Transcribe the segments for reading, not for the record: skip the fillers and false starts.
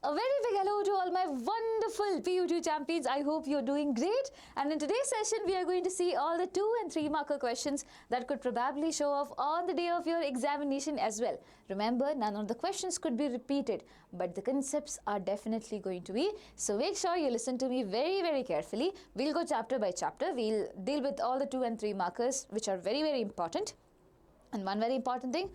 A very big hello to all my wonderful PU2 champions. I hope you're doing great. And in today's session, we are going to see all the 2 and 3 marker questions that could probably show off on the day of your examination as well. Remember, none of the questions could be repeated, but the concepts are definitely going to be. So make sure you listen to me very, very carefully. We'll go chapter by chapter. We'll deal with all the 2 and 3 markers, which are very, very important. And one very important thing,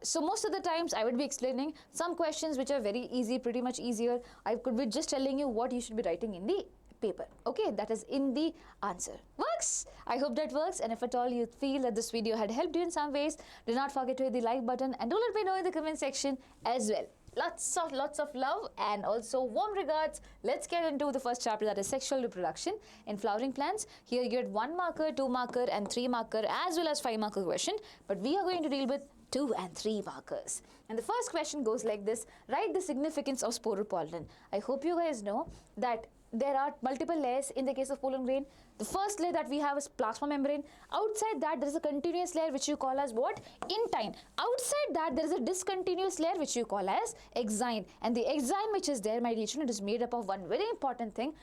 so most of the times I would be explaining some questions which are very easy, pretty much easier. I could be just telling you what you should be writing in the paper. Okay, that is in the answer. Works? I hope that works. And if at all you feel that this video had helped you in some ways, do not forget to hit the like button and do let me know in the comment section as well. Lots of love and also warm regards. Let's get into the first chapter, that is sexual reproduction in flowering plants. Here you get 1 marker, 2 marker and 3 marker as well as 5 marker question. But we are going to deal with 2 and 3 markers. And the first question goes like this. Write the significance of sporopollen. I hope you guys know that there are multiple layers in the case of pollen grain. The first layer that we have is plasma membrane. Outside that there is a continuous layer which you call as what? Intine. Outside that there is a discontinuous layer which you call as exine. And the exine which is there, my dear children, it is made up of one very important thing,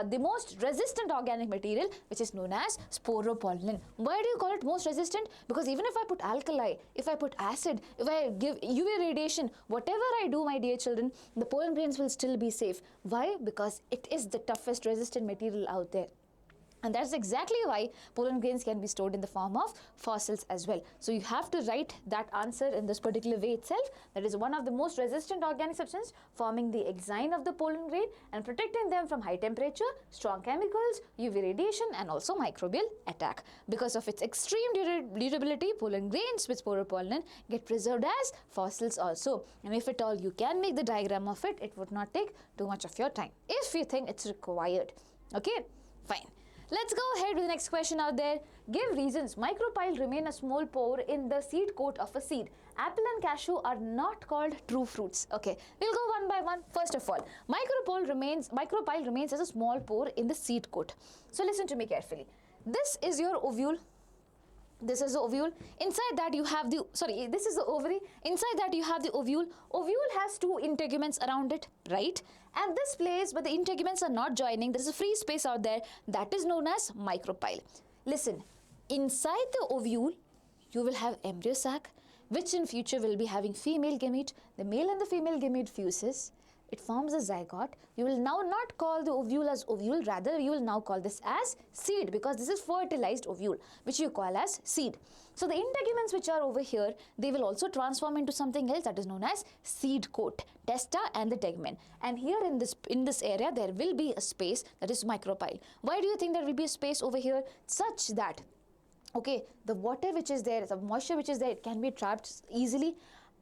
the most resistant organic material which is known as sporopollen. Why do you call it most resistant? Because even if I put alkali, if I put acid, if I give UV radiation, whatever I do, my dear children, the pollen grains will still be safe. Why? Because it is the toughest resistant material out there. And that's exactly why pollen grains can be stored in the form of fossils as well. So you have to write that answer in this particular way itself. That is one of the most resistant organic substances forming the exine of the pollen grain and protecting them from high temperature, strong chemicals, UV radiation and also microbial attack. Because of its extreme durability, pollen grains with sporopollen get preserved as fossils also. And if at all you can make the diagram of it, it would not take too much of your time if you think it's required. Okay, fine. Let's go ahead with the next question out there. Give reasons. Micropyle remain a small pore in the seed coat of a seed. Apple and cashew are not called true fruits. Okay, we'll go one by one. First of all, micropyle remains as a small pore in the seed coat. So listen to me carefully. This is your ovule. This is the ovule. Inside that you have the, this is the ovary. Inside that you have the ovule. Ovule has 2 integuments around it, right? And this place where the integuments are not joining, there is a free space out there that is known as micropyle. Listen, inside the ovule, you will have embryo sac, which in future will be having female gamete. The male and the female gamete fuses. It forms a zygote. You will now not call the ovule as ovule, rather you will now call this as seed, because this is fertilized ovule, which you call as seed. So the integuments which are over here, they will also transform into something else that is known as seed coat, testa and the tegumen. And here in this area, there will be a space that is micropyle. Why do you think there will be a space over here? Such that, okay, the water which is there, the moisture which is there, it can be trapped easily.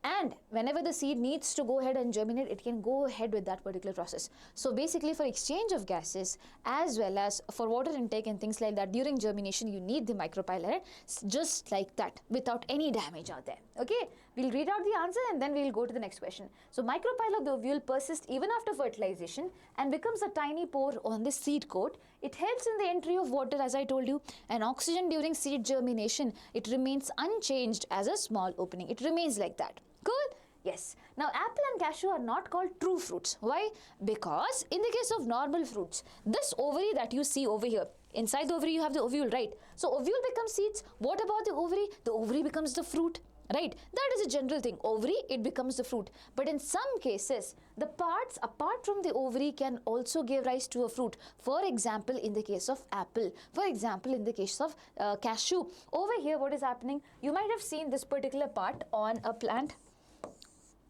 And whenever the seed needs to go ahead and germinate, it can go ahead with that particular process. So basically for exchange of gases as well as for water intake and things like that, during germination you need the micropyle just like that without any damage out there. Okay, we'll read out the answer and then we'll go to the next question. So micropyle of the ovule persists even after fertilization and becomes a tiny pore on the seed coat. It helps in the entry of water, as I told you, and oxygen during seed germination. It remains unchanged as a small opening. It remains like that. Cool? Yes. Now, apple and cashew are not called true fruits. Why? Because in the case of normal fruits, this ovary that you see over here, inside the ovary you have the ovule, right? So, ovule becomes seeds. What about the ovary? The ovary becomes the fruit, right? That is a general thing. Ovary, it becomes the fruit. But in some cases, the parts apart from the ovary can also give rise to a fruit. For example, in the case of apple. For example, in the case of cashew. Over here, what is happening? You might have seen this particular part on a plant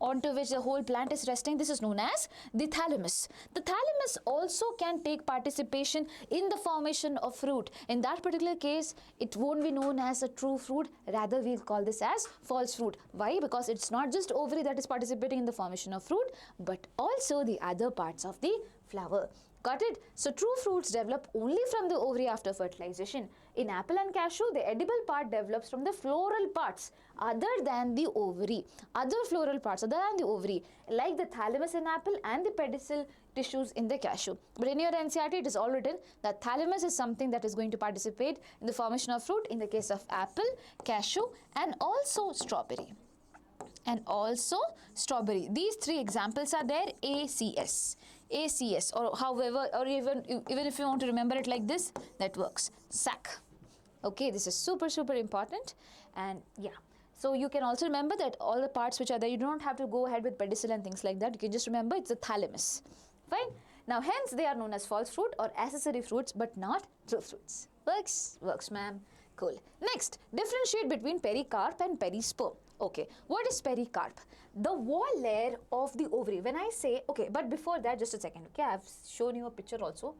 onto which the whole plant is resting. This is known as the thalamus. The thalamus also can take participation in the formation of fruit. In that particular case, it won't be known as a true fruit. Rather, we'll call this as false fruit. Why? Because it's not just ovary that is participating in the formation of fruit, but also the other parts of the flower. Got it? So true fruits develop only from the ovary after fertilization. In apple and cashew, the edible part develops from the floral parts other than the ovary. Other floral parts other than the ovary, like the thalamus in apple and the pedicel tissues in the cashew. But in your NCERT, it is all written that thalamus is something that is going to participate in the formation of fruit in the case of apple, cashew, and also strawberry. and also strawberry. These three examples are there, ACS. ACS, or however, or even if you want to remember it like this, that works. Sac. Okay, this is super important, and yeah. So you can also remember that all the parts which are there, you don't have to go ahead with pedicel and things like that. You can just remember it's the thalamus. Fine. Now hence they are known as false fruit or accessory fruits, but not true fruits. Works ma'am. Cool. Next, differentiate between pericarp and perisperm. Okay, what is pericarp? The wall layer of the ovary. When I say, okay, but before that, just a second. Okay, I've shown you a picture also.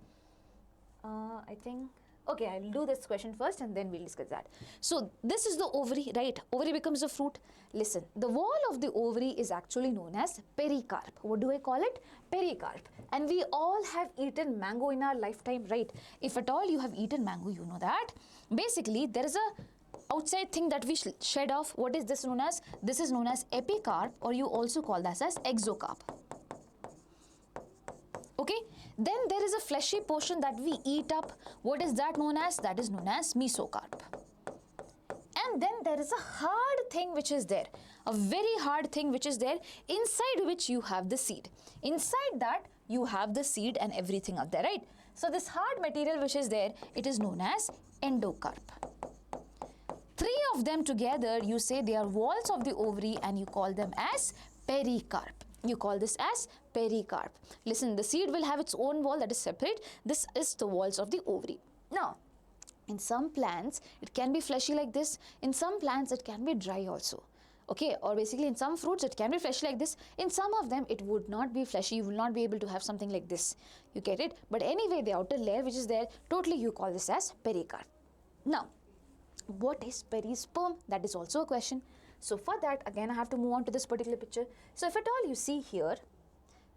I think, okay, I'll do this question first and then we'll discuss that. So this is the ovary, right? Ovary becomes a fruit. Listen, the wall of the ovary is actually known as pericarp. What do I call it? Pericarp. And we all have eaten mango in our lifetime, right? If at all you have eaten mango, you know that. Basically, there is a outside thing that we shed off. What is this known as? This is known as epicarp, or you also call this as exocarp. Okay, then there is a fleshy portion that we eat up. What is that known as? That is known as mesocarp. And then there is a hard thing which is there, a very hard thing which is there, inside which you have the seed. Inside that you have the seed and everything up there, right? So this hard material which is there, it is known as endocarp. Three of them together, you say they are walls of the ovary, and you call them as pericarp. You call this as pericarp. Listen, the seed will have its own wall that is separate. This is the walls of the ovary. Now, in some plants, it can be fleshy like this. In some plants, it can be dry also. Okay, or basically in some fruits, it can be fleshy like this. In some of them, it would not be fleshy. You will not be able to have something like this. You get it? But anyway, the outer layer which is there, totally you call this as pericarp. Now, what is perisperm? That is also a question. So for that, again, I have to move on to this particular picture. So if at all you see here,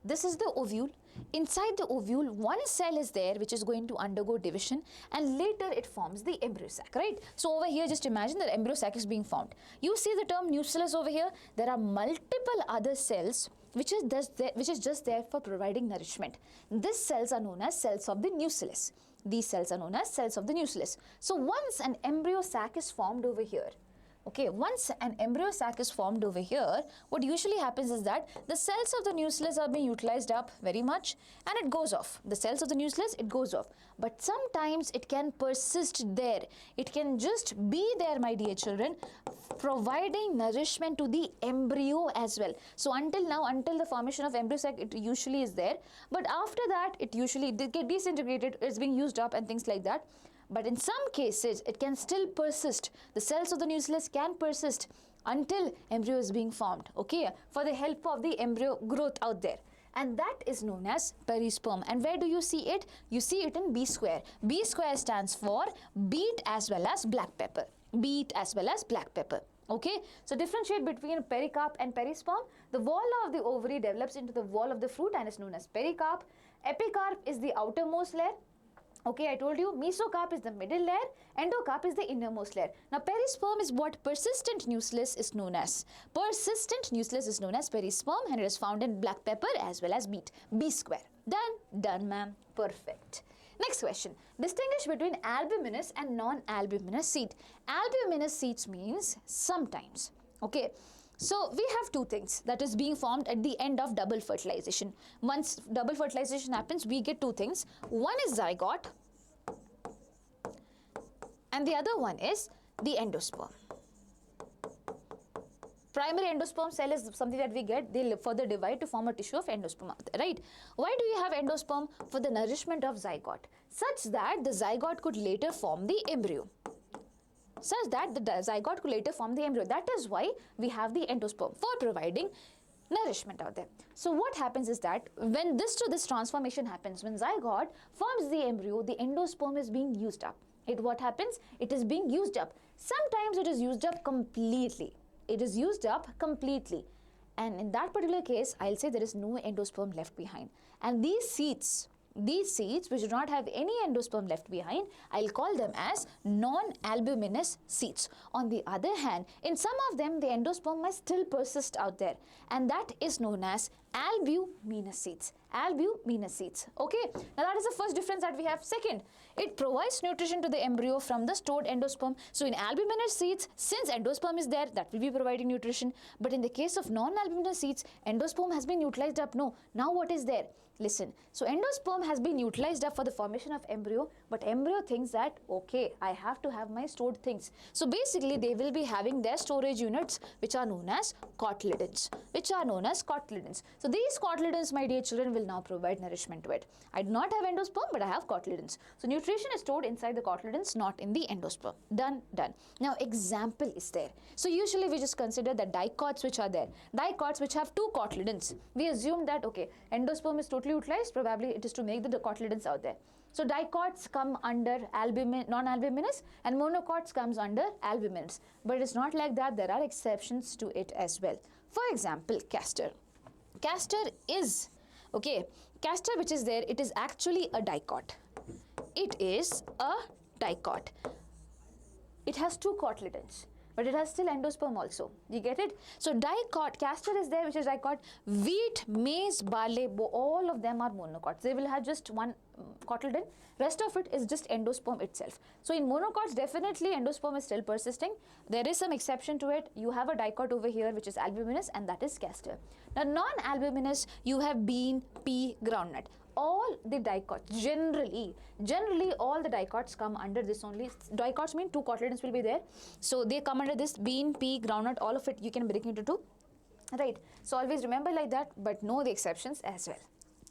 this is the ovule. Inside the ovule, one cell is there which is going to undergo division, and later it forms the embryo sac, right? So over here, just imagine that embryo sac is being formed. You see the term nucleus over here. There are multiple other cells which is just there for providing nourishment. These cells are known as cells of the nucleus. These cells are known as cells of the nucleus. So once an embryo sac is formed over here, okay, once an embryo sac is formed over here, what usually happens is that the cells of the nucleus are being utilized up very much and it goes off. The cells of the nucleus, it goes off. But sometimes it can persist there. It can just be there, my dear children, providing nourishment to the embryo as well. So until now, until the formation of embryo sac, it usually is there. But after that, it usually get disintegrated, it's being used up and things like that. But in some cases, it can still persist. The cells of the nucleus can persist until embryo is being formed, okay, for the help of the embryo growth out there. And that is known as perisperm. And where do you see it? You see it in B square. B square stands for beet as well as black pepper. Beet as well as black pepper. Okay, so differentiate between pericarp and perisperm. The wall of the ovary develops into the wall of the fruit and is known as pericarp. Epicarp is the outermost layer. Okay, I told you mesocarp is the middle layer, endocarp is the innermost layer. Now perisperm is what persistent nucleus is known as. Persistent nucleus is known as perisperm, and it is found in black pepper as well as beet. B square. Done ma'am. Perfect. Next question. Distinguish between albuminous and non-albuminous seed. Albuminous seeds means sometimes. Okay. So we have two things that is being formed at the end of double fertilization. Once double fertilization happens, we get two things. One is zygote and the other one is the endosperm. Primary endosperm cell is something that we get, they further divide to form a tissue of endosperm, right? Why do you have endosperm? For the nourishment of zygote, such that the zygote could later form the embryo. Such that the zygote could later form the embryo. That is why we have the endosperm, for providing nourishment out there. So what happens is that when this transformation happens, when zygote forms the embryo, the endosperm is being used up. What happens? It is being used up. Sometimes it is used up completely. It is used up completely. And in that particular case, I'll say there is no endosperm left behind. And these seeds, these seeds which do not have any endosperm left behind, I'll call them as non-albuminous seeds. On the other hand, in some of them the endosperm might still persist out there, and that is known as albuminous seeds. Albuminous seeds. Okay, now that is the first difference that we have. Second, it provides nutrition to the embryo from the stored endosperm. So in albuminous seeds, since endosperm is there, that will be providing nutrition. But in the case of non-albuminous seeds, endosperm has been utilized up. No, now what is there? Listen, so endosperm has been utilized up for the formation of embryo, but embryo thinks that, okay, I have to have my stored things. So basically they will be having their storage units which are known as cotyledons, So these cotyledons, my dear children, will now provide nourishment to it. I do not have endosperm, but I have cotyledons. So nutrition is stored inside the cotyledons, not in the endosperm. Done. Now example is there. So usually we just consider the dicots which are there. Dicots which have two cotyledons. We assume that, okay, endosperm is totally utilized, probably it is to make the cotyledons out there. So dicots come under non-albuminous and monocots comes under albuminous. But it's not like that, there are exceptions to it as well. For example, castor. Castor is, okay, castor which is there, it is actually a dicot. It is a dicot. It has two cotyledons, but it has still endosperm also. You get it? So dicot, castor is there which is dicot. Wheat, maize, barley, all of them are monocots. They will have just one cotyledon. Rest of it is just endosperm itself. So in monocots, definitely endosperm is still persisting. There is some exception to it. You have a dicot over here which is albuminous, and that is castor. Now non-albuminous, you have bean, pea, groundnut. All the dicots, generally all the dicots come under this only. Dicots mean two cotyledons will be there. So they come under this bean, pea, groundnut, all of it you can break into two. Right. So always remember like that, but know the exceptions as well.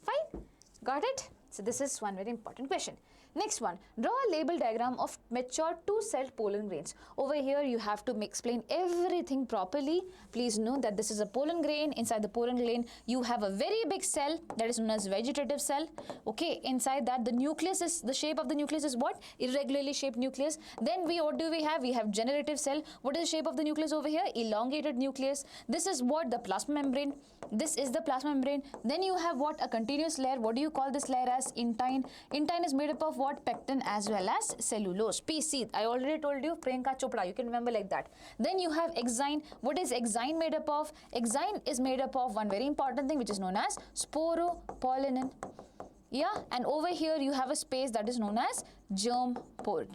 Fine. Got it? So this is one very important question. Next one, draw a label diagram of mature two-celled pollen grains. Over here you have to explain everything properly. Please know that this is a pollen grain. Inside the pollen grain you have a very big cell that is known as vegetative cell. Okay, inside that the nucleus is, the shape of the nucleus is what? Irregularly shaped nucleus. Then what do we have? We have generative cell. What is the shape of the nucleus over here? Elongated nucleus. This is what? The plasma membrane. This is the plasma membrane. Then you have what? A continuous layer. What do you call this layer as? Intine. Intine is made up of what? Pectin as well as cellulose. PC. I already told you, Priyanka Chopra. You can remember like that. Then you have exine. What is exine made up of? Exine is made up of one very important thing which is known as sporopollenin. Yeah, and over here you have a space that is known as germ pore.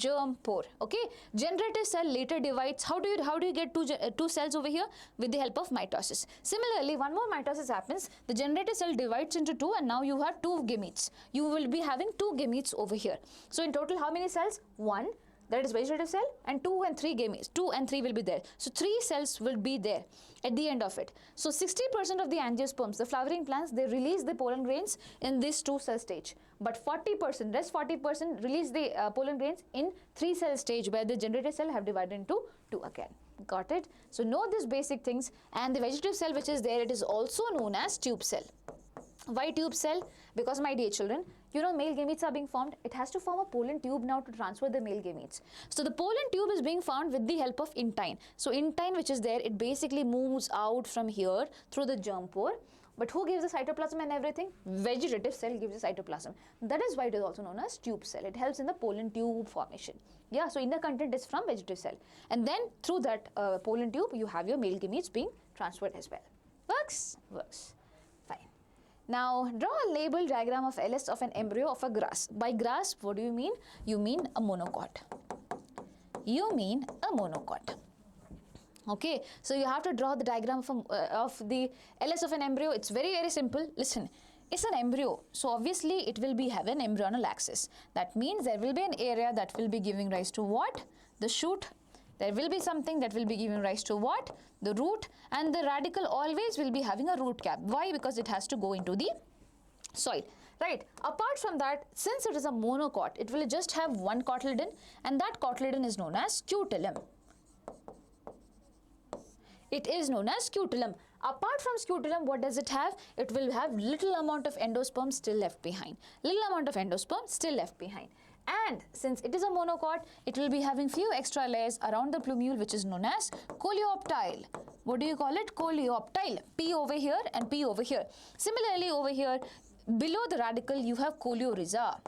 Okay, generative cell later divides. How do you get two cells over here? With the help of mitosis. Similarly, one more mitosis happens. The generative cell divides into two, and now you have two gametes. You will be having two gametes over here. So in total, how many cells? One. That is vegetative cell, and 2 and 3 gametes. 2 and 3 will be there. So 3 cells will be there at the end of it. So 60% of the angiosperms, the flowering plants, they release the pollen grains in this 2-cell stage. But 40%, rest 40% release the pollen grains in 3-cell stage, where the generative cell have divided into 2 again. Got it? So know these basic things. And the vegetative cell which is there, it is also known as tube cell. Why tube cell? Because, my dear children, you know, male gametes are being formed. It has to form a pollen tube now to transfer the male gametes. So the pollen tube is being found with the help of intine. So intine which is there, it basically moves out from here through the germ pore. But who gives the cytoplasm and everything? Vegetative cell gives the cytoplasm. That is why it is also known as tube cell. It helps in the pollen tube formation. Yeah, so inner content is from vegetative cell. And then through that pollen tube, you have your male gametes being transferred as well. Works? Works. Now, draw a label diagram of LS of an embryo of a grass. By grass, what do you mean? You mean a monocot. You mean a monocot. Okay, so you have to draw the diagram of the LS of an embryo. It's very, very simple. Listen, it's an embryo. So obviously, it will have an embryonal axis. That means there will be an area that will be giving rise to what? The shoot. There will be something that will be giving rise to what? The root, and the radicle always will be having a root cap. Why? Because it has to go into the soil. Right. Apart from that, since it is a monocot, it will just have one cotyledon, and that cotyledon is known as scutellum. It is known as scutellum. Apart from scutellum, what does it have? It will have little amount of endosperm still left behind. Little amount of endosperm still left behind. And since it is a monocot, it will be having few extra layers around the plumule, which is known as coleoptile. What do you call it? Coleoptile. P over here and P over here. Similarly, over here, Below the radicle, you have coleorhiza.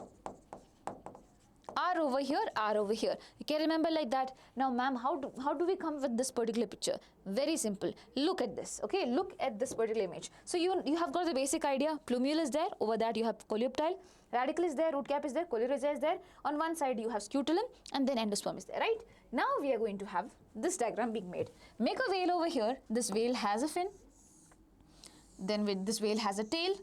R over here, R over here. You can remember like that. Now, ma'am, how do we come with this particular picture? Very simple. Look at this, okay? Look at this particular image. So, you have got the basic idea. Plumule is there. Over that, you have coleoptile. Radicle is there. Root cap is there. Coleorhiza is there. On one side, you have scutellum. And then endosperm is there, right? Now, we are going to have this diagram being made. Make a veil over here. This veil has a fin. Then with this veil has a tail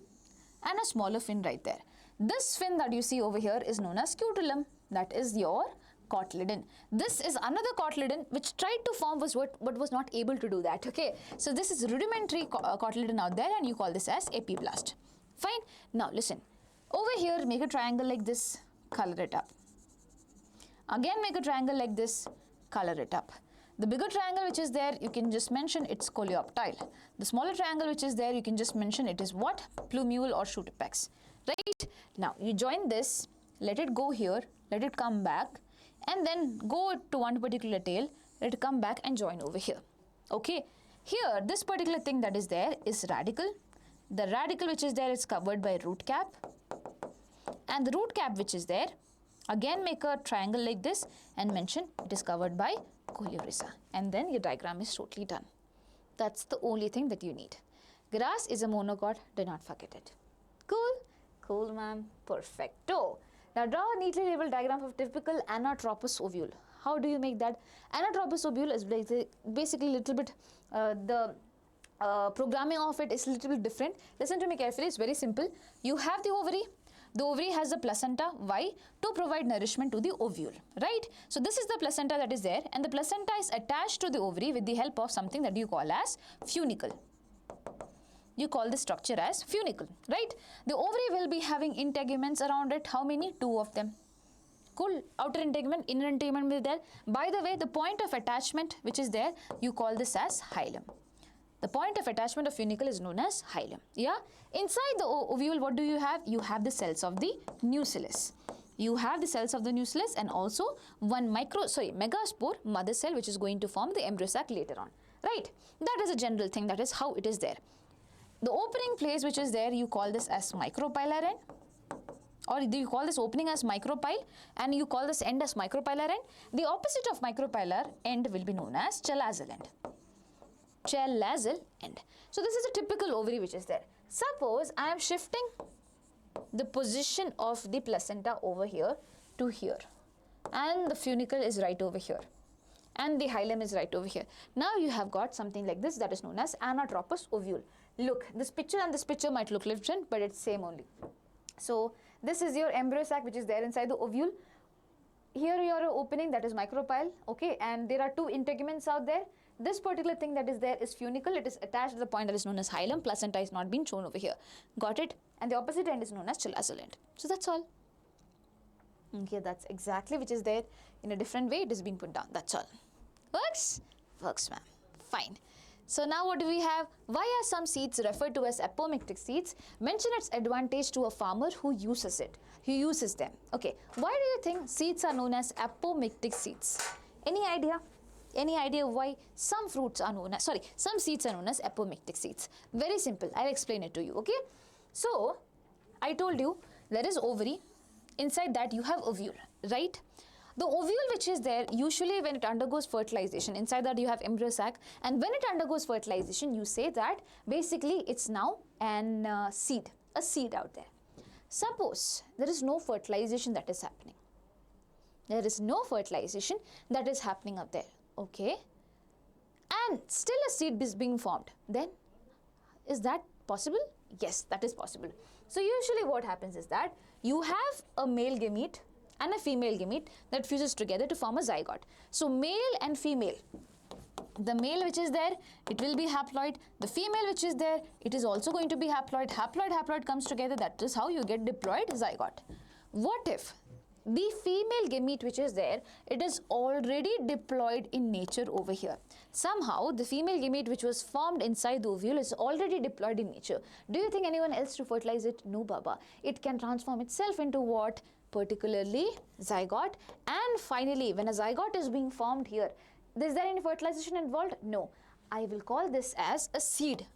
and a smaller fin right there. This fin that you see over here is known as scutellum. That is your cotyledon. This is another cotyledon which tried to form but was not able to do that. Okay, so this is rudimentary cotyledon out there, and you call this as epiblast. Fine. Now listen. Over here, make a triangle like this. Color it up. Again, make a triangle like this. Color it up. The bigger triangle which is there, you can just mention it's coleoptile. The smaller triangle which is there, you can just mention it is what? Plumule or shoot apex. Right? Now, you join this, let it go here, let it come back, and then go to one particular tail, let it come back and join over here. Okay? Here, this particular thing that is there is radicle. The radicle which is there is covered by root cap. And the root cap which is there, again make a triangle like this and mention it is covered by coleorhiza. And then your diagram is totally done. That's the only thing that you need. Grass is a monocot, do not forget it. Cool? Cool, ma'am. Perfecto. Now draw a neatly labeled diagram of typical Anatropous ovule. How do you make that? Anatropous ovule is basically a little bit, the programming of it is a little bit different. Listen to me carefully, it's very simple. You have the ovary. The ovary has the placenta. Why? To provide nourishment to the ovule, right? So this is the placenta that is there, and the placenta is attached to the ovary with the help of something that you call as funicle. You call this structure as funicle, right? The ovary will be having integuments around it. How many? 2 of them. Cool. Outer integument, inner integument will be there. By the way, the point of attachment which is there, you call this as hilum. The point of attachment of funicle is known as hilum. Yeah. Inside the ovule, what do you have? You have the cells of the nucellus. You have the cells of the nucellus and also one megaspore mother cell which is going to form the embryo sac later on. Right. That is a general thing. That is how it is there. The opening place which is there, you call this as micropylar end, or you call this opening as micropyle, and you call this end as micropylar end. The opposite of micropylar end will be known as chalazal end. Chalazal end. So this is a typical ovary which is there. Suppose I am shifting the position of the placenta over here to here, and the funicle is right over here, and the hilum is right over here. Now you have got something like this that is known as Anatropous ovule. Look, this picture and this picture might look different, but it's same only. So this is your embryo sac which is there inside the ovule. Here your opening, that is micropyle, okay, and there are 2 integuments out there. This particular thing that is there is funicle. It is attached to the point that is known as hilum. Placenta is not being shown over here. Got it? And the opposite end is known as chalazal end. So that's all. Okay, that's exactly which is there. In a different way, it is being put down. That's all. Works? Works, ma'am. Fine. So now what do we have? Why are some seeds referred to as apomictic seeds? Mention its advantage to a farmer who uses it. Who uses them. Okay. Why do you think seeds are known as apomictic seeds? Any idea? Any idea why some fruits are known as, some seeds are known as apomictic seeds? Very simple. I'll explain it to you. Okay. So I told you there is ovary. Inside that you have ovule, right? The ovule which is there, usually when it undergoes fertilization, inside that you have embryo sac, and when it undergoes fertilization, you say that basically it's now an a seed out there. Suppose there is no fertilization that is happening. There is no fertilization that is happening up there, okay? And still a seed is being formed. Then, is that possible? Yes, that is possible. So usually what happens is that you have a male gamete and a female gamete that fuses together to form a zygote. So male and female, the male which is there, it will be haploid. The female which is there, it is also going to be haploid. Haploid comes together. That is how you get diploid zygote. What if the female gamete which is there, it is already diploid in nature over here? Somehow the female gamete which was formed inside the ovule is already diploid in nature. Do you think anyone else to fertilize it? No, Baba. It can transform itself into what? Particularly zygote. And finally, when a zygote is being formed here, is there any fertilization involved? No. I will call this as a seed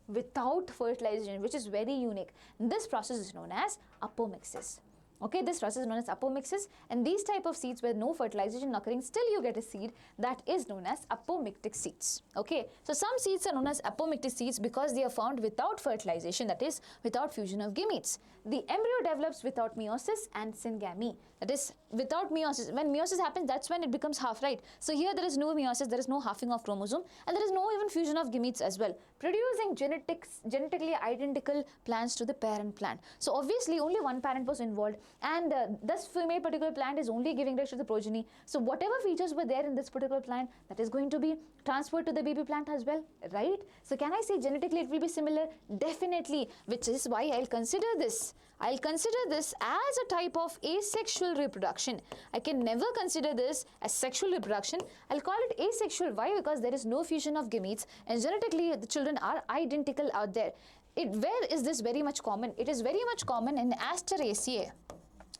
without fertilization, which is very unique. This process is known as apomixis. Okay, this process is known as apomixis, and these type of seeds where no fertilization occurring, still you get a seed that is known as apomictic seeds. Okay, so some seeds are known as apomictic seeds because they are found without fertilization, that is without fusion of gametes. The embryo develops without meiosis and syngamy, that is without meiosis. When meiosis happens, that's when it becomes half, right? So here there is no meiosis, there is no halving of chromosome, and there is no even fusion of gametes as well, producing genetically identical plants to the parent plant. So obviously only one parent was involved, and this female particular plant is only giving rise to the progeny. So whatever features were there in this particular plant, that is going to be transferred to the baby plant as well, right? So can I say genetically it will be similar? Definitely, which is why I'll consider this as a type of asexual reproduction. I can never consider this as sexual reproduction. I'll call it asexual. Why? Because there is no fusion of gametes, and genetically the children are identical out there. Where is this very much common? It is very much common in Asteraceae.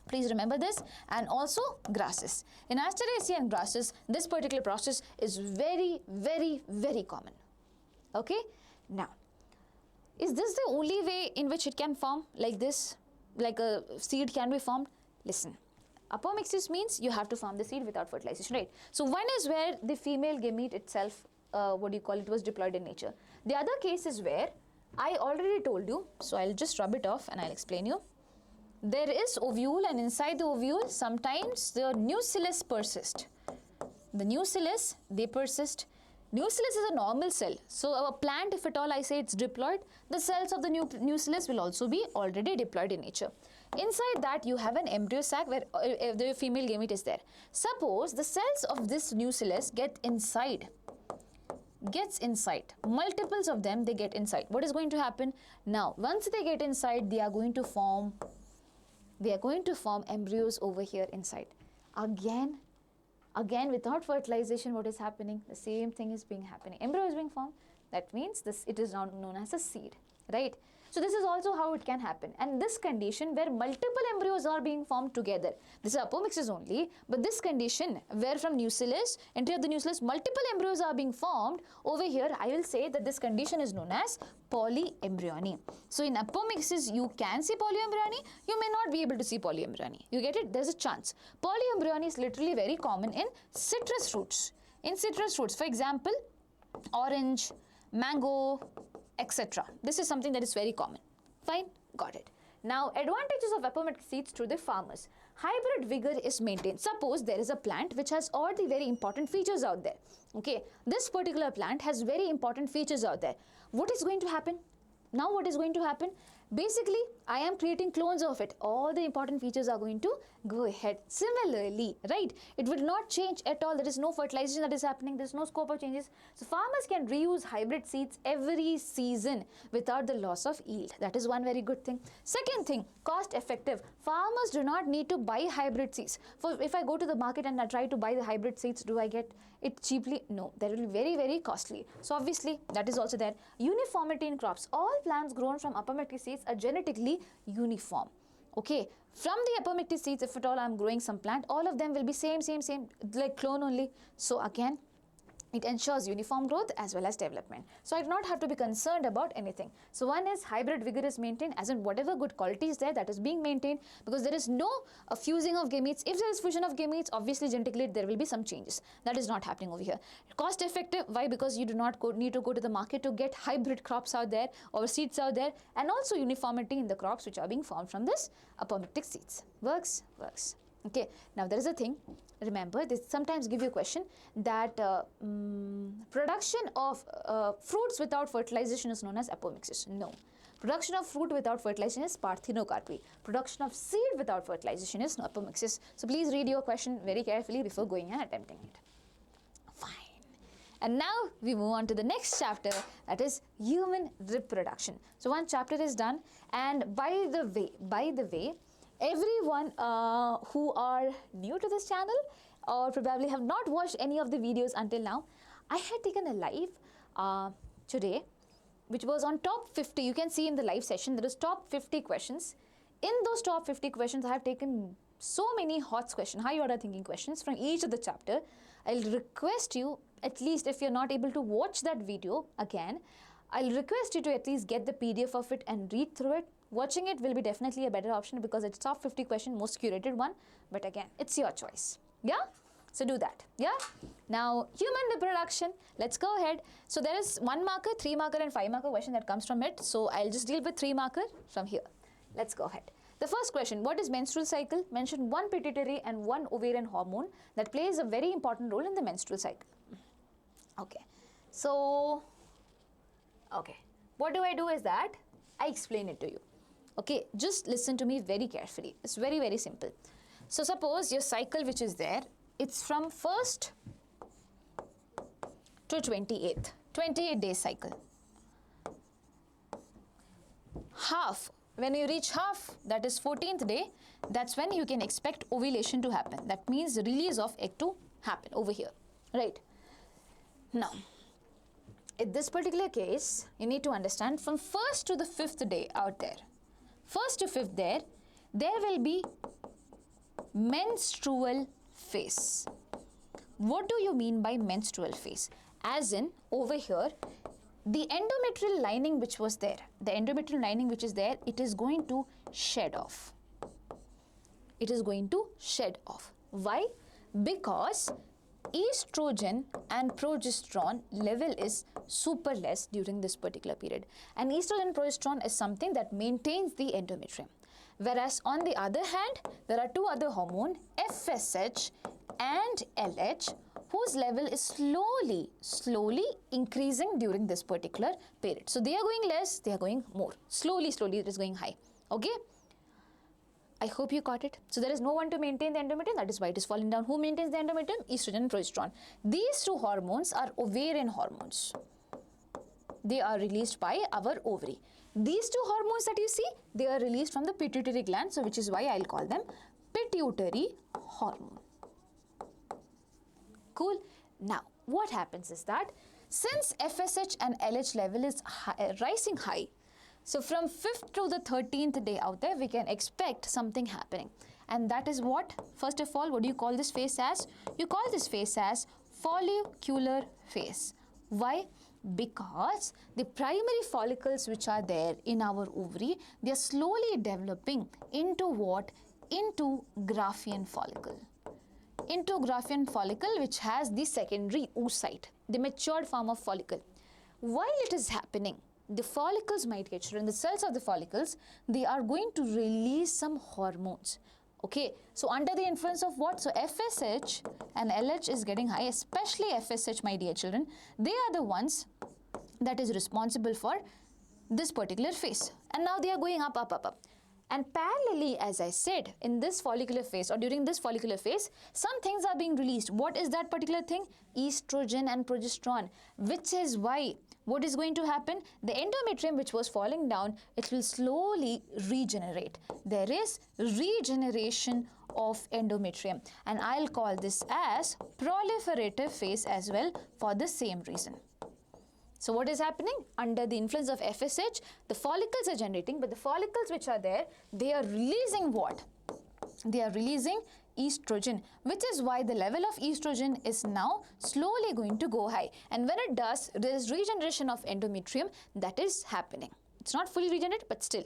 Please remember this, and also grasses. In Asteraceae and grasses, this particular process is very, very, very common. Okay? Now, is this the only way in which it can form like this? Like a seed can be formed? Listen. Apomixis means you have to form the seed without fertilization, right? So one is where the female gamete itself, was diploid in nature. The other case is where I already told you, so I'll just rub it off and I'll explain you. There is ovule, and inside the ovule, sometimes the nucellus persist. The nucellus, they persist. Nucellus is a normal cell. So a plant, if at all I say it's diploid, the cells of the nucellus will also be already diploid in nature. Inside that you have an embryo sac where the female gamete is there. Suppose the cells of this nucellus gets inside. Multiples of them, they get inside. What is going to happen? Now, once they get inside, they are going to form embryos over here inside. Again, without fertilization, what is happening? The same thing is happening. Embryo is being formed. That means it is now known as a seed, right? So this is also how it can happen. And this condition where multiple embryos are being formed together, this is apomixis only, but this condition where from nucellus, entry the nucellus, multiple embryos are being formed, over here I will say that this condition is known as polyembryony. So in apomixis you can see polyembryony, you may not be able to see polyembryony. You get it? There's a chance. Polyembryony is literally very common in citrus fruits. For example, orange, mango, etc. This is something that is very common. Fine, got it. Now, advantages of apomictic seeds to the farmers. Hybrid vigor is maintained. Suppose there is a plant which has all the very important features out there. Okay, this particular plant has very important features out there. What is going to happen? Now what is going to happen? Basically, I am creating clones of it. All the important features are going to go ahead. Similarly, right? It will not change at all. There is no fertilization that is happening. There is no scope of changes. So farmers can reuse hybrid seeds every season without the loss of yield. That is one very good thing. Second thing, cost effective. Farmers do not need to buy hybrid seeds. If I go to the market and I try to buy the hybrid seeds, do I get it cheaply? No, that will be very, very costly. So obviously, that is also there. Uniformity in crops. All plants grown from apomictic seeds are genetically uniform. Okay, from the apomictic seeds, if at all I am growing some plant, all of them will be same, like clone only. So again, it ensures uniform growth as well as development. So I do not have to be concerned about anything. So one is hybrid vigor is maintained, as in whatever good quality is there, that is being maintained, because there is no fusing of gametes. If there is fusion of gametes, obviously genetically there will be some changes. That is not happening over here. Cost effective, why? Because you do not need to go to the market to get hybrid crops out there or seeds out there, and also uniformity in the crops which are being formed from this apomictic seeds. Works? Okay, now there is a thing. Remember, they sometimes give you a question that production of fruits without fertilization is known as apomixis. No. Production of fruit without fertilization is parthenocarpy. Production of seed without fertilization is apomixis. So please read your question very carefully before going and attempting it. Fine. And now we move on to the next chapter, that is human reproduction. So one chapter is done, and by the way, everyone who are new to this channel or probably have not watched any of the videos until now, I had taken a live today which was on top 50. You can see in the live session there is top 50 questions. In those top 50 questions, I have taken so many hot questions, high order thinking questions from each of the chapter. I'll request you, at least if you're not able to watch that video again, I'll request you to at least get the PDF of it and read through it. Watching it will be definitely a better option because it's top 50 question, most curated one. But again, it's your choice. Yeah? So do that. Yeah? Now, human reproduction. Let's go ahead. So there is 1 marker, 3 marker and 5 marker question that comes from it. So I'll just deal with 3 marker from here. Let's go ahead. The first question, what is menstrual cycle? Mention 1 pituitary and 1 ovarian hormone that plays a very important role in the menstrual cycle. Okay. So, okay. What do I do is that I explain it to you. Okay, just listen to me very carefully. It's very, very simple. So suppose your cycle which is there, it's from 1st to 28th, 28 day cycle. Half, when you reach half, that is 14th day, that's when you can expect ovulation to happen. That means the release of egg to happen over here, right? Now, in this particular case, you need to understand from 1st to the 5th day out there, 1st to 5th there will be menstrual phase. What do you mean by menstrual phase? As in, over here, the endometrial lining which was there, it is going to shed off. It is going to shed off. Why? Because estrogen and progesterone level is super less during this particular period. And estrogen and progesterone is something that maintains the endometrium. Whereas on the other hand, there are 2 other hormones, FSH and LH, whose level is slowly increasing during this particular period. So they are going less, they are going more. Slowly it is going high. Okay? I hope you got it. So there is no one to maintain the endometrium, that is why it is falling down. Who maintains the endometrium? Estrogen and progesterone. These 2 hormones are ovarian hormones. They are released by our ovary. These 2 hormones that you see, they are released from the pituitary gland, so which is why I'll call them pituitary hormone. Cool. Now, what happens is that since FSH and LH level is rising high, so from 5th to the 13th day out there, we can expect something happening. And that is what? First of all, what do you call this phase as? You call this phase as follicular phase. Why? Because the primary follicles which are there in our ovary, they are slowly developing into what? Into Graafian follicle. Into Graafian follicle which has the secondary oocyte, the matured form of follicle. While it is happening, the follicles might get shorter. The cells of the follicles, they are going to release some hormones. Okay, so under the influence of what? So FSH and LH is getting high, especially FSH, my dear children. They are the ones that is responsible for this particular phase. And now they are going up. And parallelly, as I said, in this follicular phase or during this follicular phase, some things are being released. What is that particular thing? Estrogen and progesterone, which is why what is going to happen? The endometrium which was falling down, it will slowly regenerate. There is regeneration of endometrium, and I'll call this as proliferative phase as well for the same reason. So what is happening? Under the influence of FSH, the follicles are generating, but the follicles which are there, they are releasing what? They are releasing estrogen, which is why the level of estrogen is now slowly going to go high. And when it does, there is regeneration of endometrium that is happening. It's not fully regenerated, but still.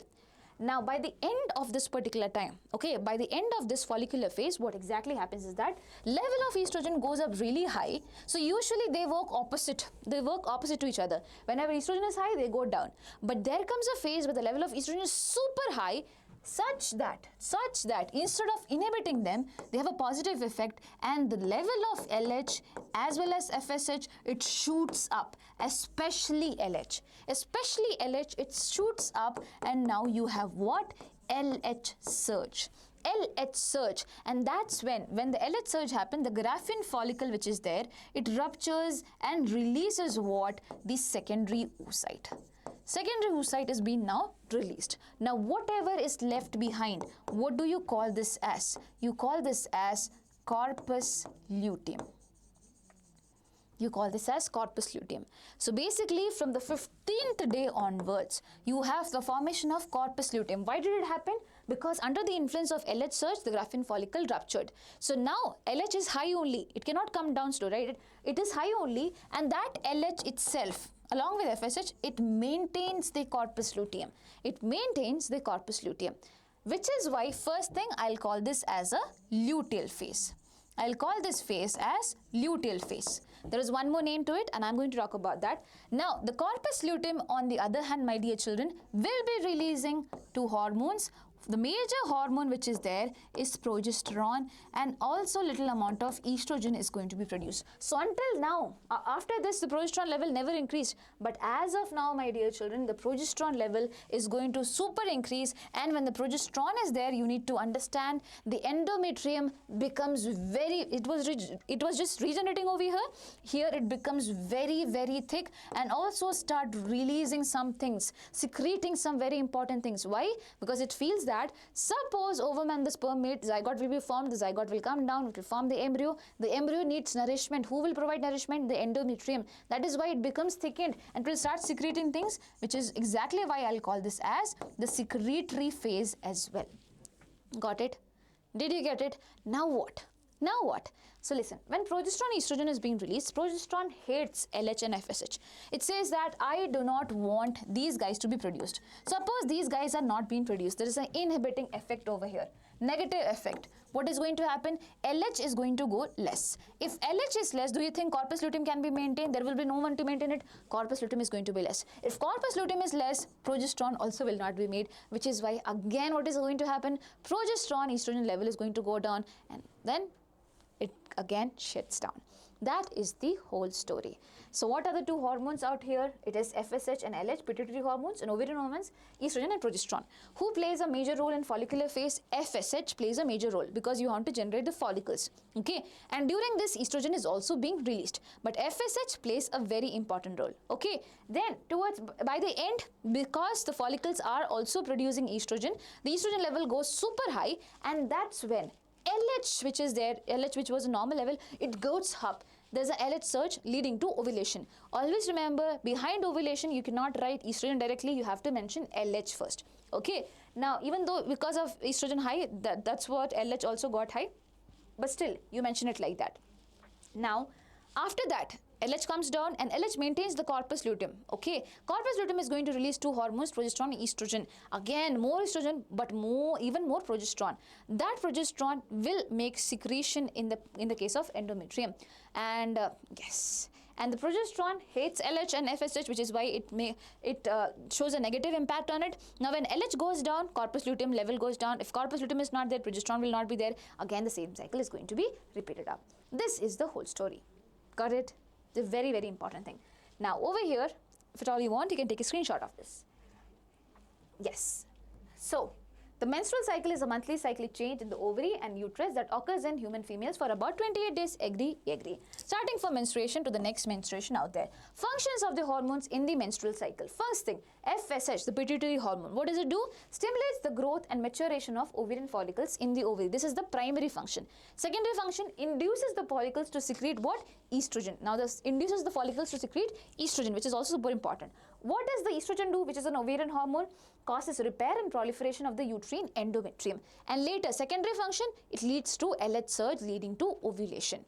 Now, by the end of this particular time, okay, by the end of this follicular phase, what exactly happens is that level of estrogen goes up really high. So usually they work opposite. They work opposite to each other. Whenever estrogen is high, they go down. But there comes a phase where the level of estrogen is super high, such that instead of inhibiting them, they have a positive effect, and the level of LH as well as FSH, it shoots up, especially LH. Especially LH, it shoots up, and now you have what? LH surge. LH surge, and that's when the LH surge happens, the Graafian follicle which is there, it ruptures and releases what? The secondary oocyte. Secondary oocyte is being now released. Now whatever is left behind, what do you call this as? You call this as corpus luteum. You call this as corpus luteum. So basically from the 15th day onwards, you have the formation of corpus luteum. Why did it happen? Because under the influence of LH surge, the Graafian follicle ruptured. So now LH is high only. It cannot come down slow, right? It is high only, and that LH itself, along with FSH, it maintains the corpus luteum. It maintains the corpus luteum, which is why first thing I'll call this as a luteal phase. I'll call this phase as luteal phase. There is one more name to it and I'm going to talk about that. Now, the corpus luteum on the other hand, my dear children, will be releasing two hormones. The major hormone which is there is progesterone, and also little amount of estrogen is going to be produced. So until now, after this, the progesterone level never increased. But as of now, my dear children, the progesterone level is going to super increase. And when the progesterone is there, you need to understand the endometrium becomes very, it was just regenerating over here. Here it becomes very, very thick and also start releasing some things, secreting some very important things. Why? Because it feels that suppose ovum and the sperm meet, zygote will be formed, the zygote will come down, it will form the embryo. The embryo needs nourishment. Who will provide nourishment? The endometrium. That is why it becomes thickened and will start secreting things, which is exactly why I'll call this as the secretory phase as well. Got it? Did you get it? Now what? Now what? So listen, when progesterone estrogen is being released, progesterone hates LH and FSH. It says that I do not want these guys to be produced. Suppose these guys are not being produced, there is an inhibiting effect over here, negative effect. What is going to happen? LH is going to go less. If LH is less, do you think corpus luteum can be maintained? There will be no one to maintain it. Corpus luteum is going to be less. If corpus luteum is less, progesterone also will not be made, which is why again what is going to happen? Progesterone estrogen level is going to go down and then it again shuts down. That is the whole story. So what are the two hormones out here? It is FSH and LH, pituitary hormones, and ovarian hormones, estrogen and progesterone. Who plays a major role in follicular phase? FSH plays a major role because you want to generate the follicles. Okay, and during this estrogen is also being released, but FSH plays a very important role. Okay, then towards by the end, because the follicles are also producing estrogen, the estrogen level goes super high, and that's when LH, which is there, LH which was a normal level, it goes up. There's a LH surge leading to ovulation. Always remember, behind ovulation, you cannot write estrogen directly, you have to mention LH first. Okay, now even though because of estrogen high, that's what LH also got high, but still you mention it like that. Now, after that, LH comes down and LH maintains the corpus luteum. Okay, corpus luteum is going to release two hormones, progesterone and estrogen. Again, more estrogen, but even more progesterone. That progesterone will make secretion in the case of endometrium. And yes, and the progesterone hates LH and FSH, which is why it shows a negative impact on it. Now, when LH goes down, corpus luteum level goes down. If corpus luteum is not there, progesterone will not be there. Again, the same cycle is going to be repeated up. This is the whole story. Got it? The very, very important thing. Now, over here, if at all you want, you can take a screenshot of this. Yes. So, the menstrual cycle is a monthly cyclic change in the ovary and uterus that occurs in human females for about 28 days. Agree? Starting from menstruation to the next menstruation out there. Functions of the hormones in the menstrual cycle. First thing, FSH, the pituitary hormone. What does it do? Stimulates the growth and maturation of ovarian follicles in the ovary. This is the primary function. Secondary function, induces the follicles to secrete what? Estrogen. Now, this induces the follicles to secrete estrogen, which is also super important. What does the estrogen do, which is an ovarian hormone? Causes repair and proliferation of the uterine endometrium. And later, secondary function, it leads to LH surge leading to ovulation.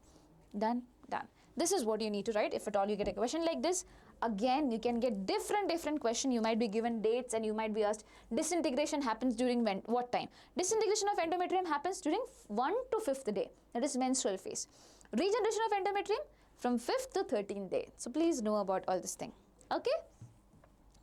Done? Done. This is what you need to write. If at all you get a question like this, again, you can get different question. You might be given dates and you might be asked, disintegration happens during what time? Disintegration of endometrium happens during 1 to 5th day. That is menstrual phase. Regeneration of endometrium from 5th to 13th day. So please know about all this thing. Okay?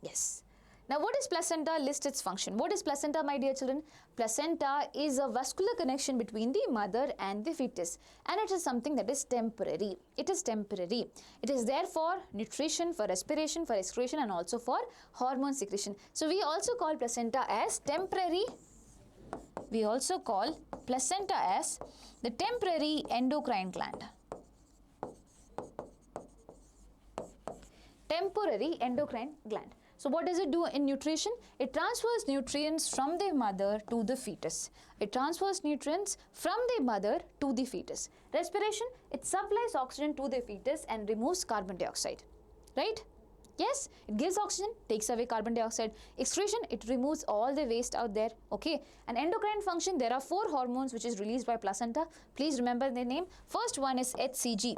Yes. Now, what is placenta? List its function. What is placenta, my dear children? Placenta is a vascular connection between the mother and the fetus, and it is something that is temporary. It is temporary. It is there for nutrition, for respiration, for excretion, and also for hormone secretion. So, we also call placenta as temporary. We also call placenta as the temporary endocrine gland. Temporary endocrine gland. So what does it do in nutrition? It transfers nutrients from the mother to the fetus. It transfers nutrients from the mother to the fetus. Respiration, it supplies oxygen to the fetus and removes carbon dioxide. Right? Yes, it gives oxygen, takes away carbon dioxide. Excretion, it removes all the waste out there, okay? And endocrine function, there are 4 hormones which is released by placenta. Please remember their name. First one is HCG,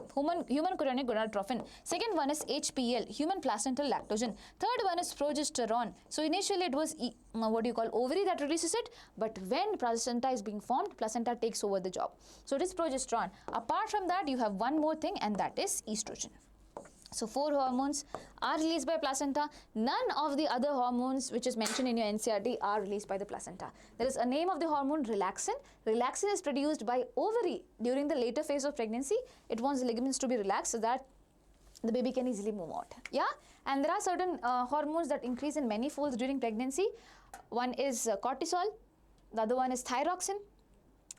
human chorionic gonadotropin. Second one is HPL, human placental lactogen. Third one is progesterone. So initially it was ovary that releases it, but when placenta is being formed, placenta takes over the job. So it is progesterone. Apart from that, you have one more thing, and that is estrogen. So 4 hormones are released by placenta. None of the other hormones which is mentioned in your NCERT are released by the placenta. There is a name of the hormone, relaxin. Relaxin is produced by ovary during the later phase of pregnancy. It wants the ligaments to be relaxed so that the baby can easily move out. Yeah, and there are certain hormones that increase in many folds during pregnancy. One is cortisol, the other one is thyroxine,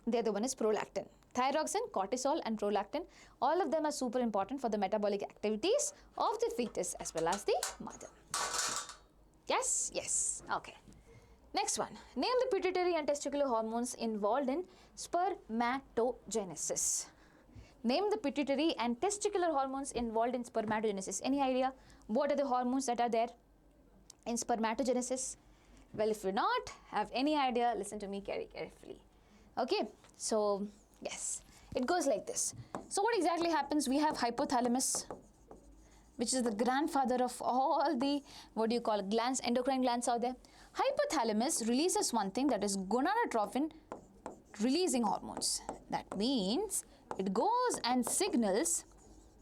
the other one is prolactin. Thyroxine, cortisol and prolactin, all of them are super important for the metabolic activities of the fetus as well as the mother. Yes, yes, okay. Next one, name the pituitary and testicular hormones involved in spermatogenesis. Name the pituitary and testicular hormones involved in spermatogenesis. Any idea what are the hormones that are there in spermatogenesis? Well, if you not have any idea, listen to me very carefully. Okay, so yes, it goes like this. So what exactly happens? We have hypothalamus, which is the grandfather of all the, glands, endocrine glands out there. Hypothalamus releases one thing, that is gonadotropin releasing hormones. That means it goes and signals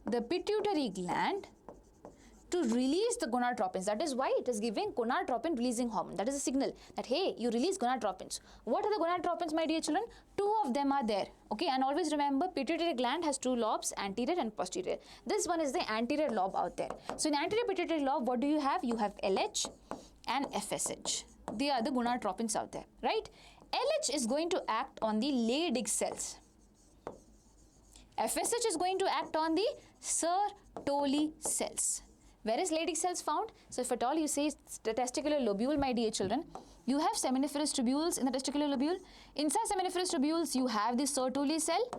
the pituitary gland to release the gonadotropins. That is why it is giving gonadotropin releasing hormone. That is a signal that, hey, you release gonadotropins. What are the gonadotropins, my dear children? 2 of them are there. Okay, and always remember, pituitary gland has 2 lobes, anterior and posterior. This one is the anterior lobe out there. So in anterior pituitary lobe, what do you have? You have LH and FSH. They are the gonadotropins out there, right? LH is going to act on the Leydig cells. FSH is going to act on the Sertoli cells. Where is Leydig cells found? So if at all you say the testicular lobule, my dear children, you have seminiferous tubules in the testicular lobule. Inside seminiferous tubules, you have the Sertoli cell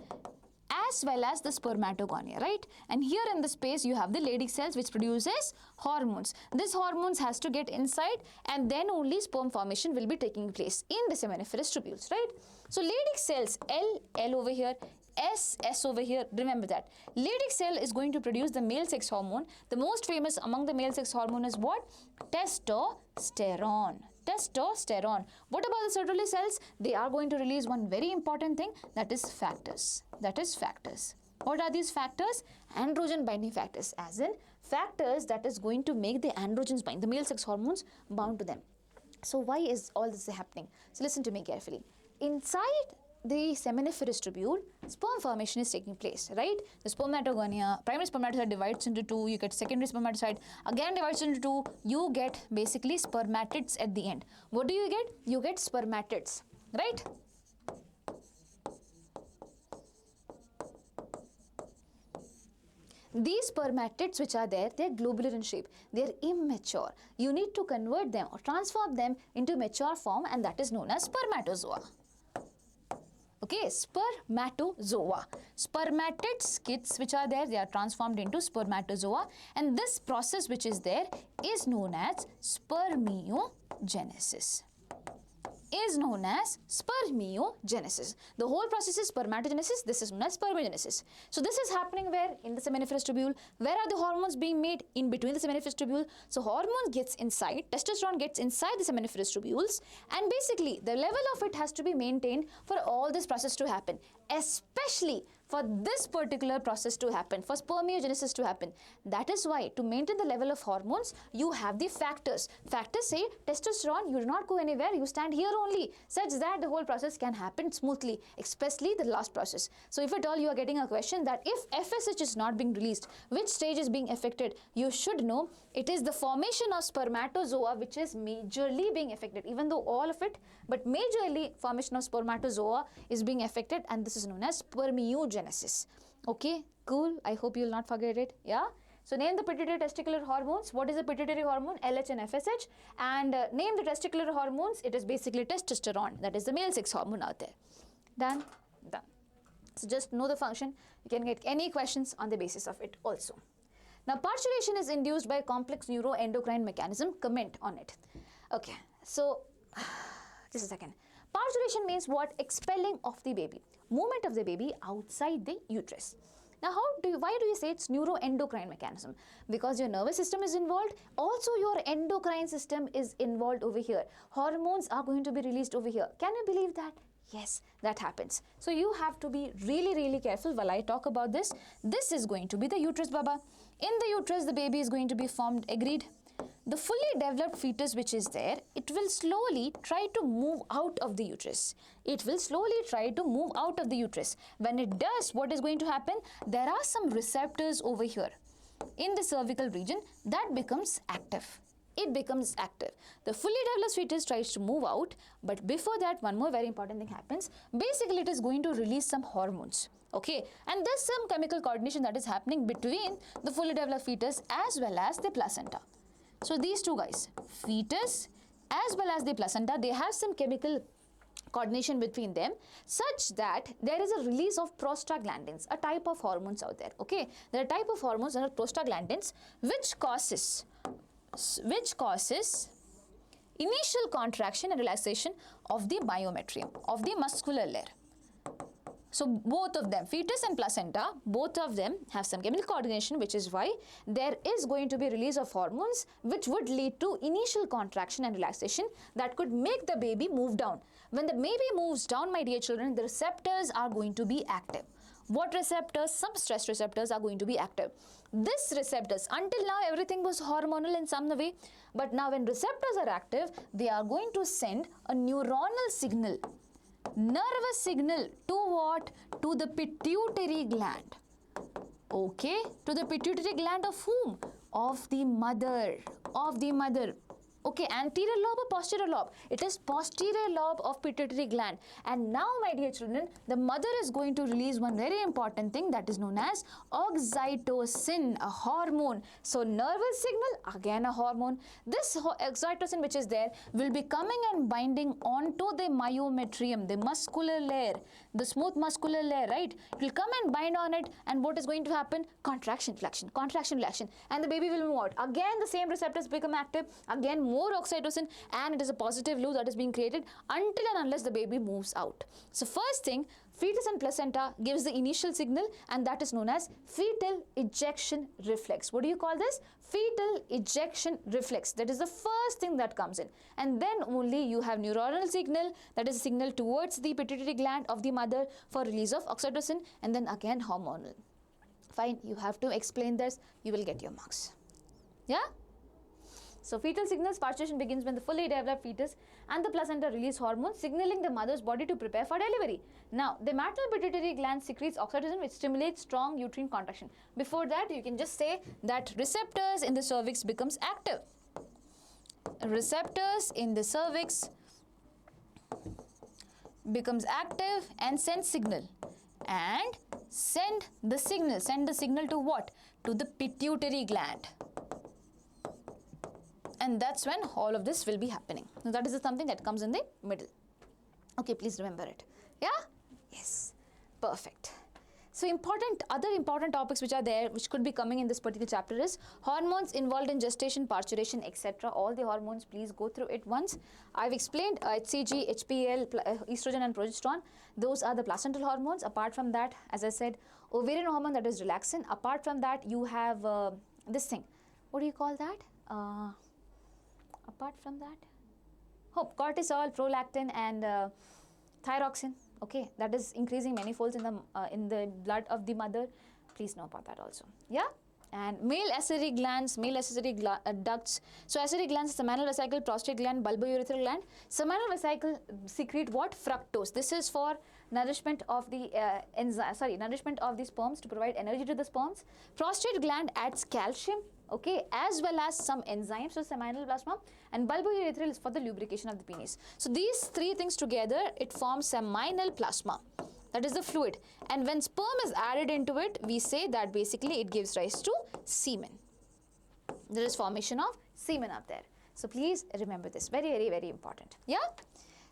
as well as the spermatogonia, right? And here in the space, you have the Leydig cells which produces hormones. This hormones has to get inside, and then only sperm formation will be taking place in the seminiferous tubules, right? So Leydig cells, L over here, S over here, remember that. Leydig cell is going to produce the male sex hormone. The most famous among the male sex hormone is what? Testosterone. Testosterone. What about the Sertoli cells? They are going to release one very important thing, that is factors. That is factors. What are these factors? Androgen binding factors, as in factors that is going to make the androgens bind, the male sex hormones bound to them. So why is all this happening? So listen to me carefully. Inside the seminiferous tubule, sperm formation is taking place, right? The spermatogonia, primary spermatocyte divides into 2, you get secondary spermatocyte, again divides into 2, you get basically spermatids at the end. What do you get? You get spermatids, right? These spermatids which are there, they are globular in shape. They are immature. You need to convert them or transform them into mature form, and that is known as spermatozoa. Okay, spermatozoa. Spermatids, kids which are there, they are transformed into spermatozoa, and this process which is there is known as spermiogenesis. The whole process is spermatogenesis. This is known as spermiogenesis. So this is happening where? In the seminiferous tubule. Where are the hormones being made? In between the seminiferous tubule. So hormone gets inside, testosterone gets inside the seminiferous tubules, and basically the level of it has to be maintained for all this process to happen, especially for this particular process to happen, for spermiogenesis to happen. That is why, to maintain the level of hormones, you have the factors. Factors say, testosterone, you do not go anywhere, you stand here only, such that the whole process can happen smoothly, especially the last process. So if at all you are getting a question that if FSH is not being released, which stage is being affected, you should know it is the formation of spermatozoa which is majorly being affected, even though all of it, but majorly formation of spermatozoa is being affected, and this is known as spermiogenesis. Okay, cool. I hope you will not forget it. Yeah. So name the pituitary testicular hormones. What is the pituitary hormone? LH and FSH. And name the testicular hormones. It is basically testosterone. That is the male sex hormone out there. Done? Done. So just know the function. You can get any questions on the basis of it also. Now, parturition is induced by a complex neuroendocrine mechanism. Comment on it. Okay, so just a second. Parturition means what? Expelling of the baby, movement of the baby outside the uterus. Now, why do you say it's neuroendocrine mechanism? Because your nervous system is involved, also your endocrine system is involved over here. Hormones are going to be released over here. Can you believe that? Yes, that happens. So you have to be really, really careful while I talk about this. This is going to be the uterus, Baba. In the uterus, the baby is going to be formed, agreed? The fully developed fetus which is there, it will slowly try to move out of the uterus. It will slowly try to move out of the uterus. When it does, what is going to happen? There are some receptors over here in the cervical region that becomes active. It becomes active. The fully developed fetus tries to move out, but before that, one more very important thing happens. Basically, it is going to release some hormones. Okay, and there's some chemical coordination that is happening between the fully developed fetus as well as the placenta. So these two guys, fetus as well as the placenta, they have some chemical coordination between them such that there is a release of prostaglandins, a type of hormones out there. Okay, there are a type of hormones that are prostaglandins which causes initial contraction and relaxation of the myometrium, of the muscular layer. So both of them, fetus and placenta, both of them have some chemical coordination, which is why there is going to be release of hormones which would lead to initial contraction and relaxation that could make the baby move down. When the baby moves down, my dear children, the receptors are going to be active. What receptors? Some stress receptors are going to be active. These receptors, until now everything was hormonal in some way, but now when receptors are active, they are going to send a neuronal signal, nervous signal to what? To the pituitary gland. Okay, to the pituitary gland of whom? Of the mother, Okay, anterior lobe or posterior lobe? It is posterior lobe of pituitary gland. And now, my dear children, the mother is going to release one very important thing that is known as oxytocin, a hormone. So, nervous signal, again a hormone. This oxytocin which is there will be coming and binding onto the myometrium, the muscular layer, the smooth muscular layer, right? It will come and bind on it, and what is going to happen? Contraction, relaxation, contraction, relaxation. And the baby will move out. Again, the same receptors become active. Again, more oxytocin, and it is a positive loop that is being created until and unless the baby moves out. So first thing, fetus and placenta gives the initial signal, and that is known as fetal ejection reflex. What do you call this? Fetal ejection reflex. That is the first thing that comes in, and then only you have neuronal signal, that is a signal towards the pituitary gland of the mother for release of oxytocin, and then again hormonal. Fine, you have to explain this, you will get your marks. Yeah? So fetal signals, parturition begins when the fully developed fetus and the placenta release hormones signaling the mother's body to prepare for delivery. Now, the maternal pituitary gland secretes oxytocin which stimulates strong uterine contraction. Before that, you can just say that receptors in the cervix becomes active. Receptors in the cervix becomes active and send signal. And send the signal to what? To the pituitary gland. And that's when all of this will be happening. Now, that is something that comes in the middle. Okay, please remember it. Yeah? Yes. Perfect. So, other important topics which are there, which could be coming in this particular chapter is hormones involved in gestation, parturition, etc. All the hormones, please go through it once. I've explained HCG, HPL, estrogen and progesterone. Those are the placental hormones. Apart from that, as I said, ovarian hormone, that is relaxin. Apart from that, you have this thing. What do you call that? Apart from that, cortisol, prolactin, and thyroxine. Okay, that is increasing manifolds in the blood of the mother. Please know about that also. Yeah. And male accessory glands, ducts. So accessory glands, seminal vesicle, prostate gland, bulbourethral gland. Seminal vesicle secrete what? Fructose. This is for nourishment of the nourishment of the sperms, to provide energy to the sperms. Prostate gland adds calcium, okay, as well as some enzymes to seminal plasma, and bulbourethral is for the lubrication of the penis. So these three things together, it forms seminal plasma. That is the fluid, and when sperm is added into it, we say that basically it gives rise to semen. There is formation of semen up there. So please remember this, very, very, very important. Yeah.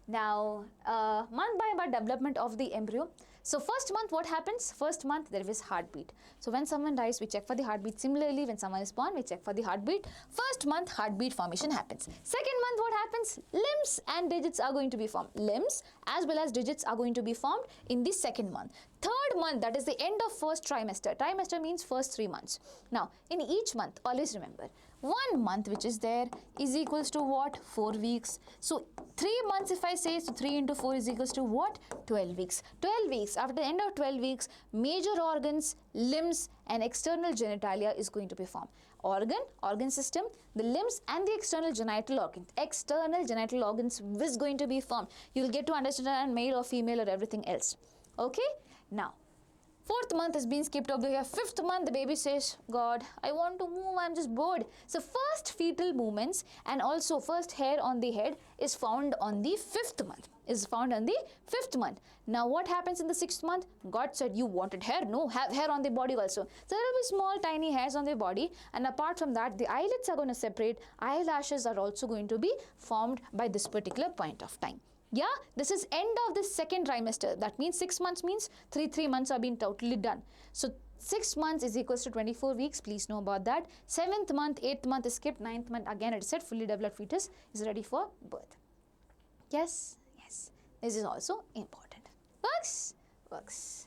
Now, month by month development of the embryo. So first month, what happens? First month, there is heartbeat. So when someone dies, we check for the heartbeat. Similarly, when someone is born, we check for the heartbeat. First month, heartbeat formation happens. Second month, what happens? Limbs and digits are going to be formed. Limbs as well as digits are going to be formed in the second month. Third month, that is the end of first trimester. Trimester means first 3 months. Now, in each month, always remember, 1 month which is there is equals to what? 4 weeks. So 3 months if I say, so 3 into 4 is equals to what? 12 weeks. 12 weeks. After the end of 12 weeks, major organs, limbs and external genitalia is going to be formed. Organ system, the limbs and the external genital organs. External genital organs is going to be formed. You will get to understand male or female or everything else. Okay? Now, 4th month has been skipped over here. 5th month, the baby says, God, I want to move, I'm just bored. So first fetal movements and also first hair on the head is found on the 5th month. Now what happens in the 6th month? God said, you wanted hair? No, have hair on the body also. So there will be small tiny hairs on the body, and apart from that, the eyelids are going to separate. Eyelashes are also going to be formed by this particular point of time. Yeah, this is end of the second trimester. That means 6 months means 3 months are being totally done. So 6 months is equals to 24 weeks. Please know about that. 7th month, 8th month is skipped. 9th month, again it is said fully developed fetus is ready for birth. Yes, yes. This is also important. Works.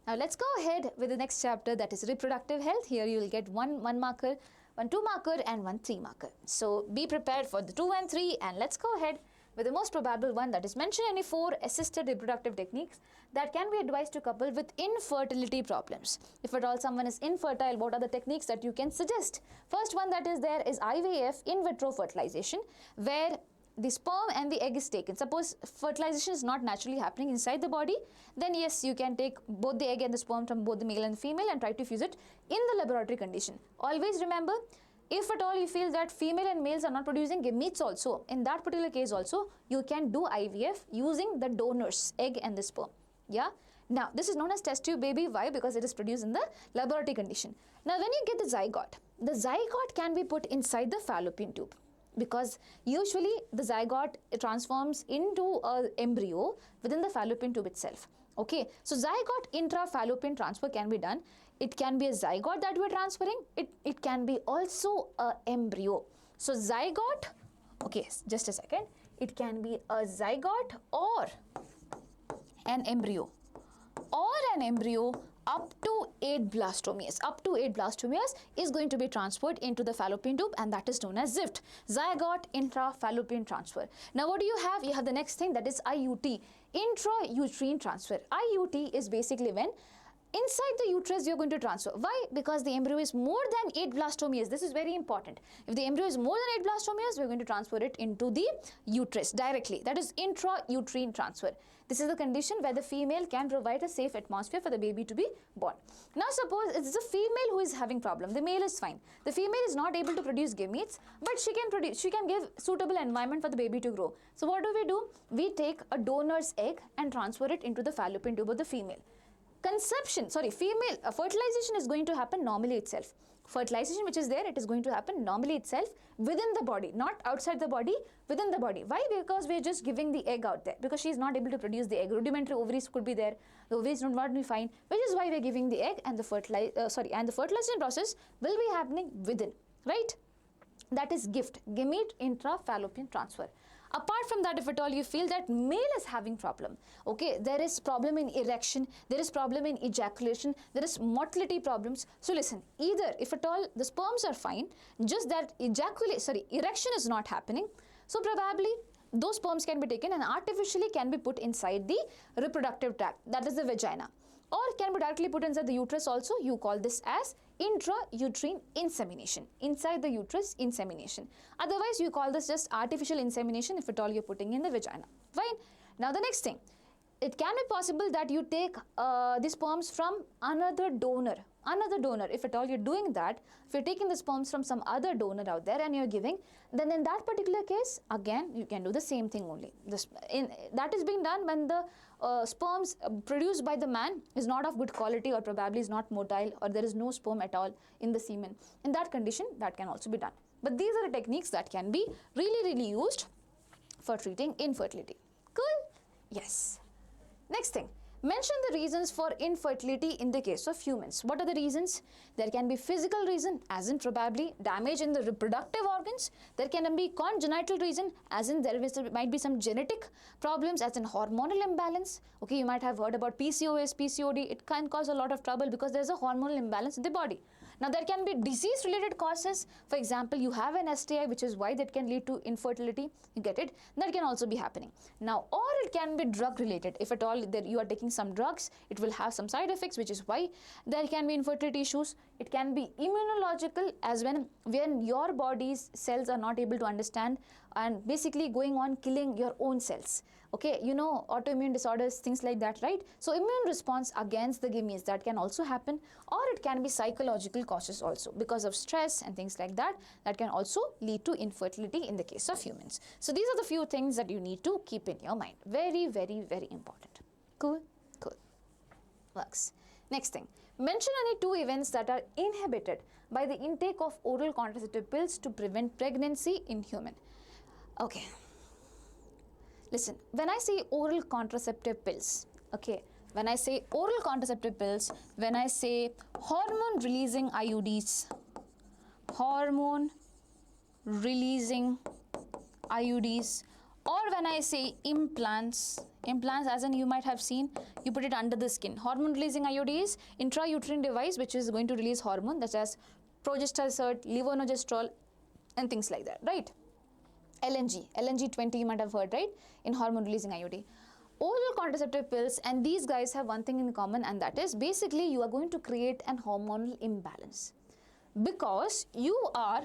Now let's go ahead with the next chapter, that is reproductive health. Here you will get one marker, one 2 marker and one 3 marker. So be prepared for the 2 and 3, and let's go ahead with the most probable one, that is mention any 4 assisted reproductive techniques that can be advised to couple with infertility problems. If at all someone is infertile, what are the techniques that you can suggest? First one that is there is IVF, in vitro fertilization, where the sperm and the egg is taken. Suppose fertilization is not naturally happening inside the body, then yes, you can take both the egg and the sperm from both the male and the female and try to fuse it in the laboratory condition. Always remember, if at all you feel that female and males are not producing gametes also, in that particular case also, you can do IVF using the donor's egg and the sperm. Yeah. Now, this is known as test tube baby. Why? Because it is produced in the laboratory condition. Now, when you get the zygote can be put inside the fallopian tube, because usually the zygote transforms into an embryo within the fallopian tube itself. Okay, so zygote intra-fallopian transfer can be done. It can be a zygote that we are transferring. It can be also an embryo. So zygote, okay, just a second. It can be a zygote or an embryo up to 8 blastomeres. Up to 8 blastomeres is going to be transferred into the fallopian tube, and that is known as ZIFT, zygote intra-fallopian transfer. Now what do you have? You have the next thing, that is IUT, intrauterine transfer. IUT is basically when inside the uterus you're going to transfer. Why? Because the embryo is more than 8 blastomeres. This is very important. If the embryo is more than 8 blastomeres, we're going to transfer it into the uterus directly. That is intrauterine transfer. This is the condition where the female can provide a safe atmosphere for the baby to be born. Now suppose it's the female who is having problem. The male is fine. The female is not able to produce gametes, but she can give suitable environment for the baby to grow. So what do? We take a donor's egg and transfer it into the fallopian tube of the female. Fertilization is going to happen normally itself. Fertilization which is there, it is going to happen normally itself within the body, not outside the body, within the body. Why? Because we are just giving the egg out there, because she is not able to produce the egg. Rudimentary ovaries could be there, the ovaries would not be fine, which is why we are giving the egg, and the fertilization process will be happening within, right? That is GIFT, gamete intra-fallopian transfer. Apart from that, if at all you feel that male is having problem, okay, there is problem in erection, there is problem in ejaculation, there is motility problems. So listen, either if at all the sperms are fine, just that erection is not happening, so probably those sperms can be taken and artificially can be put inside the reproductive tract, that is the vagina, or can be directly put inside the uterus also. You call this as intrauterine insemination, inside the uterus insemination. Otherwise, you call this just artificial insemination if at all you're putting in the vagina. Fine. Now the next thing, it can be possible that you take the sperms from another donor. If at all you're doing that, if you're taking the sperms from some other donor out there and you're giving, then in that particular case, again, you can do the same thing only. That is being done when the sperms produced by the man is not of good quality, or probably is not motile, or there is no sperm at all in the semen. In that condition, that can also be done. But these are the techniques that can be really used for treating infertility. Cool? Yes. Next thing. Mention the reasons for infertility in the case of humans. What are the reasons? There can be physical reason, as in probably damage in the reproductive organs. There can be congenital reason, as in might be some genetic problems, as in hormonal imbalance. Okay, you might have heard about PCOS, PCOD. It can cause a lot of trouble because there's a hormonal imbalance in the body. Now, there can be disease-related causes. For example, you have an STI, which is why that can lead to infertility. You get it? That can also be happening. Now, or it can be drug-related. If at all that you are taking some drugs, it will have some side effects, which is why there can be infertility issues. It can be immunological, as when your body's cells are not able to understand and basically going on killing your own cells. Okay, you know, autoimmune disorders, things like that, right? So immune response against the gametes, that can also happen, or it can be psychological causes also because of stress and things like that. That can also lead to infertility in the case of humans. So these are the few things that you need to keep in your mind. Very, very, very important. Cool? Cool. Works. Next thing. Mention any 2 events that are inhibited by the intake of oral contraceptive pills to prevent pregnancy in human. Okay. Listen, when I say oral contraceptive pills, okay, when I say oral contraceptive pills, when I say hormone releasing IUDs, or when I say implants as in you might have seen, you put it under the skin. Hormone releasing IUDs, intrauterine device which is going to release hormone, such as progesterone, levonorgestrel, and things like that, right? LNG 20 you might have heard, right, in hormone releasing IUD. Oral contraceptive pills, and these guys have one thing in common, and that is basically you are going to create an hormonal imbalance because you are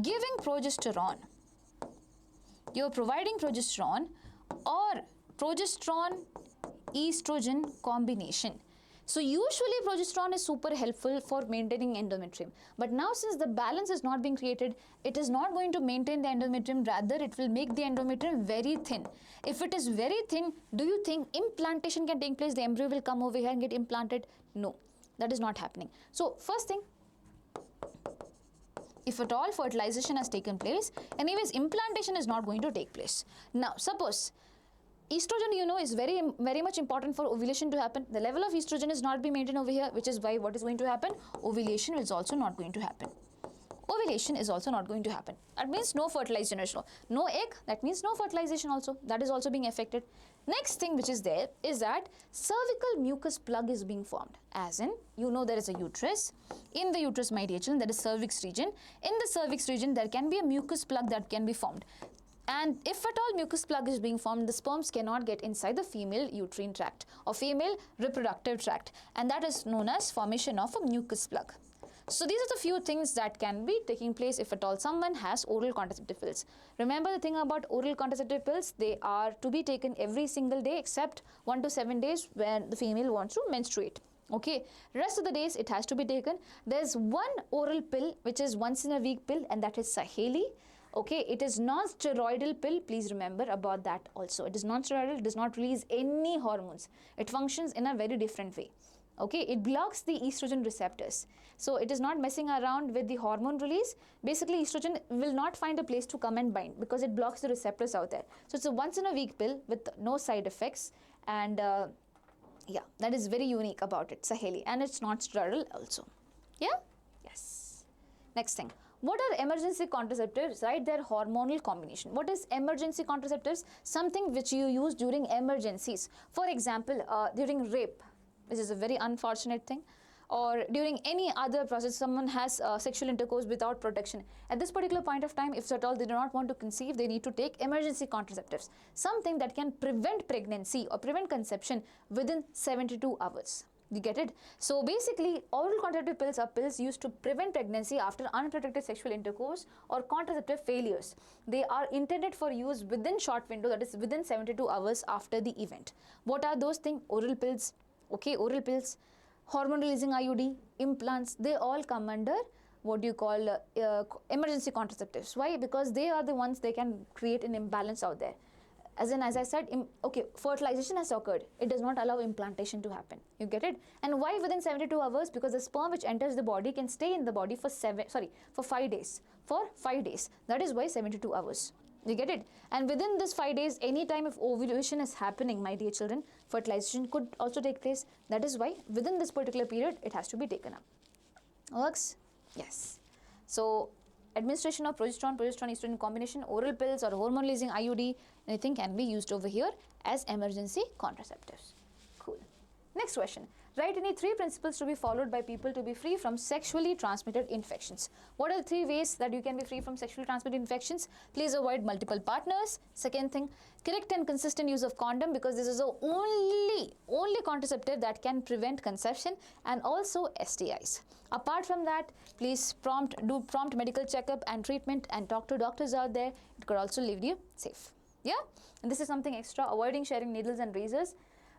giving progesterone, you're providing progesterone or progesterone estrogen combination. So usually progesterone is super helpful for maintaining endometrium, but now since the balance is not being created, it is not going to maintain the endometrium, rather it will make the endometrium very thin. If it is very thin, do you think implantation can take place? The embryo will come over here and get implanted? No, that is not happening. So first thing, if at all fertilization has taken place, anyways implantation is not going to take place. Now suppose estrogen, you know, is very much important for ovulation to happen. The level of estrogen is not being maintained over here, which is why what is going to happen? Ovulation is also not going to happen. Ovulation is also not going to happen. That means no fertilization. No egg, that means no fertilization also. That is also being affected. Next thing which is there is that cervical mucus plug is being formed. As in, you know, there is a uterus. In the uterus, my dear children, there is cervix region. In the cervix region, there can be a mucus plug that can be formed. And if at all mucus plug is being formed, the sperms cannot get inside the female uterine tract or female reproductive tract, and that is known as formation of a mucus plug. So these are the few things that can be taking place if at all someone has oral contraceptive pills. Remember the thing about oral contraceptive pills, they are to be taken every single day except 1 to 7 days when the female wants to menstruate. Okay, rest of the days it has to be taken. There's one oral pill which is once in a week pill, and that is Saheli. Okay, it is non-steroidal pill. Please remember about that also. It is non-steroidal, it does not release any hormones. It functions in a very different way. Okay, it blocks the estrogen receptors. So it is not messing around with the hormone release. Basically, estrogen will not find a place to come and bind because it blocks the receptors out there. So it's a once in a week pill with no side effects, and yeah, that is very unique about it, Saheli, and it's not steroidal also. Yeah? Yes. Next thing. What are emergency contraceptives, right? They're hormonal combination. What is emergency contraceptives? Something which you use during emergencies. For example, during rape, which is a very unfortunate thing, or during any other process, someone has sexual intercourse without protection. At this particular point of time, if at all they do not want to conceive, they need to take emergency contraceptives. Something that can prevent pregnancy or prevent conception within 72 hours. You get it? So basically, oral contraceptive pills are pills used to prevent pregnancy after unprotected sexual intercourse or contraceptive failures. They are intended for use within short window, that is within 72 hours after the event. What are those things? Oral pills, okay, oral pills, hormone releasing IUD, implants, they all come under what you call emergency contraceptives. Why? Because they are the ones they can create an imbalance out there. As I said, okay, fertilization has occurred. It does not allow implantation to happen. You get it? And why within 72 hours? Because the sperm which enters the body can stay in the body for 5 days. For 5 days. That is why 72 hours. You get it? And within this 5 days, any time if ovulation is happening, my dear children, fertilization could also take place. That is why within this particular period, it has to be taken up. Works? Yes. So, administration of progesterone, estrogen combination, oral pills or hormone-releasing IUD, anything can be used over here as emergency contraceptives. Cool. Next question. Write any 3 principles to be followed by people to be free from sexually transmitted infections. What are the 3 ways that you can be free from sexually transmitted infections? Please avoid multiple partners. Second thing, correct and consistent use of condom, because this is the only contraceptive that can prevent conception and also STIs. Apart from that, please do prompt medical checkup and treatment and talk to doctors out there. It could also leave you safe. Yeah? And this is something extra, avoiding sharing needles and razors.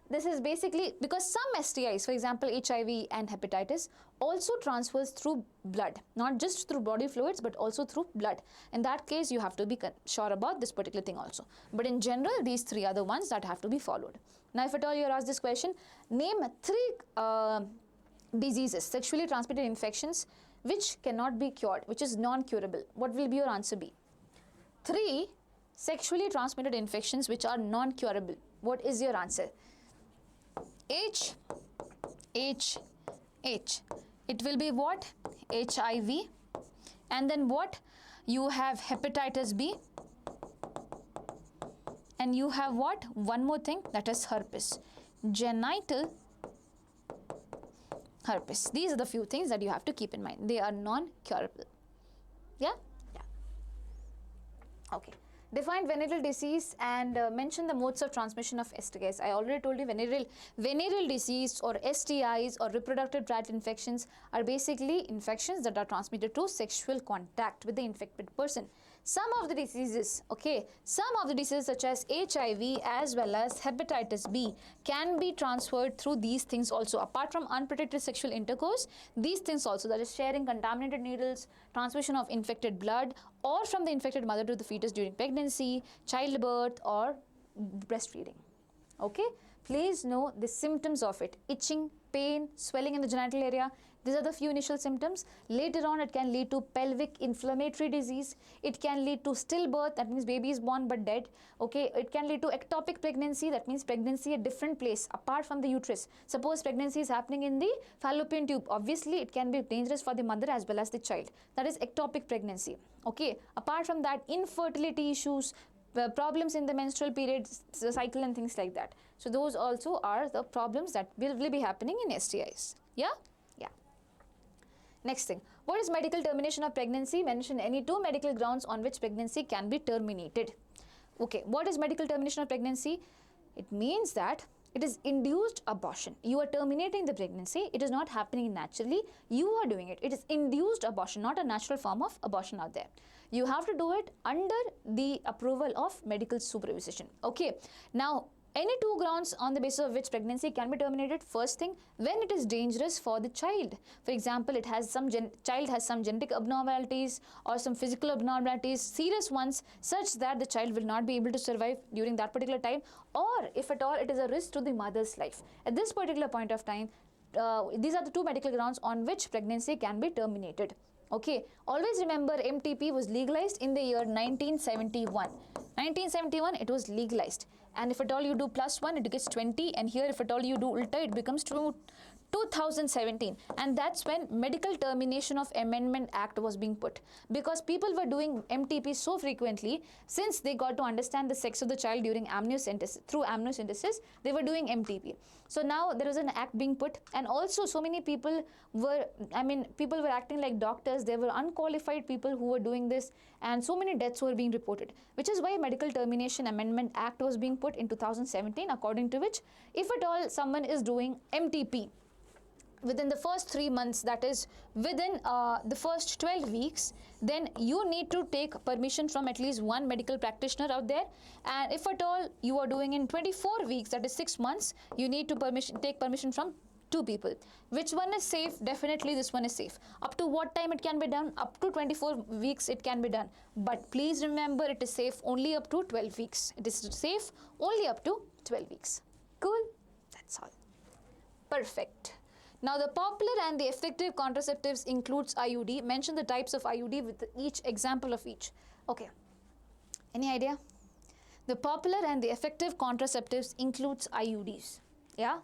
This is basically because some STIs, for example, HIV and hepatitis, also transfers through blood, not just through body fluids, but also through blood. In that case, you have to be sure about this particular thing also. But in general, these 3 are the ones that have to be followed. Now, if at all you are asked this question, name 3 diseases, sexually transmitted infections, which cannot be cured, which is non-curable. What will be your answer be? 3 sexually transmitted infections which are non-curable. What is your answer? H. It will be what? HIV. And then what? You have hepatitis B. And you have what? One more thing, that is herpes. Genital herpes. These are the few things that you have to keep in mind. They are non-curable. Yeah? Yeah. Okay. Define venereal disease and mention the modes of transmission of STIs. I already told you venereal disease or STIs or reproductive tract infections are basically infections that are transmitted through sexual contact with the infected person. Some of the diseases, such as HIV as well as hepatitis B can be transferred through these things also. Apart from unprotected sexual intercourse, these things also, that is sharing contaminated needles, transmission of infected blood, or from the infected mother to the fetus during pregnancy, childbirth, or breastfeeding. Okay, please know the symptoms of it: itching, pain, swelling in the genital area. These are the few initial symptoms. Later on, it can lead to pelvic inflammatory disease. It can lead to stillbirth, that means baby is born but dead. Okay, it can lead to ectopic pregnancy, that means pregnancy at different place apart from the uterus. Suppose pregnancy is happening in the fallopian tube. Obviously, it can be dangerous for the mother as well as the child. That is ectopic pregnancy. Okay, apart from that, infertility issues, problems in the menstrual period cycle and things like that. So those also are the problems that will be happening in STIs. Yeah? Yeah. Next thing, what is medical termination of pregnancy? Mention any 2 medical grounds on which pregnancy can be terminated. Okay, what is medical termination of pregnancy? It means that it is induced abortion. You are terminating the pregnancy. It is not happening naturally. You are doing it. It is induced abortion, not a natural form of abortion out there. You have to do it under the approval of medical supervision. Okay. Now, any 2 grounds on the basis of which pregnancy can be terminated. First thing, when it is dangerous for the child. For example, it has child has some genetic abnormalities or some physical abnormalities, serious ones, such that the child will not be able to survive during that particular time, or if at all it is a risk to the mother's life. At this particular point of time, these are the 2 medical grounds on which pregnancy can be terminated. Okay, always remember MTP was legalized in the year 1971. 1971 it was legalized, and if at all you do +1 it gets 20, and here if at all you do ulta it becomes 2017, and that's when Medical Termination of Amendment Act was being put, because people were doing MTP so frequently. Since they got to understand the sex of the child during amniocentesis, through amniocentesis they were doing MTP. So now there was an act being put, and also so many people were, people were acting like doctors. There were unqualified people who were doing this, and so many deaths were being reported, which is why Medical Termination Amendment Act was being put in 2017, according to which if at all someone is doing MTP within the first 3 months, that is within the first 12 weeks, then you need to take permission from at least 1 medical practitioner out there. And if at all you are doing in 24 weeks, that is 6 months, you need to take permission from 2 people. Which one is safe? Definitely this one is safe. Up to what time it can be done? Up to 24 weeks it can be done. But please remember, it is safe only up to 12 weeks. It is safe only up to 12 weeks. Cool? That's all. Perfect. Now, the popular and the effective contraceptives includes IUD. Mention the types of IUD with each example of each. Okay. Any idea? The popular and the effective contraceptives includes IUDs. Yeah,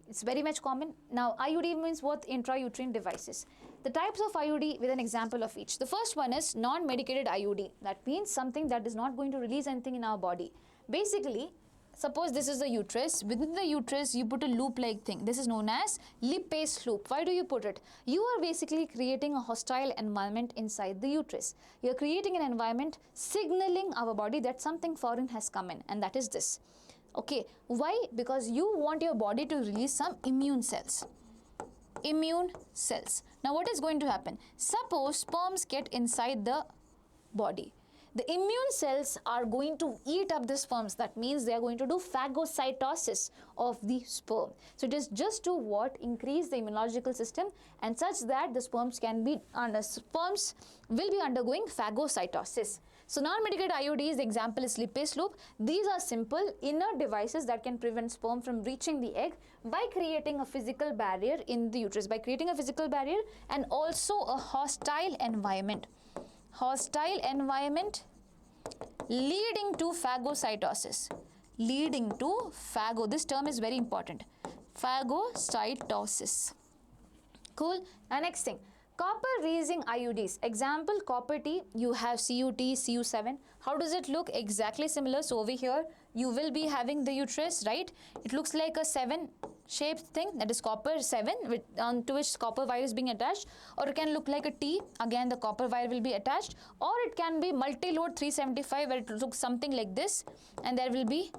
it's very much common. Now, IUD means what? Intrauterine devices. The types of IUD with an example of each. The first one is non-medicated IUD. That means something that is not going to release anything in our body. Basically, suppose this is the uterus. Within the uterus, you put a loop-like thing. This is known as lipase loop. Why do you put it? You are basically creating a hostile environment inside the uterus. You're creating an environment signaling our body that something foreign has come in, and that is this. Okay, why? Because you want your body to release some immune cells. Immune cells. Now, what is going to happen? Suppose sperms get inside the body. The immune cells are going to eat up the sperms. That means they are going to do phagocytosis of the sperm. So it is just to what? Increase the immunological system, and such that the sperms will be undergoing phagocytosis. So non-medicated IUDs, the example is lipase loop. These are simple inner devices that can prevent sperm from reaching the egg by creating a physical barrier in the uterus, by creating a physical barrier and also a hostile environment. Hostile environment leading to phagocytosis. Leading to phago. This term is very important. Phagocytosis. Cool. And next thing. Copper raising IUDs. Example, copper T, you have CUT, CU7. How does it look? Exactly similar. So over here, you will be having the uterus, right? It looks like a 7 shaped thing, that is copper 7, onto which copper wire is being attached, or it can look like a T, again the copper wire will be attached, or it can be multi-load 375 where it looks something like this, and there will be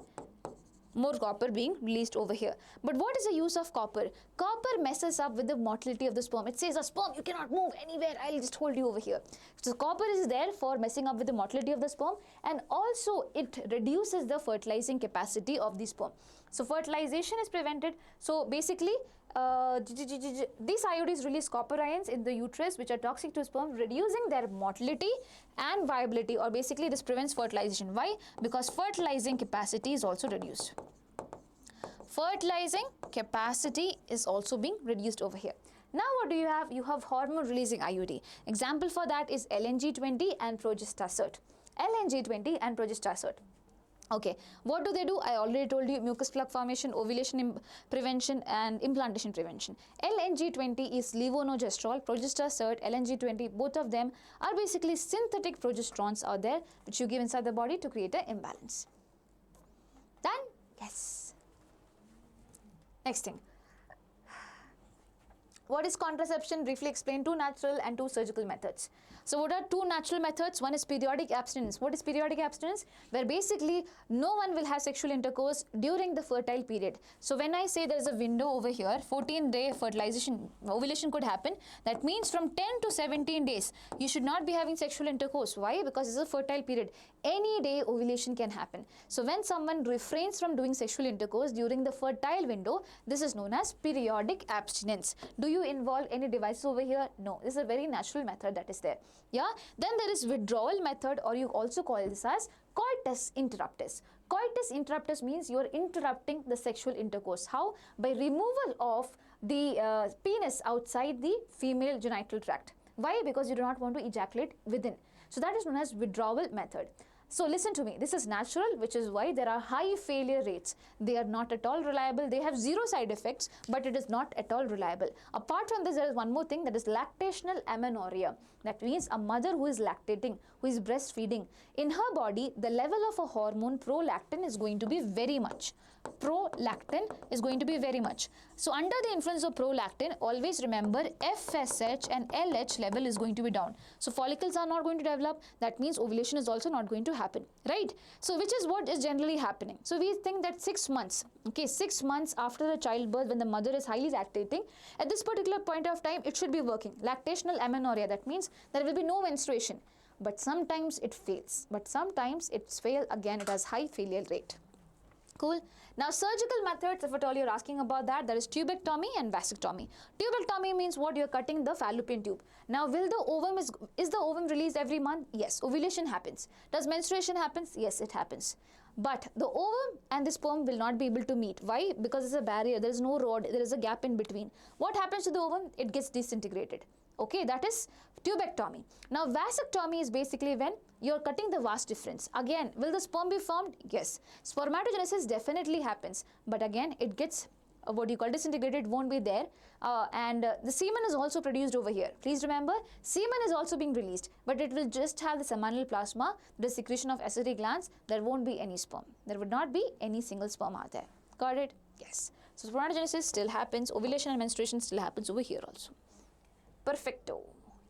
more copper being released over here. But what is the use of copper? Copper messes up with the motility of the sperm. It says, a sperm, you cannot move anywhere, I'll just hold you over here. So copper is there for messing up with the motility of the sperm, and also it reduces the fertilizing capacity of the sperm. So fertilization is prevented. So basically, these IUDs release copper ions in the uterus which are toxic to sperm, reducing their motility and viability, or basically this prevents fertilization. Why? Because fertilizing capacity is also reduced. Fertilizing capacity is also being reduced over here. Now what do you have? You have hormone releasing IUD. Example for that is LNG20 and progestasert. LNG20 and progestasert. Okay, what do? I already told you, mucus plug formation, ovulation prevention and implantation prevention. LNG20 is levonorgestrel, progestasert, LNG20, both of them are basically synthetic progesterones out there which you give inside the body to create an imbalance. Done? Yes. Next thing. What is contraception? Briefly explain. 2 natural and 2 surgical methods. So what are 2 natural methods? One is periodic abstinence. What is periodic abstinence? Where basically no one will have sexual intercourse during the fertile period. So when I say there is a window over here, 14-day fertilization, ovulation could happen. That means from 10 to 17 days, you should not be having sexual intercourse. Why? Because it's a fertile period. Any day ovulation can happen. So when someone refrains from doing sexual intercourse during the fertile window, this is known as periodic abstinence. Do you involve any devices over here? No. This is a very natural method that is there. Yeah. Then there is withdrawal method, or you also call this as coitus interruptus. Coitus interruptus means you are interrupting the sexual intercourse. How? By removal of the penis outside the female genital tract. Why? Because you do not want to ejaculate within. So that is known as withdrawal method. So listen to me, this is natural, which is why there are high failure rates. They are not at all reliable. They have 0 side effects, but it is not at all reliable. Apart from this, there is one more thing, that is lactational amenorrhea. That means a mother who is lactating, who is breastfeeding, in her body, the level of a hormone prolactin is going to be very much. Prolactin is going to be very much. So under the influence of prolactin, always remember FSH and LH level is going to be down. So follicles are not going to develop. That means ovulation is also not going to happen, right? So which is what is generally happening. So we think that 6 months, okay, 6 months after the childbirth, when the mother is highly lactating, at this particular point of time, it should be working. Lactational amenorrhea, that means there will be no menstruation. But sometimes it fails. But sometimes it's fail again, it has high failure rate. Cool. Now surgical methods, if at all you're asking about that, there is tubectomy and vasectomy. Tubectomy means what? You're cutting the fallopian tube. Now will the ovum, is the ovum released every month? Yes. Ovulation happens. Does menstruation happens? Yes, it happens. But the ovum and the sperm will not be able to meet. Why? Because there's a barrier, there is no rod, there is a gap in between. What happens to the ovum? It gets disintegrated. Okay, that is tubectomy. Now vasectomy is basically when you're cutting the vas deferens. Again, will the sperm be formed? Yes. Spermatogenesis definitely happens, but again it gets what you call disintegrated, won't be there, and the semen is also produced over here. Please remember, semen is also being released, but it will just have the seminal plasma, the secretion of acetic glands. There won't be any sperm. There would not be any single sperm out there. Got it? Yes. So spermatogenesis still happens, ovulation and menstruation still happens over here also. Perfecto.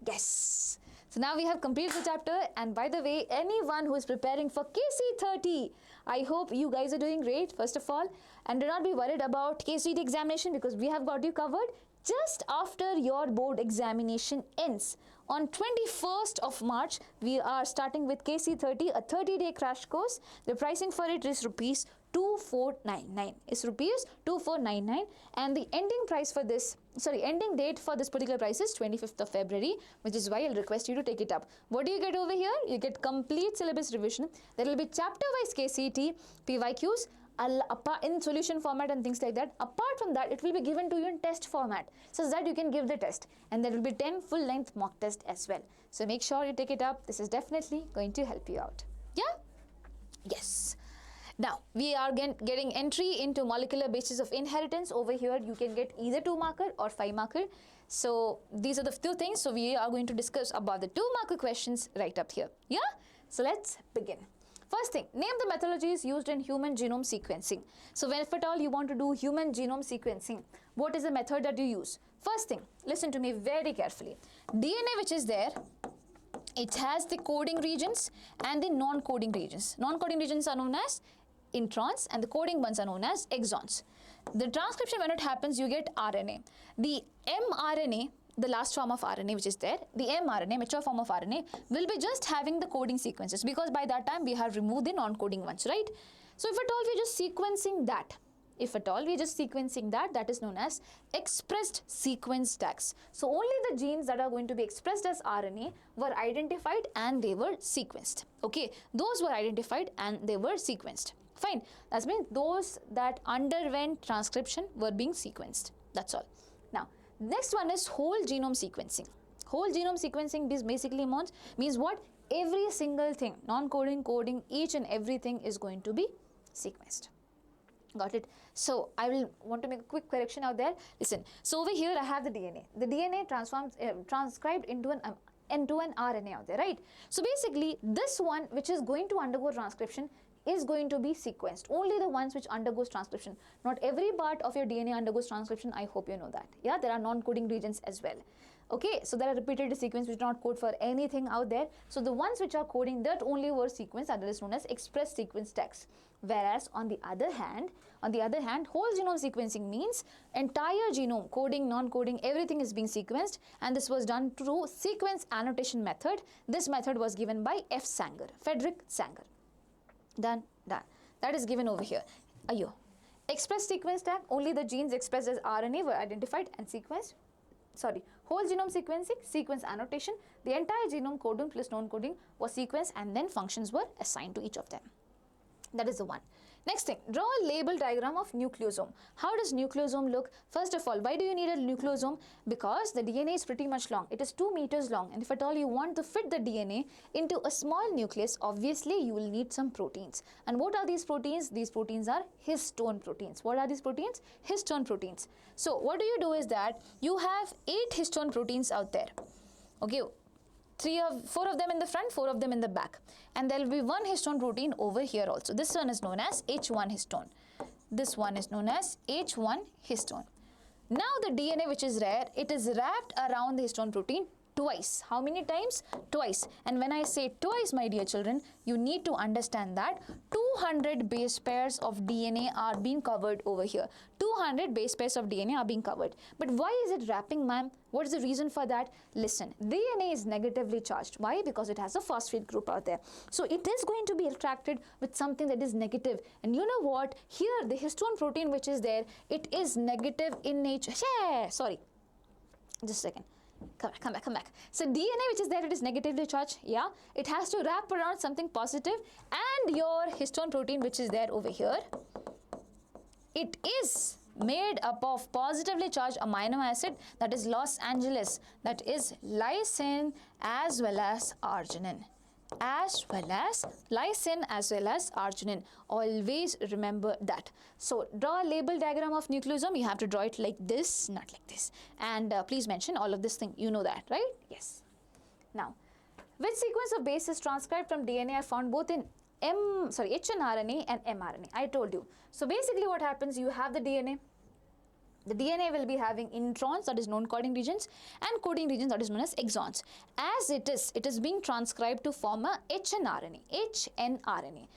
Yes. So now we have completed the chapter, and by the way, anyone who is preparing for KCET, I hope you guys are doing great, first of all, and do not be worried about KCET examination because we have got you covered just after your board examination ends. On 21st of March, we are starting with KCET, a 30-day crash course. The pricing for it is rupees 2499. It's rupees 2499, and the ending date for this particular price is 25th of February, which is why I'll request you to take it up. What do you get over here? You get complete syllabus revision. There will be chapter-wise KCET, PYQs, in solution format and things like that. Apart from that, it will be given to you in test format so that you can give the test, and there will be 10 full-length mock tests as well. So make sure you take it up. This is definitely going to help you out. Yeah? Yes. Now, we are getting entry into molecular basis of inheritance. Over here, you can get either 2-marker or 5-marker. So, these are the two things. So, we are going to discuss about the 2-marker questions right up here. Yeah? So, let's begin. First thing, name the methodologies used in human genome sequencing. So, if at all you want to do human genome sequencing, what is the method that you use? First thing, listen to me very carefully. DNA which is there, it has the coding regions and the non-coding regions. Non-coding regions are known as introns, and the coding ones are known as exons. The transcription, when it happens, you get RNA. The mRNA, the last form of RNA which is there, the mRNA, mature form of RNA, will be just having the coding sequences, because by that time we have removed the non-coding ones, right? So if at all we're just sequencing that, that is known as expressed sequence tags. So only the genes that are going to be expressed as RNA were identified and they were sequenced. Okay, those were identified and they were sequenced. Fine, that means those that underwent transcription were being sequenced. That's all. Now, next one is whole genome sequencing. Whole genome sequencing basically means what? Every single thing, non-coding, coding, each and everything is going to be sequenced. Got it? So, I will want to make a quick correction out there. Listen, so over here I have the DNA. The DNA transcribed into an RNA out there, right? So, basically this one which is going to undergo transcription is going to be sequenced. Only the ones which undergoes transcription. Not every part of your DNA undergoes transcription. I hope you know that. Yeah, there are non-coding regions as well. Okay, so there are repeated sequences which do not code for anything out there. So the ones which are coding, that only were sequenced, and that is known as express sequence tags. Whereas on the other hand, whole genome sequencing means entire genome, coding, non-coding, everything is being sequenced, and this was done through sequence annotation method. This method was given by Frederick Sanger. Done. That is given over here. Express sequence tag, only the genes expressed as RNA were identified and sequenced. Whole genome sequencing, sequence annotation, the entire genome coding plus non-coding was sequenced, and then functions were assigned to each of them. That is the one. Next thing, draw a label diagram of nucleosome. How does nucleosome look? First of all, why do you need a nucleosome? Because the DNA is pretty much long. It is 2 meters long, and if at all you want to fit the DNA into a small nucleus, obviously you will need some proteins. And what are these proteins? These proteins are histone proteins. What are these proteins? Histone proteins. So what do you do is that you have 8 histone proteins out there. Okay. 4 of them in the front, 4 of them in the back, and there will be 1 histone protein over here also. This one is known as H1 histone. This one is known as H1 histone. Now the DNA which is rare, it is wrapped around the histone protein twice. How many times? Twice. And when I say twice, my dear children, you need to understand that 200 base pairs of DNA are being covered over here. 200 base pairs of DNA are being covered. But why is it wrapping, ma'am? What is the reason for that? Listen, DNA is negatively charged. Why? Because it has a phosphate group out there. So it is going to be attracted with something that is negative. And you know what? Here, the histone protein which is there, it is negative in nature. Sorry. Just a second. Come back. So DNA which is there, it is negatively charged. Yeah, it has to wrap around something positive, and your histone protein which is there over here, it is made up of positively charged amino acid, that is Los Angeles, that is lysine as well as arginine. As well as lysine as well as arginine. Always remember that. So draw a label diagram of nucleosome. You have to draw it like this, not like this. And please mention all of this thing. You know that, right? Yes. Now, which sequence of base is transcribed from DNA are found both in hnRNA and mRNA? I told you. So basically what happens, you have the DNA. The DNA will be having introns, that is non-coding regions, and coding regions, that is known as exons. As it is being transcribed to form a hnRNA. hnRNA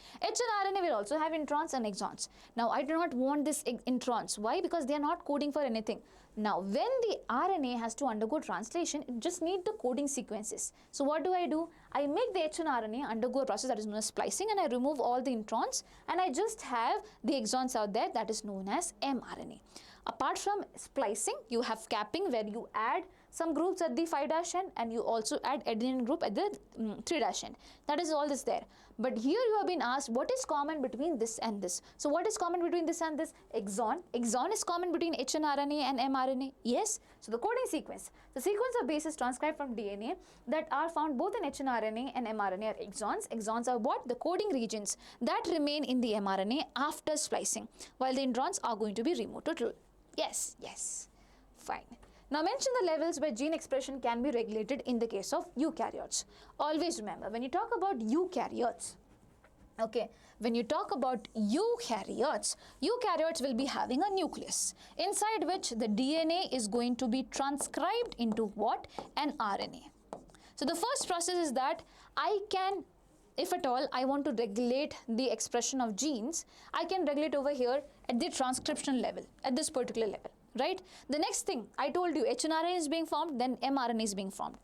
will also have introns and exons. Now, I do not want this introns. Why? Because they are not coding for anything. Now, when the RNA has to undergo translation, it just needs the coding sequences. So, what do? I make the hnRNA undergo a process that is known as splicing, and I remove all the introns, and I just have the exons out there, that is known as mRNA. Apart from splicing, you have capping, where you add some groups at the 5' end and you also add adenine group at the 3' end. That is all this there. But here you have been asked what is common between this and this. So what is common between this and this? Exon. Exon is common between hnRNA and mRNA. Yes. So the coding sequence. The sequence of bases transcribed from DNA that are found both in hnRNA and mRNA are exons. Exons are what? The coding regions that remain in the mRNA after splicing, while the introns are going to be removed. Total. Yes, yes. Fine. Now mention the levels where gene expression can be regulated in the case of eukaryotes. Always remember, when you talk about eukaryotes, okay, when you talk about eukaryotes will be having a nucleus, inside which the DNA is going to be transcribed into what? An RNA. So the first process is that I can, if at all I want to regulate the expression of genes, I can regulate over here at the transcription level, at this particular level, right? The next thing, I told you hnRNA is being formed, then mRNA is being formed.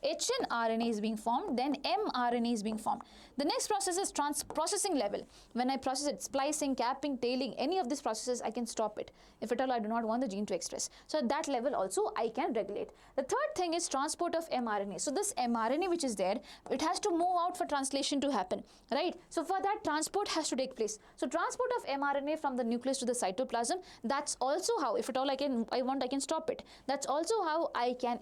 hnRNA is being formed, then mRNA is being formed. The next process is processing level. When I process it, splicing, capping, tailing, any of these processes, I can stop it if at all I do not want the gene to express. So at that level also I can regulate. The third thing is transport of mRNA. So this mRNA which is there, it has to move out for translation to happen, right? So for that, transport has to take place. So transport of mRNA from the nucleus to the cytoplasm, that's also how, if at all I can stop it. That's also how I can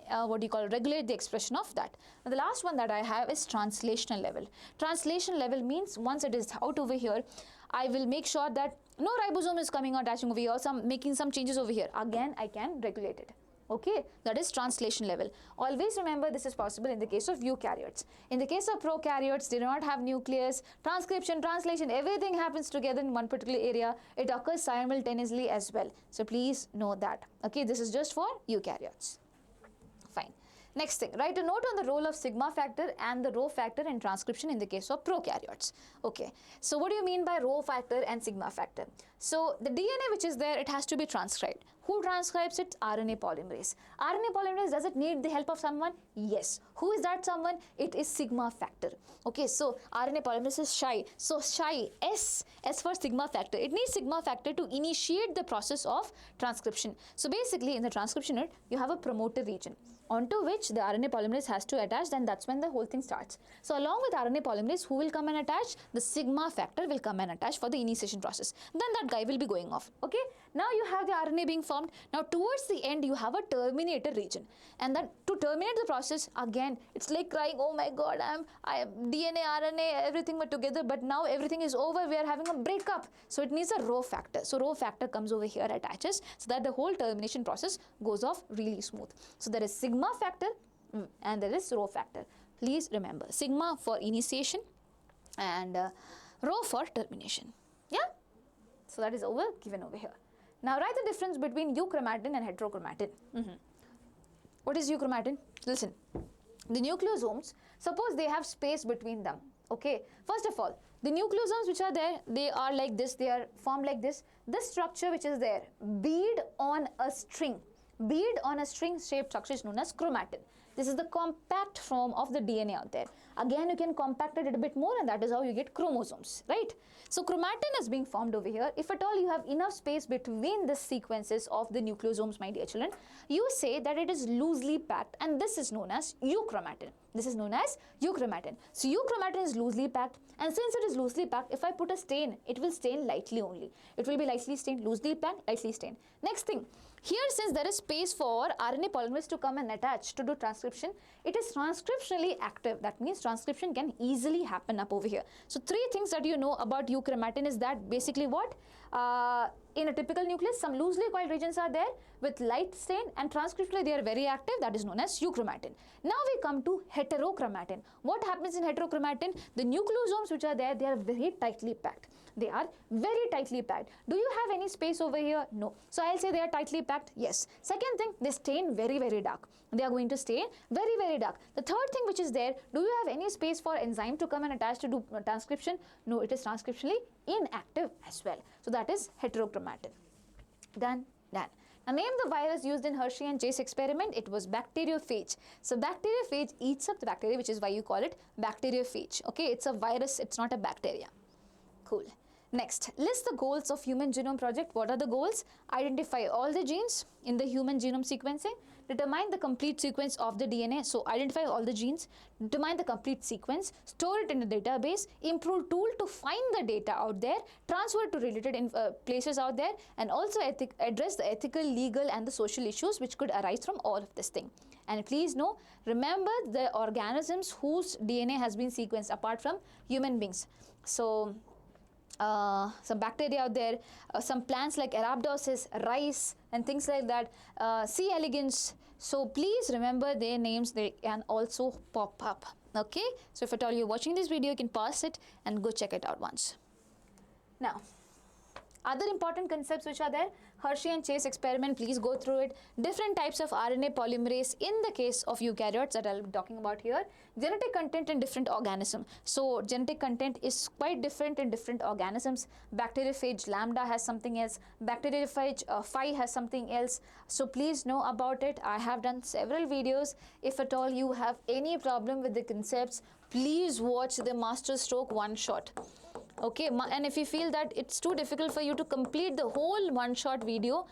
regulate the expression of that. Now the last one that I have is translational level. Translation level means once it is out over here, I will make sure that no ribosome is coming or attaching over here, or making some changes over here. Again, I can regulate it. Okay, that is translation level. Always remember, this is possible in the case of eukaryotes. In the case of prokaryotes, they do not have nucleus. Transcription, translation, everything happens together in one particular area. It occurs simultaneously as well. So please know that. Okay, this is just for eukaryotes. Fine. Next thing, write a note on the role of sigma factor and the rho factor in transcription in the case of prokaryotes. Okay, so what do you mean by rho factor and sigma factor? So the DNA which is there, it has to be transcribed. Who transcribes it? RNA polymerase. RNA polymerase, does it need the help of someone? Yes. Who is that someone? It is sigma factor. Okay, so RNA polymerase is shy. So shy, S for sigma factor. It needs sigma factor to initiate the process of transcription. So basically in the transcription unit, you have a promoter region onto which the RNA polymerase has to attach, then that's when the whole thing starts. So along with RNA polymerase, who will come and attach? The sigma factor will come and attach for the initiation process. Then that guy will be going off. Okay, now you have the RNA being formed. Now towards the end, you have a terminator region, and then to terminate the process, again it's like crying, oh my god, I am DNA, RNA, everything were together, but now everything is over, we are having a breakup. So it needs a rho factor. So rho factor comes over here, attaches, so that the whole termination process goes off really smooth. So there is sigma factor and there is rho factor. Please remember, sigma for initiation and rho for termination. Yeah, so that is given over here. Now write the difference between euchromatin and heterochromatin. What is euchromatin? Listen, the nucleosomes, suppose they have space between them. Okay, first of all, the nucleosomes which are there, they are like this, they are formed like this. This structure which is there, bead on a string shaped structure is known as chromatin. This is the compact form of the DNA out there. Again, you can compact it a bit more, and that is how you get chromosomes, right? So chromatin is being formed over here. If at all you have enough space between the sequences of the nucleosomes, my dear children, you say that it is loosely packed, and this is known as euchromatin. This is known as euchromatin. So euchromatin is loosely packed, and since it is loosely packed, if I put a stain, it will stain lightly only. It will be lightly stained, loosely packed, lightly stained. Next thing, here since there is space for RNA polymerase to come and attach to do transcription, it is transcriptionally active. That means transcription can easily happen up over here. So three things that you know about euchromatin is that basically what? In a typical nucleus, some loosely coiled regions are there with light stain, and transcriptionally they are very active. That is known as euchromatin. Now we come to heterochromatin. What happens in heterochromatin? The nucleosomes which are there, they are very tightly packed. They are very tightly packed. Do you have any space over here? No. So I'll say they are tightly packed. Yes. Second thing, they stain very, very dark. They are going to stain very, very dark. The third thing which is there, do you have any space for enzyme to come and attach to do transcription? No, it is transcriptionally inactive as well. So that is heterochromatin. Done. Now name the virus used in Hershey and Chase experiment. It was bacteriophage. So bacteriophage eats up the bacteria, which is why you call it bacteriophage. Okay, it's a virus, it's not a bacteria. Cool. Next, list the goals of Human Genome Project. What are the goals? Identify all the genes in the human genome sequencing. Determine the complete sequence of the DNA. So identify all the genes, determine the complete sequence, store it in a database, improve tool to find the data out there, transfer it to related places out there, and also address the ethical, legal and the social issues which could arise from all of this thing. And please know, remember the organisms whose DNA has been sequenced apart from human beings. So some bacteria out there, some plants like Arabidopsis, rice and things like that, C. elegans. So please remember their names, they can also pop up. Okay, so if at all you're watching this video, you can pause it and go check it out once. Now, other important concepts which are there, Hershey and Chase experiment, please go through it. Different types of RNA polymerase in the case of eukaryotes that I'll be talking about here. Genetic content in different organisms. So genetic content is quite different in different organisms. Bacteriophage lambda has something else. Bacteriophage phi has something else. So please know about it. I have done several videos. If at all you have any problem with the concepts, please watch the master stroke one shot. Okay, and if you feel that it's too difficult for you to complete the whole one-shot video,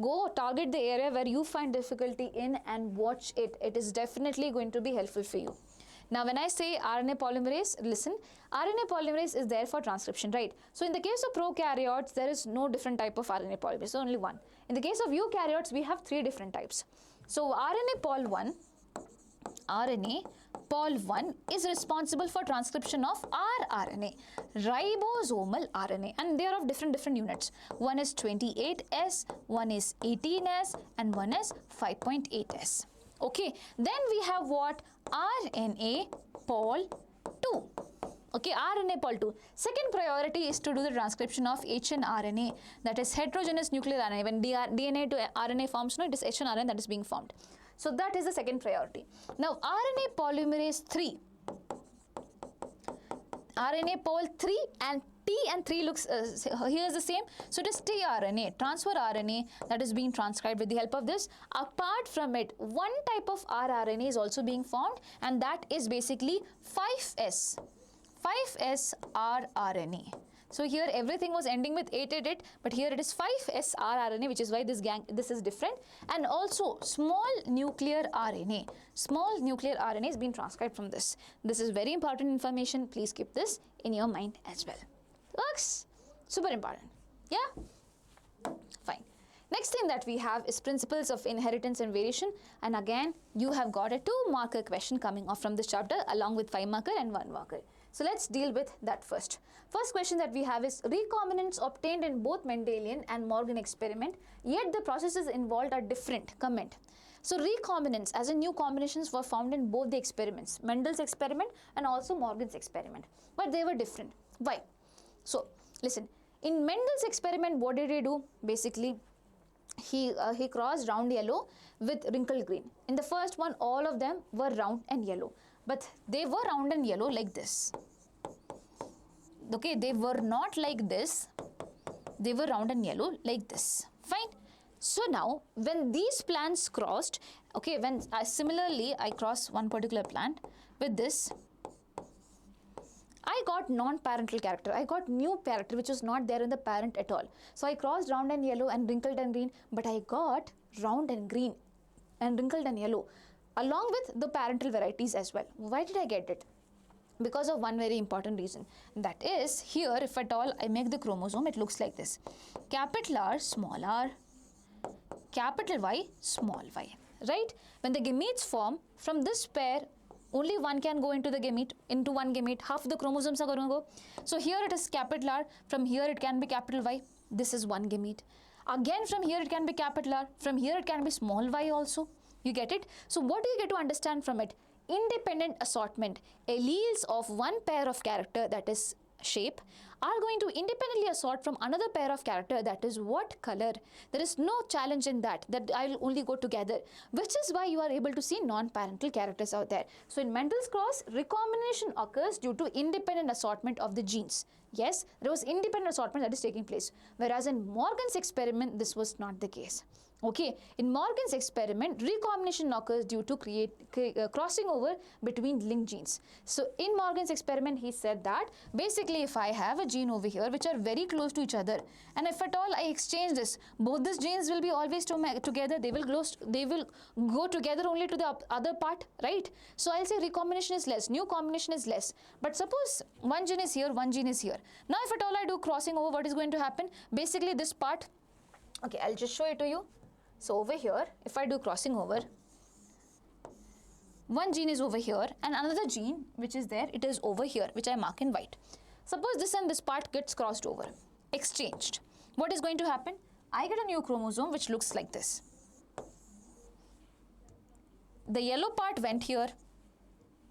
go target the area where you find difficulty in and watch it. It is definitely going to be helpful for you. Now, when I say RNA polymerase, listen, RNA polymerase is there for transcription, right? So, in the case of prokaryotes, there is no different type of RNA polymerase, only one. In the case of eukaryotes, we have three different types. So, RNA Pol 1 is responsible for transcription of rRNA, ribosomal RNA, and they are of different units. One is 28S, one is 18S, and one is 5.8S. Okay, then we have what? RNA Pol 2. Okay, RNA Pol 2. Second priority is to do the transcription of hnRNA, that is heterogeneous nuclear RNA. When DNA to RNA forms, no, it is hnRNA that is being formed. So that is the second priority. Now RNA polymerase 3, RNA Pol 3 and T and 3 looks here is the same. So it is tRNA, transfer RNA, that is being transcribed with the help of this. Apart from it, one type of rRNA is also being formed, and that is basically 5S rRNA. So here everything was ending with 888, but here it is 5S rRNA, which is why this is different. And also small nuclear RNA. Small nuclear RNA is being transcribed from this. This is very important information. Please keep this in your mind as well. Works? Super important. Yeah? Fine. Next thing that we have is principles of inheritance and variation. And again, you have got a 2-marker question coming off from this chapter along with 5-marker and 1-marker. So let's deal with that first. First question that we have is recombinants obtained in both Mendelian and Morgan experiment, yet the processes involved are different. Comment. So recombinants as in new combinations were found in both the experiments, Mendel's experiment and also Morgan's experiment, but they were different. Why? So listen, in Mendel's experiment, what did he do? Basically, he crossed round yellow with wrinkled green. In the first one, all of them were round and yellow, but they were round and yellow like this. Okay, they were not like this. They were round and yellow like this. Fine. So now, when these plants crossed, okay, when similarly I cross one particular plant with this, I got non-parental character. I got new character which was not there in the parent at all. So I crossed round and yellow and wrinkled and green, but I got round and green and wrinkled and yellow along with the parental varieties as well. Why did I get it? Because of one very important reason. That is, here if at all I make the chromosome, it looks like this. Capital R, small r, capital Y, small y, right? When the gametes form, from this pair, only one can go into the gamete, into one gamete, half the chromosomes are going to go. So here it is capital R, from here it can be capital Y, this is one gamete. Again from here it can be capital R, from here it can be small y also. You get it? So what do you get to understand from it? Independent assortment. Alleles of one pair of character, that is shape, are going to independently assort from another pair of character, that is what color. There is no challenge in that I'll only go together, which is why you are able to see non-parental characters out there. So in Mendel's cross, recombination occurs due to independent assortment of the genes. Yes, there was independent assortment that is taking place, whereas in Morgan's experiment, this was not the case. Okay, in Morgan's experiment, recombination occurs due to crossing over between linked genes. So in Morgan's experiment, he said that basically if I have a gene over here which are very close to each other, and if at all I exchange this, both these genes will be always together, they will go together only to the other part, right? So I'll say recombination is less, new combination is less. But suppose one gene is here, one gene is here. Now if at all I do crossing over, what is going to happen? Basically this part, okay, I'll just show it to you. So over here, if I do crossing over, one gene is over here and another gene which is there, it is over here, which I mark in white. Suppose this and this part gets crossed over, exchanged. What is going to happen? I get a new chromosome which looks like this. The yellow part went here.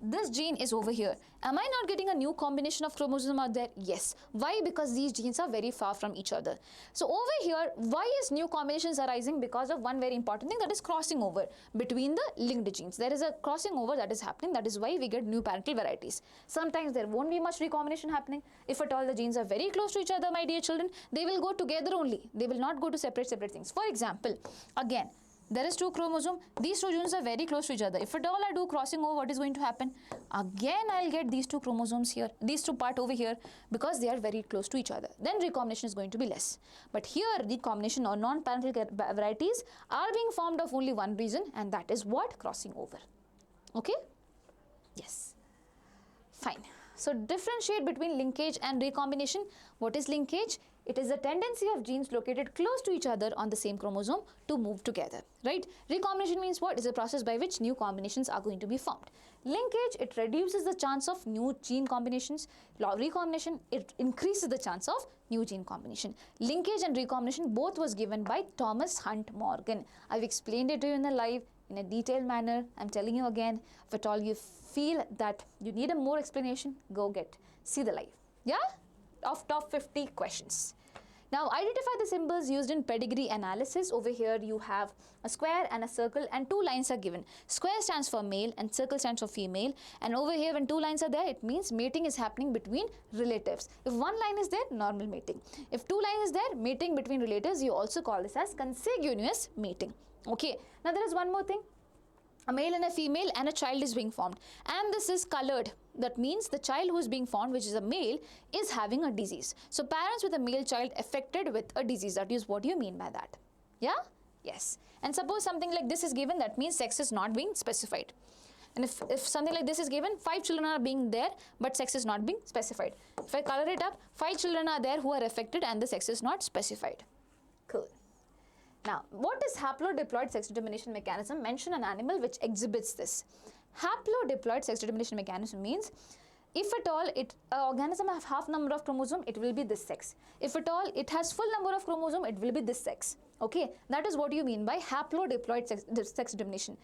This gene is over here. Am I not getting a new combination of chromosomes out there? Yes. Why? Because these genes are very far from each other. So over here, why is new combinations arising? Because of one very important thing, that is crossing over between the linked genes. There is a crossing over that is happening. That is why we get new parental varieties. Sometimes there won't be much recombination happening. If at all the genes are very close to each other, my dear children, they will go together only. They will not go to separate things. For example, again, there is two chromosomes. These two genes are very close to each other. If at all I do crossing over, what is going to happen? Again, I'll get these two chromosomes here, these two part over here, because they are very close to each other. Then recombination is going to be less. But here, recombination or non-parental varieties are being formed of only one reason, and that is what? Crossing over. Okay? Yes. Fine. So differentiate between linkage and recombination. What is linkage? It is a tendency of genes located close to each other on the same chromosome to move together, right? Recombination means what? It's a process by which new combinations are going to be formed. Linkage, it reduces the chance of new gene combinations. Recombination, it increases the chance of new gene combination. Linkage and recombination both was given by Thomas Hunt Morgan. I've explained it to you in the live in a detailed manner. I'm telling you again, if at all you feel that you need a more explanation, see the live. Yeah? Of top 50 questions. Now identify the symbols used in pedigree analysis. Over here you have a square and a circle and two lines are given. Square stands for male and circle stands for female, and over here when two lines are there, it means mating is happening between relatives. If one line is there, normal mating. If two lines is there, mating between relatives, you also call this as consanguineous mating. Okay, now there is one more thing. A male and a female and a child is being formed, and this is colored. That means the child who is being formed, which is a male, is having a disease. So parents with a male child affected with a disease, that is what you mean by that. Yeah? Yes. And suppose something like this is given, that means sex is not being specified. And if something like this is given, 5 children are being there, but sex is not being specified. If I color it up, 5 children are there who are affected and the sex is not specified. Cool. Now, what is haplodiploid sex determination mechanism? Mention an animal which exhibits this. Haplodiploid sex determination mechanism means if at all an organism has half number of chromosome, it will be this sex. If at all it has full number of chromosome, it will be this sex. Okay, that is what you mean by haplodiploid sex determination.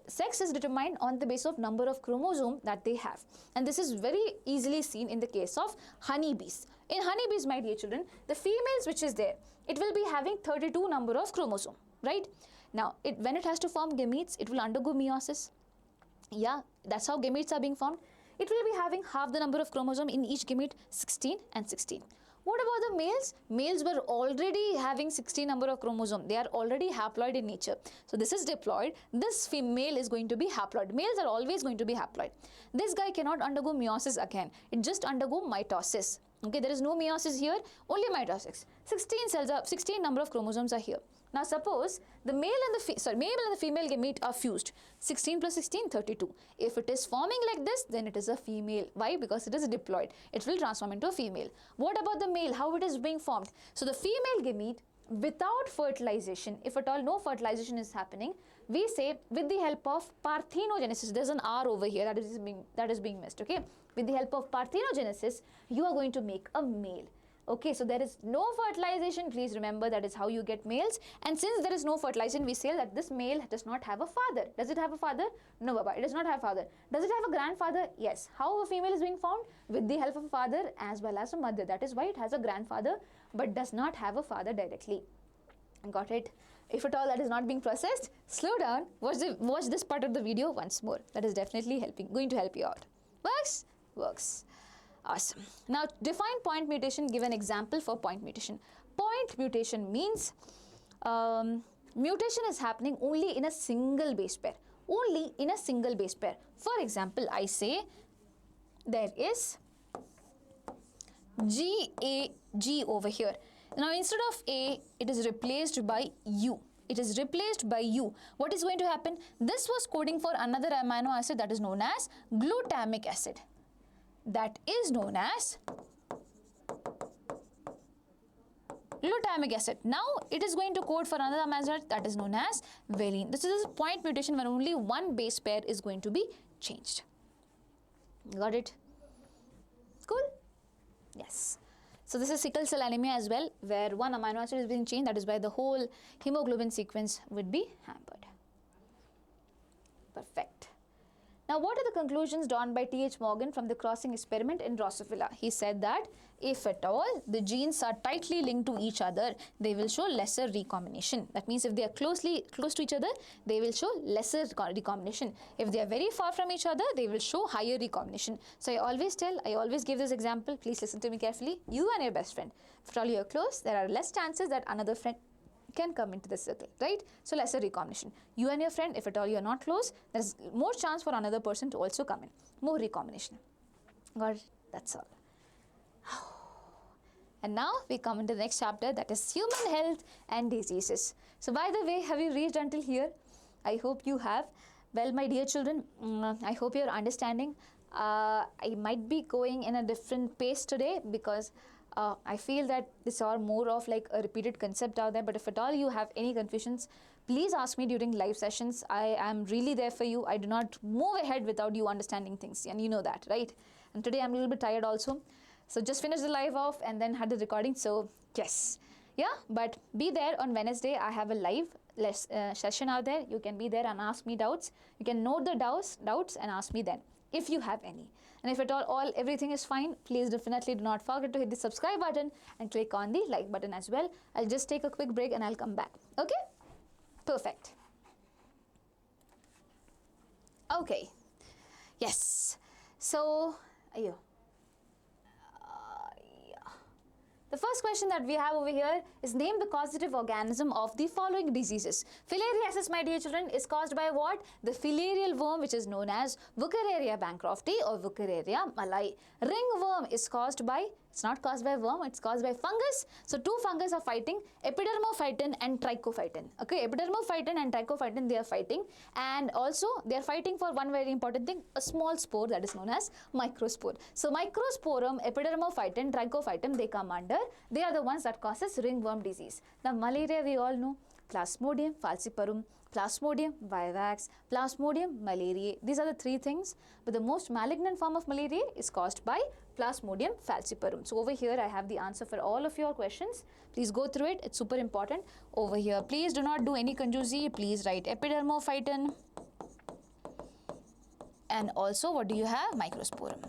Sex is determined on the basis of number of chromosome that they have, and this is very easily seen in the case of honeybees. In honeybees, my dear children, the females which is there, it will be having 32 number of chromosome, right? Now, when it has to form gametes, it will undergo meiosis. Yeah, that's how gametes are being formed. It will be having half the number of chromosome in each gamete, 16 and 16. What about the males? Males were already having 16 number of chromosomes. They are already haploid in nature. So this is diploid. This female is going to be haploid. Males are always going to be haploid. This guy cannot undergo meiosis again. It just undergo mitosis. Okay, there is no meiosis here, only mitosis. 16 number of chromosomes are here. Now suppose the male and the female gamete are fused. 16 plus 16, 32. If it is forming like this, then it is a female. Why? Because it is diploid. It will transform into a female. What about the male? How it is being formed? So the female gamete, without fertilization, if at all no fertilization is happening, we say with the help of parthenogenesis. There's an R over here that is being missed. Okay, with the help of parthenogenesis, you are going to make a male. Okay, so there is no fertilization. Please remember that is how you get males. And since there is no fertilization, we say that this male does not have a father. Does it have a father? No, Baba, it does not have father. Does it have a grandfather? Yes. How a female is being formed? With the help of a father as well as a mother. That is why it has a grandfather but does not have a father directly. Got it? If at all that is not being processed, slow down. Watch this part of the video once more. That is definitely going to help you out. Works? Works. Awesome. Now define point mutation. Give an example for point mutation. Point mutation means mutation is happening only in a single base pair. Only in a single base pair. For example, I say there is GAG over here. Now instead of A, it is replaced by U. It is replaced by U. What is going to happen? This was coding for another amino acid that is known as glutamic acid. That is known as glutamic acid. Now it is going to code for another amino acid that is known as valine. This is a point mutation when only one base pair is going to be changed. Got it? Cool? Yes. So this is sickle cell anemia as well, where one amino acid is being changed. That is why the whole hemoglobin sequence would be hampered. Perfect. Now, what are the conclusions drawn by T.H. Morgan from the crossing experiment in Drosophila? He said that if at all the genes are tightly linked to each other, they will show lesser recombination. That means if they are close to each other, they will show lesser recombination. If they are very far from each other, they will show higher recombination. So I always give this example. Please listen to me carefully. You and your best friend. If at all you are close, there are less chances that another friend can come into the circle, right? So lesser recombination. You and your friend, if at all you are not close, there is more chance for another person to also come in. More recombination. Got it? That's all. And now we come into the next chapter, that is human health and diseases. So by the way, have you reached until here? I hope you have. Well, my dear children, I hope you are understanding. I might be going in a different pace today because I feel that these are more of like a repeated concept out there, but if at all you have any confusions, please ask me during live sessions. I am really there for you. I do not move ahead without you understanding things, and you know that, right? And today I'm a little bit tired also. So just finish the live off and then had the recording. So yes, yeah, but be there on Wednesday. I have a live session out there. You can be there and ask me doubts. You can note the doubts and ask me then if you have any. And if at all everything is fine, please definitely do not forget to hit the subscribe button and click on the like button as well. I'll just take a quick break and I'll come back. Okay? Perfect. Okay. Yes. So, the first question that we have over here is name the causative organism of the following diseases. Filariasis, my dear children, is caused by what? The filarial worm, which is known as Wuchereria bancrofti or Wuchereria malai. Ringworm is caused by, it's not caused by worm, it's caused by fungus. So two fungus are fighting, epidermophyton and trichophyton. Okay, epidermophyton and trichophyton, they are fighting, and also they are fighting for one very important thing, a small spore that is known as microspore. So microsporum, epidermophyton, trichophyton, they come under. They are the ones that causes ringworm disease. Now malaria we all know, Plasmodium falciparum, Plasmodium vivax, Plasmodium malariae. These are the three things, but the most malignant form of malaria is caused by Plasmodium falciparum. So over here I have the answer for all of your questions. Please go through it. It's super important. Over here, please do not do any conjugacy. Please write epidermophyton. And also, what do you have? Microsporum.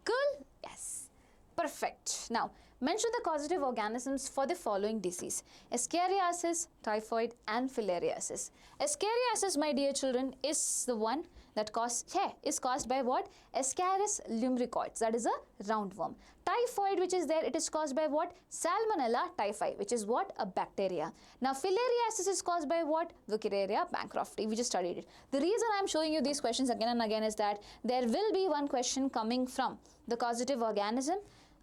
Cool? Yes. Perfect. Now, mention the causative organisms for the following disease: Escherichiasis, typhoid and filariasis. Escherichiasis, my dear children, is the one is caused by what? Ascaris lumbricoides, that is a roundworm. Typhoid, which is there, it is caused by what? Salmonella typhi, which is what? A bacteria. Now filariasis is caused by what? Wuchereria bancrofti. We just studied it. The reason I am showing you these questions again and again is that there will be one question coming from the causative organism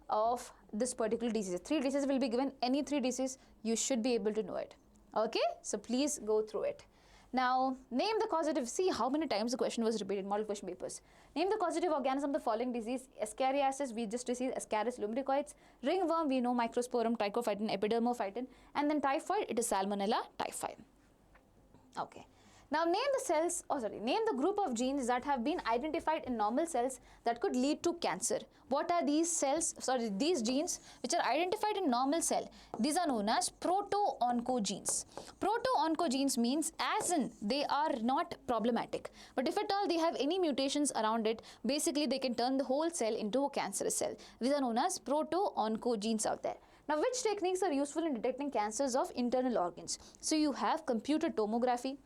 of this particular disease. 3 diseases will be given. Any 3 diseases, you should be able to know it. Okay, so please go through it. Now, name the causative. See how many times the question was repeated, model question papers. Name the causative organism of the following disease. Ascariasis, we just received Ascaris lumbricoids. Ringworm, we know Microsporum, Trichophyton, Epidermophyton. And then typhoid, it is Salmonella typhi. Okay. Now name the group of genes that have been identified in normal cells that could lead to cancer. What are these these genes which are identified in normal cell? These are known as proto-oncogenes. Proto-oncogenes means as in they are not problematic, but if at all they have any mutations around it, basically they can turn the whole cell into a cancerous cell. These are known as proto-oncogenes out there. Now, which techniques are useful in detecting cancers of internal organs? So you have computed tomography,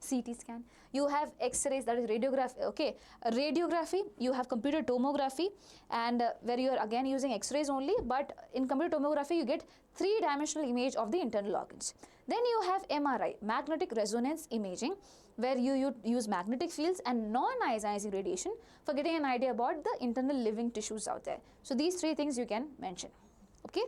CT scan, you have X-rays, that is radiography, okay, radiography, you have computer tomography, and where you are again using X-rays only, but in computer tomography you get 3-dimensional image of the internal organs. Then you have MRI, magnetic resonance imaging, where you use magnetic fields and non-ionizing radiation for getting an idea about the internal living tissues out there. So these 3 things you can mention, okay.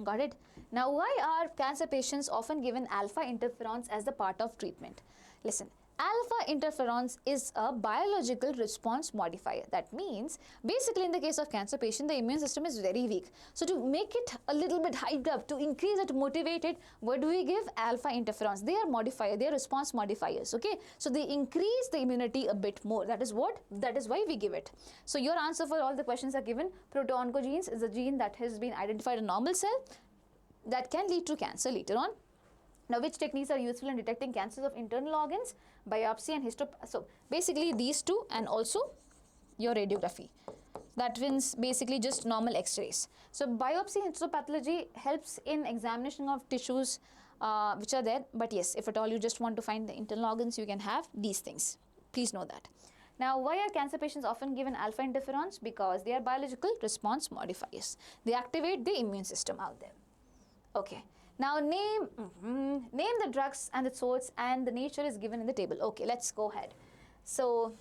Got it? Now, why are cancer patients often given alpha interferons as the part of treatment? Listen, alpha interferons is a biological response modifier. That means, basically in the case of cancer patient, the immune system is very weak. So, to make it a little bit hyped up, to increase it, motivate it, what do we give? Alpha interferons. They are modifier, they are response modifiers, okay? So, they increase the immunity a bit more. That is why we give it. So, your answer for all the questions are given. Proto-oncogenes is a gene that has been identified in normal cell that can lead to cancer later on. Now, which techniques are useful in detecting cancers of internal organs? Biopsy and so basically these 2, and also your radiography. That means basically just normal X-rays. So biopsy and histopathology helps in examination of tissues which are there. But yes, if at all you just want to find the internal organs, you can have these things. Please know that. Now, why are cancer patients often given alpha interferons? Because they are biological response modifiers. They activate the immune system out there. Okay. Now name the drugs and the source, and the nature is given in the table. Okay, let's go ahead. So,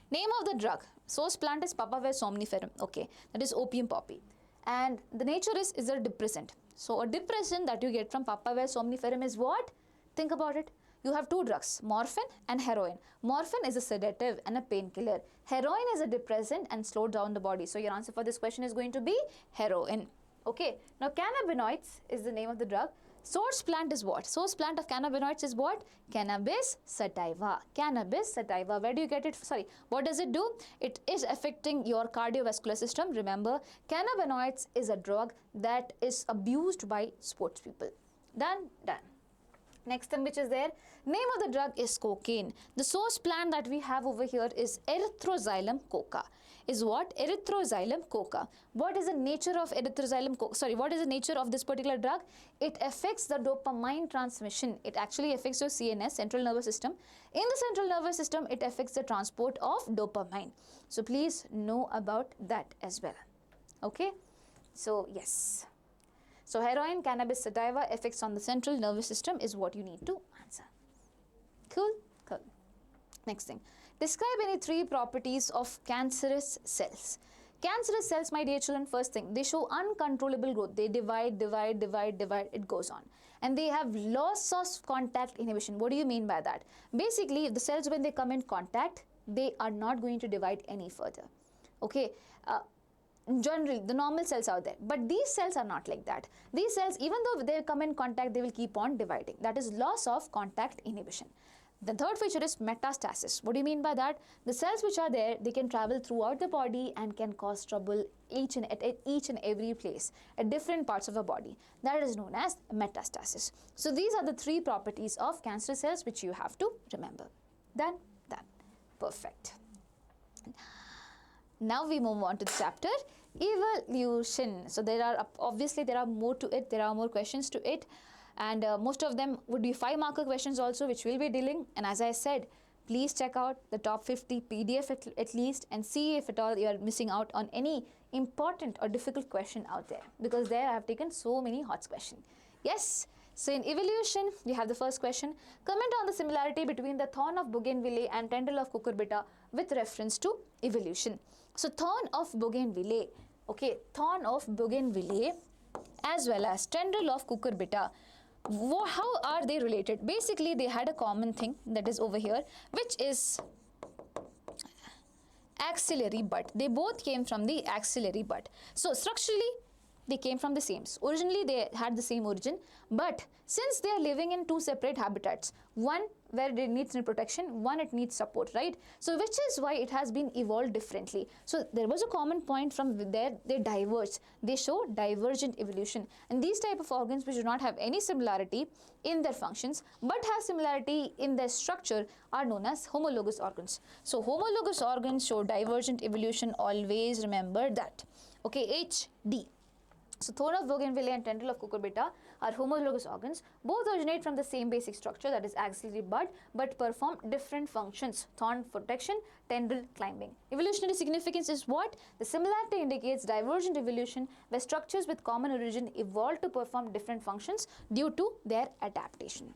name of the drug. Source plant is Papaver somniferum. Okay, that is opium poppy. And the nature is a depressant. So, a depressant that you get from Papaver somniferum is what? Think about it. You have 2 drugs, morphine and heroin. Morphine is a sedative and a painkiller. Heroin is a depressant and slows down the body. So, your answer for this question is going to be heroin. Okay, now cannabinoids is the name of the drug. Source plant is what? Source plant of cannabinoids is what? Cannabis sativa. Cannabis sativa. Where do you get it? Sorry, what does it do? It is affecting your cardiovascular system. Remember, cannabinoids is a drug that is abused by sports people. Done? Next thing which is there, name of the drug is cocaine. The source plant that we have over here is Erythroxylum coca. Is what? Erythroxylum coca. What is the nature of Erythroxylum coca? Sorry, what is the nature of this particular drug? It affects the dopamine transmission. It actually affects your CNS, central nervous system. In the central nervous system, it affects the transport of dopamine. So please know about that as well. Okay? So yes. So heroin, cannabis sativa, effects on the central nervous system is what you need to answer. Cool? Cool. Next thing. Describe any 3 properties of cancerous cells. Cancerous cells, my dear children, first thing, they show uncontrollable growth. They divide, it goes on. And they have loss of contact inhibition. What do you mean by that? Basically, the cells, when they come in contact, they are not going to divide any further. Okay? Generally, the normal cells are there. But these cells are not like that. These cells, even though they come in contact, they will keep on dividing. That is loss of contact inhibition. The third feature is metastasis. What do you mean by that? The cells which are there, they can travel throughout the body and can cause trouble at each and every place, at different parts of the body. That is known as metastasis. So these are the 3 properties of cancer cells which you have to remember. Done? Done. Perfect. Now we move on to the chapter evolution. So there are obviously there are more to it. There are more questions to it. And most of them would be 5-marker questions also, which we'll be dealing. And as I said, please check out the top 50 PDF at least and see if at all you are missing out on any important or difficult question out there, because there I have taken so many hot questions. Yes. So in evolution, you have the first question. Comment on the similarity between the thorn of bougainvillea and tendril of cucurbita with reference to evolution. So thorn of bougainvillea, okay, thorn of bougainvillea as well as tendril of cucurbita, how are they related? Basically, they had a common thing that is over here, which is axillary bud. They both came from the axillary bud. So structurally, they came from the same. Originally, they had the same origin, but since they are living in two separate habitats, one where it needs reproduction, one it needs support, right? So which is why it has been evolved differently. So there was a common point from there, they diverged. They show divergent evolution. And these type of organs which do not have any similarity in their functions, but have similarity in their structure are known as homologous organs. So homologous organs show divergent evolution, always remember that. Okay, HD. So thorn of bougainvillea and tendril of cucurbita are homologous organs. Both originate from the same basic structure, that is axillary bud, but perform different functions. Thorn protection, tendril climbing. Evolutionary significance is what? The similarity indicates divergent evolution where structures with common origin evolved to perform different functions due to their adaptation.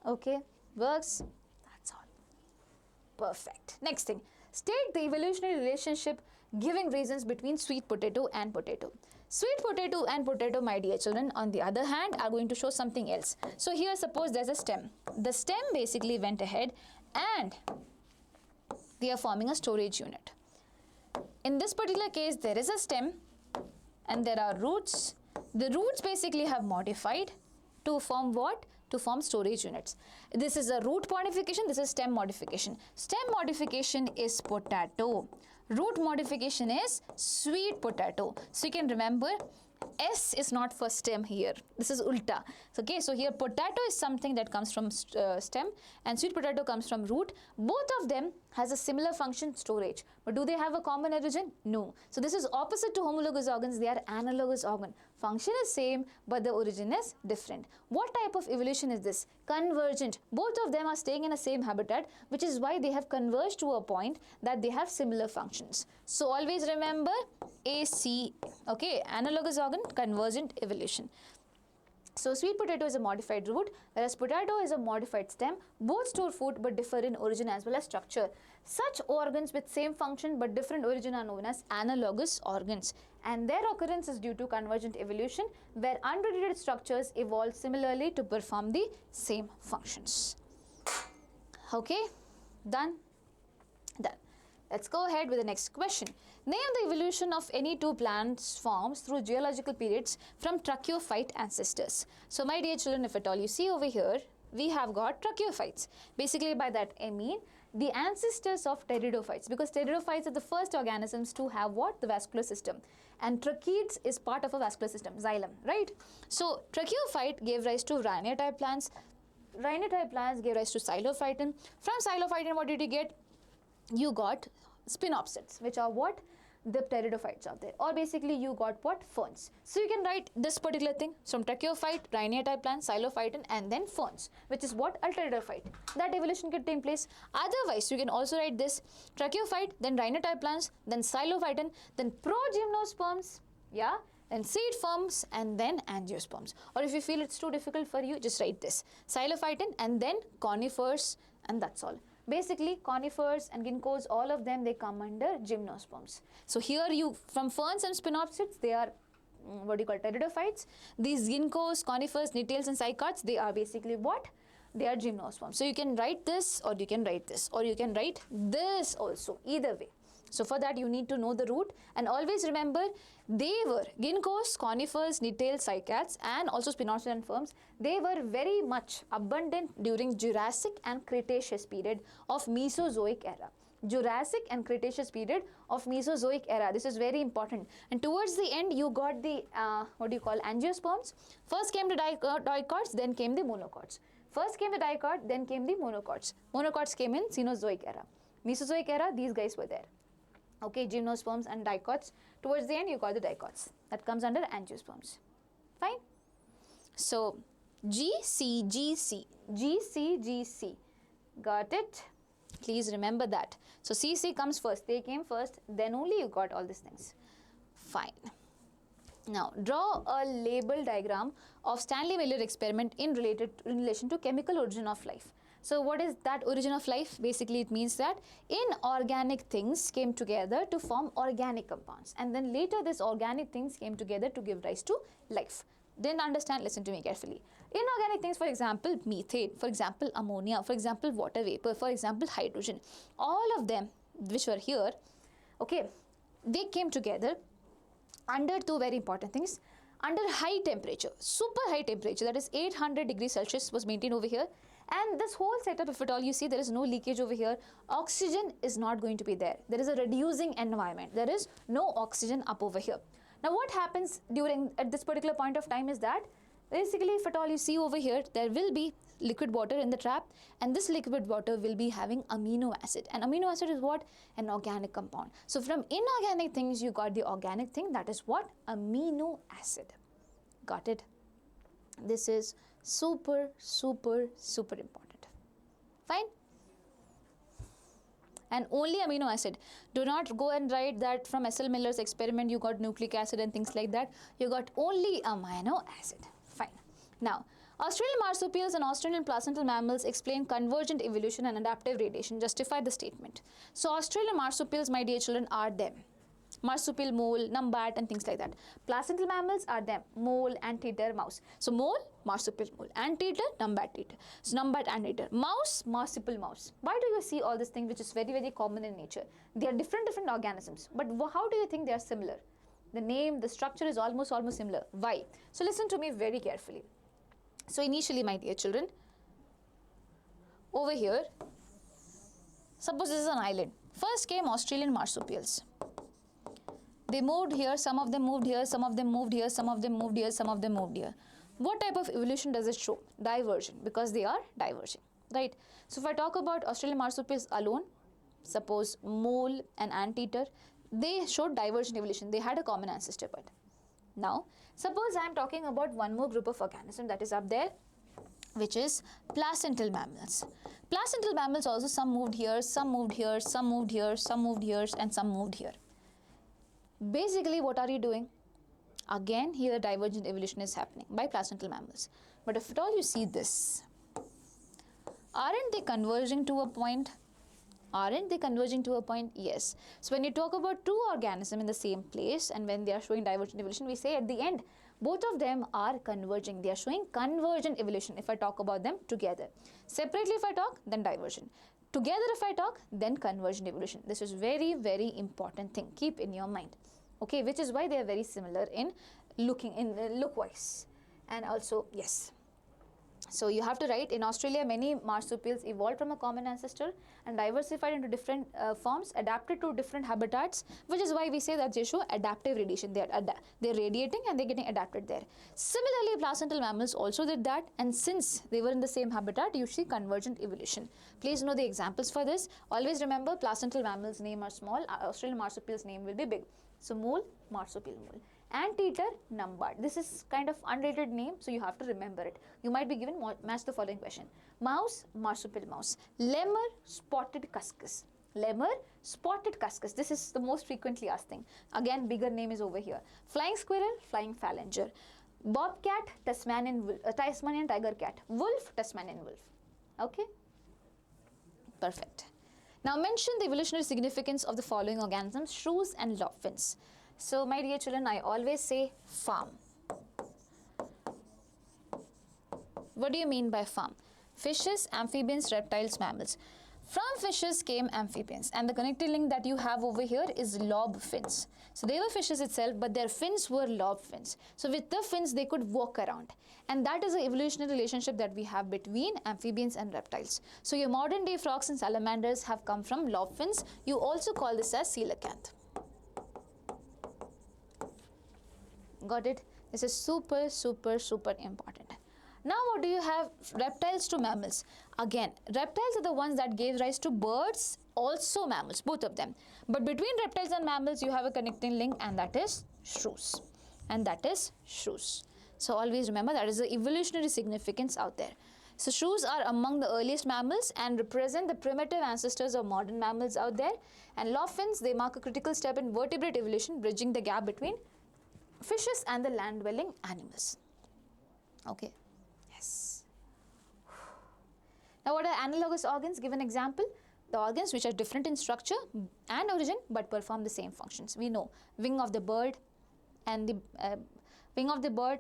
Okay, works? That's all. Perfect. Next thing, state the evolutionary relationship giving reasons between sweet potato and potato. Sweet potato and potato, my dear children, on the other hand, are going to show something else. So here, suppose there's a stem. The stem basically went ahead and they are forming a storage unit. In this particular case, there is a stem and there are roots. The roots basically have modified to form what? To form storage units. This is a root modification, this is stem modification. Stem modification is potato. Root modification is sweet potato. So you can remember, S is not for stem here. This is ulta. Okay, so here potato is something that comes from stem and sweet potato comes from root. Both of them has a similar function, storage. But do they have a common origin? No. So this is opposite to homologous organs. They are analogous organ. Function is same, but the origin is different. What type of evolution is this? Convergent. Both of them are staying in the same habitat, which is why they have converged to a point that they have similar functions. So always remember AC. Okay, analogous organ, convergent evolution. So sweet potato is a modified root, whereas potato is a modified stem. Both store food but differ in origin as well as structure. Such organs with same function but different origin are known as analogous organs, and their occurrence is due to convergent evolution where unrelated structures evolve similarly to perform the same functions. Okay, done? Done. Let's go ahead with the next question. Name the evolution of any two plant forms through geological periods from tracheophyte ancestors. So my dear children, if at all you see over here, we have got tracheophytes. Basically by that I mean the ancestors of pteridophytes, because pteridophytes are the first organisms to have what? The vascular system. And tracheids is part of a vascular system, xylem, right? So tracheophyte gave rise to rhino type plants. Rhino type plants gave rise to xylophyton. From xylophyton, what did you get? You got spinopsids, which are what? The pteridophytes out there, or basically you got what? Ferns. So you can write this particular thing from tracheophyte, rhino type plant, xylophyton, and then ferns, which is what? A pteridophyte. That evolution can take place. Otherwise, you can also write this tracheophyte, then rhino type plants, then xylophyton, then progymnosperms, yeah, and seed forms, and then angiosperms. Or if you feel it's too difficult for you, just write this xylophyton and then conifers, and that's all. Basically, conifers and ginkgos, all of them, they come under gymnosperms. So here you, from ferns and spinopsids, they are what do you call pteridophytes. These ginkgos, conifers, nettles and cycads, they are basically what? They are gymnosperms. So you can write this, or you can write this, or you can write this also, either way. So for that you need to know the root, and always remember they were ginkgos, conifers, nettles, cycads, and also spinopsids and ferns. They were very much abundant during Jurassic and Cretaceous period of Mesozoic era. Jurassic and Cretaceous period of Mesozoic era. This is very important. And towards the end, you got the what do you call angiosperms. First came the dicots, then came the monocots. First came the dicot, then came the monocots. Monocots came in Cenozoic era. Mesozoic era, these guys were there. Okay, gymnosperms and dicots. Towards the end, you got the dicots. That comes under angiosperms. Fine. So, GCGC. GCGC. Got it? Please remember that. So CC comes first. They came first, then only you got all these things. Fine. Now, draw a label diagram of Stanley Miller experiment in relation to chemical origin of life. So what is that origin of life? Basically, it means that inorganic things came together to form organic compounds, and then later this organic things came together to give rise to life. Didn't understand? Listen to me carefully. Inorganic things, for example, methane, for example, ammonia, for example, water vapor, for example, hydrogen. All of them which were here, okay, they came together under two very important things. Under high temperature, super high temperature, that is 800 degrees Celsius was maintained over here. And this whole setup, if at all you see, there is no leakage over here. Oxygen is not going to be there. There is a reducing environment. There is no oxygen up over here. Now what happens at this particular point of time is that basically, if at all you see over here, there will be liquid water in the trap, and this liquid water will be having amino acid. And amino acid is what? An organic compound. So from inorganic things, you got the organic thing, that is what? Amino acid. Got it? This is super, super, super important. Fine? And only amino acid. Do not go and write that from S.L. Miller's experiment you got nucleic acid and things like that. You got only amino acid. Fine. Now, Australian marsupials and Australian placental mammals explain convergent evolution and adaptive radiation. Justify the statement. So, Australian marsupials, my dear children, are them. Marsupial, mole, numbat and things like that. Placental mammals are them. Mole, anteater, mouse. So, mole, marsupial mole. Anteater, numbat teater. So, numbat anteater. Mouse, marsupial mouse. Why do you see all this thing which is very, very common in nature? They are different organisms. But how do you think they are similar? The name, the structure is almost similar. Why? So, listen to me very carefully. So, initially, my dear children, over here, suppose this is an island. First came Australian marsupials. They moved here, some of them moved here, some of them moved here, some of them moved here, some of them moved here. What type of evolution does it show? Diversion, because they are diverging, right? So, if I talk about Australian marsupials alone, suppose mole and anteater, they showed divergent evolution. They had a common ancestor. But now, suppose I am talking about one more group of organisms that is up there, which is placental mammals. Placental mammals also, some moved here, some moved here, some moved here, some moved here, and some moved here. Basically, what are you doing? Again, here divergent evolution is happening by placental mammals. But if at all you see this, aren't they converging to a point? Aren't they converging to a point? Yes. So when you talk about two organisms in the same place and when they are showing divergent evolution, we say at the end, both of them are converging. They are showing convergent evolution if I talk about them together. Separately if I talk, then divergent. Together if I talk, then convergent evolution. This is very, very important thing. Keep in your mind. Okay, which is why they are very similar in look-wise. And also, yes. So you have to write, in Australia, many marsupials evolved from a common ancestor and diversified into different forms, adapted to different habitats, which is why we say that they show adaptive radiation. They're radiating and they're getting adapted there. Similarly, placental mammals also did that, and since they were in the same habitat, you see convergent evolution. Please know the examples for this. Always remember, placental mammals' name are small, Australian marsupials' name will be big. So, mole, marsupial mole. Anteater, numbat. This is kind of unrated name, so you have to remember it. You might be given match the following question. Mouse, marsupial mouse. Lemur, spotted cuscus. Lemur, spotted cuscus. This is the most frequently asked thing. Again, bigger name is over here. Flying squirrel, flying phalanger. Bobcat, Tasmanian tiger cat. Wolf, Tasmanian wolf. Okay? Perfect. Now mention the evolutionary significance of the following organisms, shrews and lobfins. So, my dear children, I always say farm. What do you mean by farm? Fishes, amphibians, reptiles, mammals. From fishes came amphibians, and the connecting link that you have over here is lob fins. So, they were fishes itself, but their fins were lob fins. So, with the fins, they could walk around. And that is the evolutionary relationship that we have between amphibians and reptiles. So, your modern day frogs and salamanders have come from lob fins. You also call this as coelacanth. Got it? This is super, super, super important. Now, what do you have? Reptiles to mammals. Again, reptiles are the ones that gave rise to birds, also mammals, both of them. But between reptiles and mammals, you have a connecting link, and that is shrews. And that is shrews. So, always remember that is the evolutionary significance out there. So shrews are among the earliest mammals and represent the primitive ancestors of modern mammals out there. And law fins, they mark a critical step in vertebrate evolution, bridging the gap between fishes and the land-dwelling animals. Okay, yes. Now what are analogous organs? Give an example. The organs which are different in structure and origin but perform the same functions. We know wing of the bird and the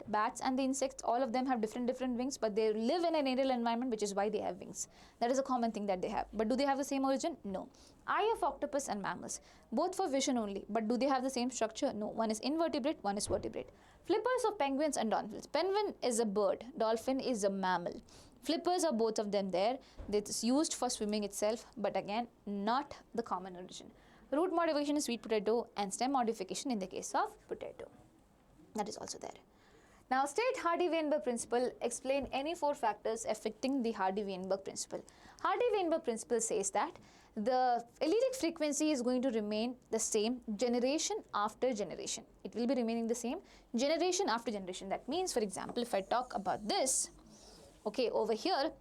bats and the insects, all of them have different wings, but they live in an aerial environment, which is why they have wings. That is a common thing that they have. But do they have the same origin? No. Eye of octopus and mammals, both for vision only, but do they have the same structure? No. One is invertebrate, one is vertebrate. Flippers of penguins and dolphins. Penguin is a bird, dolphin is a mammal. Flippers are both of them there. It's used for swimming itself, but again, not the common origin. Root modification is sweet potato and stem modification in the case of potato. That is also there. Now, state Hardy-Weinberg principle. Explain any 4 factors affecting the Hardy-Weinberg principle. Hardy-Weinberg principle says that the allelic frequency is going to remain the same generation after generation. It will be remaining the same generation after generation. That means, for example, if I talk about this, okay, over here,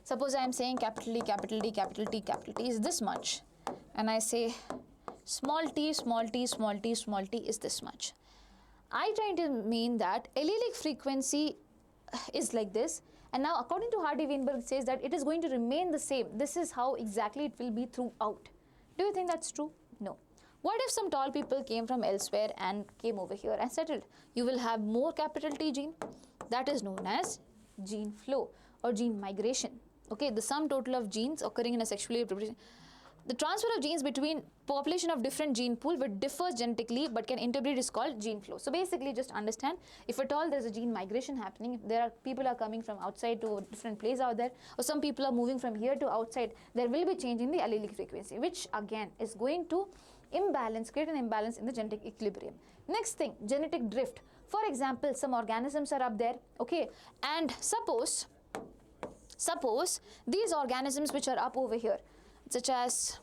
suppose I am saying capital D, capital D, capital T, capital T is this much, and I say small t, small t, small t, small t is this much. I trying to mean that allelic frequency is like this, and now according to Hardy-Weinberg says that it is going to remain the same. This is how exactly it will be throughout. Do you think that's true? No. What if some tall people came from elsewhere and came over here and settled? You will have more capital T gene. That is known as gene flow or gene migration. Okay, the sum total of genes occurring in a sexually reproducing. The transfer of genes between population of different gene pool which differs genetically but can interbreed is called gene flow. So basically just understand, if at all there is a gene migration happening, if there are people are coming from outside to a different place out there, or some people are moving from here to outside, there will be change in the allelic frequency, which again is going to create an imbalance in the genetic equilibrium. Next thing, genetic drift. For example, some organisms are up there, okay, and suppose these organisms which are up over here, such as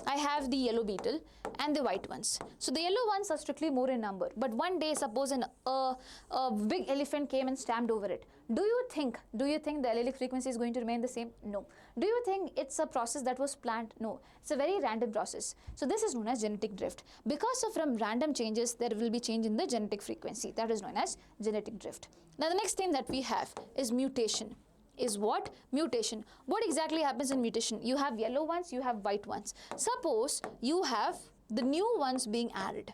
I have the yellow beetle and the white ones. So the yellow ones are strictly more in number, but one day suppose a big elephant came and stamped over it. Do you think the allelic frequency is going to remain the same? No. Do you think it's a process that was planned? No. It's a very random process. So this is known as genetic drift. Because of from random changes, there will be change in the genetic frequency. That is known as genetic drift. Now the next thing that we have is mutation. Is what? Mutation. What exactly happens in mutation? You have yellow ones, you have white ones. Suppose you have the new ones being added.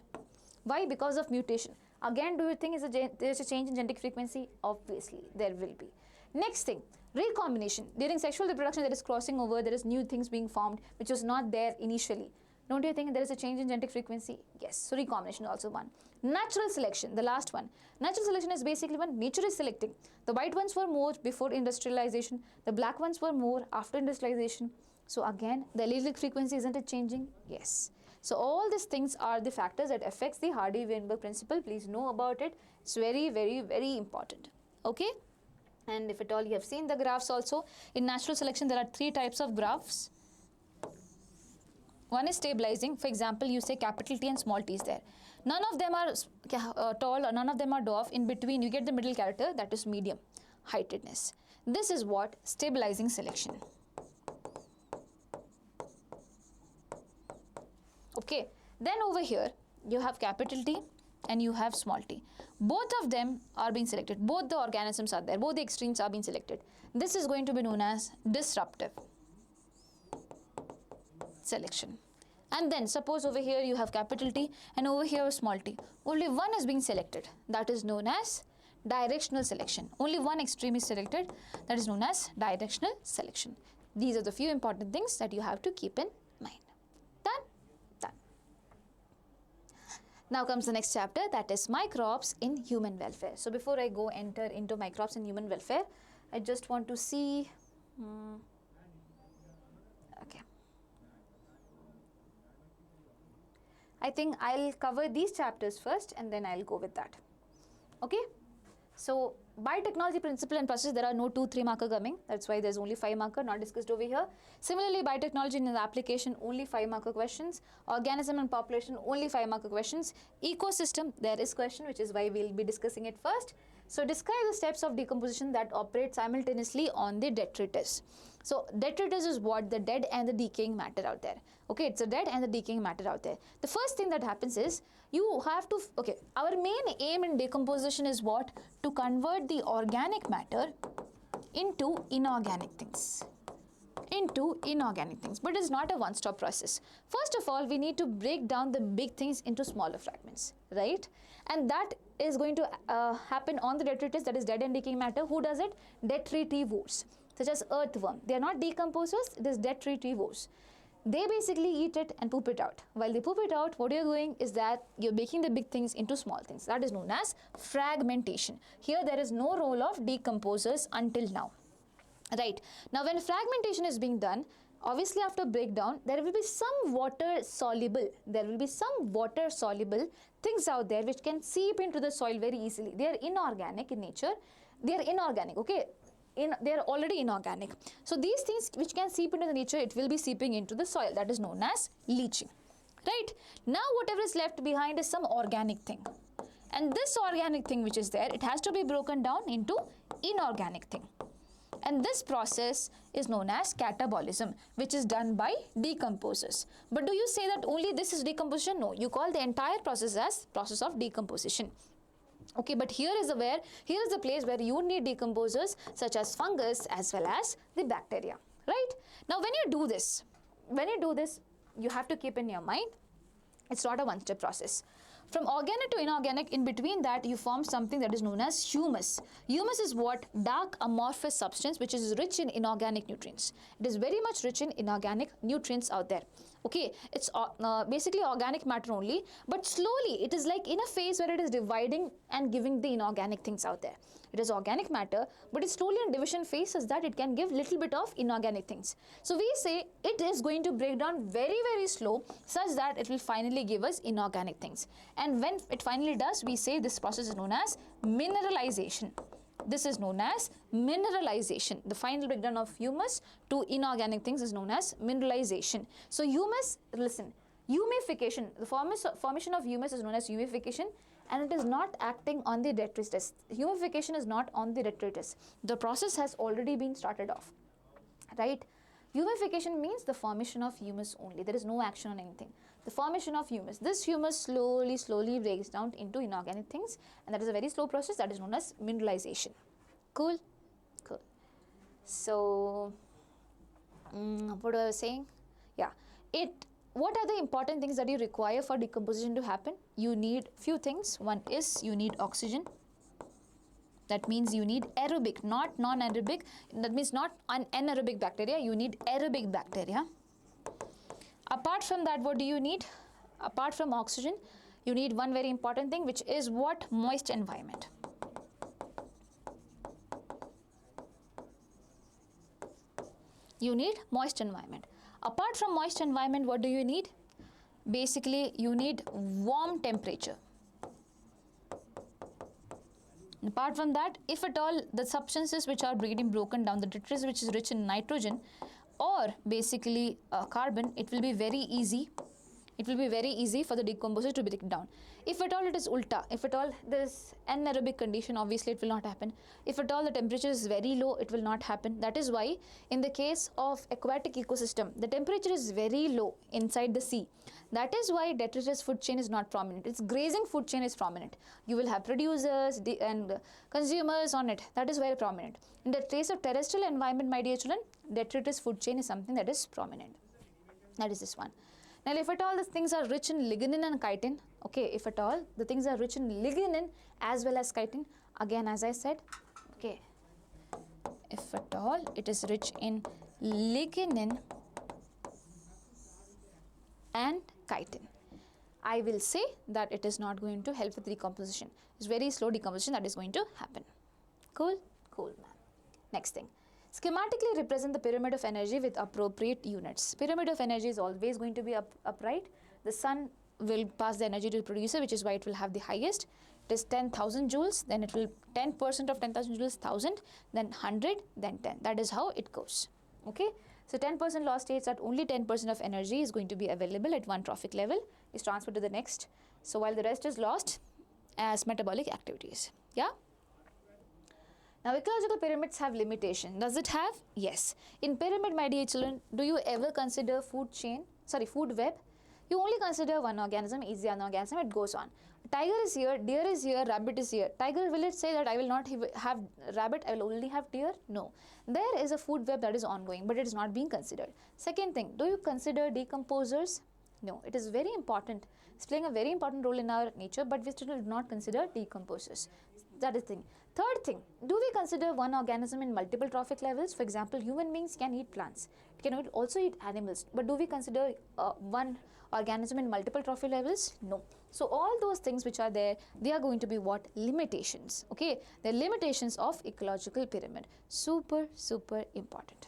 Why? Because of mutation. Again, do you think there is a change in genetic frequency? Obviously, there will be. Next thing, recombination. During sexual reproduction, there is crossing over, there is new things being formed, which was not there initially. Don't you think there is a change in genetic frequency? Yes. So recombination is also one. Natural selection, the last one. Natural selection is basically when nature is selecting. The white ones were more before industrialization. The black ones were more after industrialization. So again, the allelic frequency, isn't it changing? Yes. So all these things are the factors that affects the Hardy-Weinberg principle. Please know about it. It's very, very, very important. Okay. And if at all you have seen the graphs also, in natural selection there are 3 types of graphs. One is stabilizing. For example, you say capital T and small t is there. None of them are tall or none of them are dwarf. In between, you get the middle character, that is medium heightedness. This is what? Stabilizing selection. Okay. Then over here, you have capital T and you have small t. Both of them are being selected. Both the organisms are there. Both the extremes are being selected. This is going to be known as disruptive selection. And then suppose over here you have capital T and over here small t. Only one is being selected. That is known as directional selection. Only one extreme is selected. That is known as directional selection. These are the few important things that you have to keep in mind. Done? Done. Now comes the next chapter, that is microbes in human welfare. So before I go enter into microbes in human welfare, I just want to see I think I'll cover these chapters first and then I'll go with that. Okay. So biotechnology principle and process, there are no 2-3 marker coming. That's why there's only 5 marker not discussed over here. Similarly, biotechnology in the application, only 5 marker questions. Organism and population, only 5 marker questions. Ecosystem, there is question, which is why we'll be discussing it first. So describe the steps of decomposition that operate simultaneously on the detritus. So detritus is what? The dead and the decaying matter out there. Okay, it's the dead and the decaying matter out there. The first thing that happens is you have to, okay, our main aim in decomposition is what? To convert the organic matter into inorganic things. But it's not a one-stop process. First of all, we need to break down the big things into smaller fragments, right? And that is going to happen on the detritus, that is dead and decaying matter. Who does it? Detritivores, such as earthworm. They are not decomposers, it is detritivores. They basically eat it and poop it out. While they poop it out, what you're doing is that you're making the big things into small things. That is known as fragmentation. Here there is no role of decomposers until now. Right. Now when fragmentation is being done, obviously after breakdown, there will be some water soluble things out there which can seep into the soil very easily. They are inorganic in nature. They are inorganic, okay? They are already inorganic. So these things which can seep into the nature, it will be seeping into the soil. That is known as leaching. Right. Now whatever is left behind is some organic thing. And this organic thing which is there, it has to be broken down into inorganic thing. And this process is known as catabolism, which is done by decomposers. But do you say that only this is decomposition? No, you call the entire process as process of decomposition. Okay, but here is the place where you need decomposers such as fungus as well as the bacteria, right? Now when you do this, you have to keep in your mind, it's not a one-step process. From organic to inorganic, in between that you form something that is known as humus. Humus is what? Dark amorphous substance which is rich in inorganic nutrients. It is very much rich in inorganic nutrients out there. Okay, it's basically organic matter only, but slowly it is like in a phase where it is dividing and giving the inorganic things out there. It is organic matter, but it's slowly in division phase such that it can give little bit of inorganic things. So we say it is going to break down very, very slow such that it will finally give us inorganic things. And when it finally does, we say this process is known as mineralization. This is known as mineralization. The final breakdown of humus to inorganic things is known as mineralization. So humus, listen, humification, the formation of humus is known as humification, and it is not acting on the detritus. Humification is not on the detritus. The process has already been started off, right? Humification means the formation of humus only. There is no action on anything. The formation of humus. This humus slowly breaks down into inorganic things, and that is a very slow process that is known as mineralization. Cool? Cool. So, what was I saying? Yeah. What are the important things that you require for decomposition to happen? You need few things. One is you need oxygen. That means you need aerobic, not non-aerobic. That means not anaerobic bacteria. You need aerobic bacteria. Apart from that, what do you need? Apart from oxygen, you need one very important thing, which is what? Moist environment. You need moist environment. Apart from moist environment, what do you need? Basically, you need warm temperature. Apart from that, if at all the substances which are being broken down, the detritus which is rich in nitrogen or basically carbon, it will be very easy. It will be very easy for the decomposer to break down. If at all it is ulta, if at all there is anaerobic condition, obviously it will not happen. If at all the temperature is very low, it will not happen. That is why in the case of aquatic ecosystem, the temperature is very low inside the sea. That is why detritus food chain is not prominent. Its grazing food chain is prominent. You will have producers and consumers on it. That is very prominent. In the case of terrestrial environment, my dear children, detritus food chain is something that is prominent. That is this one. Now, if at all the things are rich in lignin and chitin, okay, if at all the things are rich in lignin as well as chitin, again as I said, okay, if at all it is rich in lignin and chitin, I will say that it is not going to help with decomposition. It's very slow decomposition that is going to happen. Cool? Cool, ma'am. Next thing. Schematically represent the pyramid of energy with appropriate units. Pyramid of energy is always going to be upright. The sun will pass the energy to the producer, which is why it will have the highest. It is 10,000 joules, then it will 10% of 10,000 joules, 1,000, then 100, then 10. That is how it goes. Okay. So 10% law states that only 10% of energy is going to be available at one trophic level, is transferred to the next. So while the rest is lost as metabolic activities. Yeah. Now ecological pyramids have limitation. Does it have? Yes. In pyramid, my dear children, do you ever consider food web? You only consider one organism, is the organism, it goes on. Tiger is here, deer is here, rabbit is here. Tiger, will it say that I will not have rabbit, I will only have deer? No. There is a food web that is ongoing, but it is not being considered. Second thing, do you consider decomposers? No. It is very important. It's playing a very important role in our nature, but we still do not consider decomposers. That is the thing. Third thing, do we consider one organism in multiple trophic levels? For example, human beings can eat plants. It can also eat animals. But do we consider one organism in multiple trophic levels? No. So all those things which are there, they are going to be what? Limitations. Okay. They're limitations of ecological pyramid. Super, super important.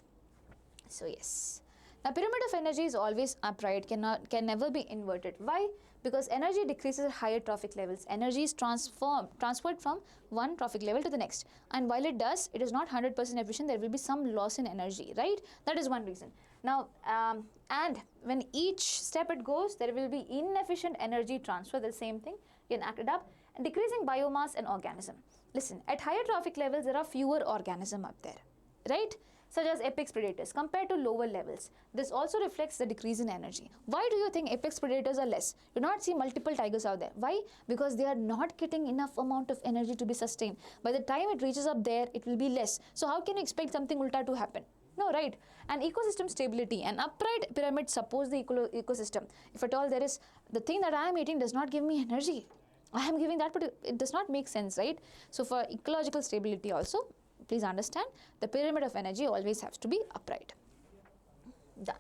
So yes. Now pyramid of energy is always upright, can never be inverted. Why? Because energy decreases at higher trophic levels. Energy is transferred from one trophic level to the next. And while it does, it is not 100% efficient. There will be some loss in energy, right? That is one reason. Now, and when each step it goes, there will be inefficient energy transfer, the same thing, can act it up, and decreasing biomass and organism. Listen, at higher trophic levels, there are fewer organisms up there, right? Such as apex predators compared to lower levels. This also reflects the decrease in energy. Why do you think apex predators are less? You do not see multiple tigers out there. Why? Because they are not getting enough amount of energy to be sustained. By the time it reaches up there, it will be less. So how can you expect something ulta to happen? No, right? And ecosystem stability. An upright pyramid supports the ecosystem. If at all there is, the thing that I am eating does not give me energy. I am giving that, but it does not make sense, right? So for ecological stability also, please understand, the pyramid of energy always has to be upright. Done.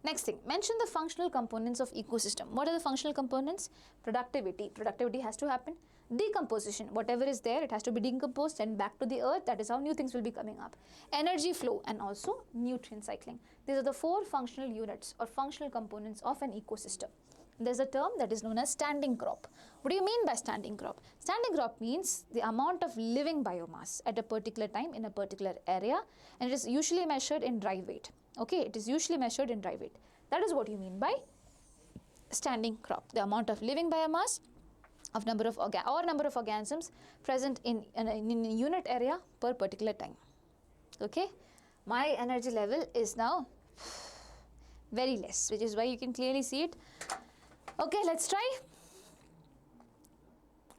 Next thing, mention the functional components of ecosystem. What are the functional components? Productivity. Productivity has to happen. Decomposition. Whatever is there, it has to be decomposed and back to the earth. That is how new things will be coming up. Energy flow and also nutrient cycling. These are the four functional units or functional components of an ecosystem. There's a term that is known as standing crop. What do you mean by standing crop? Standing crop means the amount of living biomass at a particular time in a particular area, and it is usually measured in dry weight. Okay, it is usually measured in dry weight. That is what you mean by standing crop. The amount of living biomass of number of organisms present in a unit area per particular time. Okay, my energy level is now very less, which is why you can clearly see it. Okay, let's try.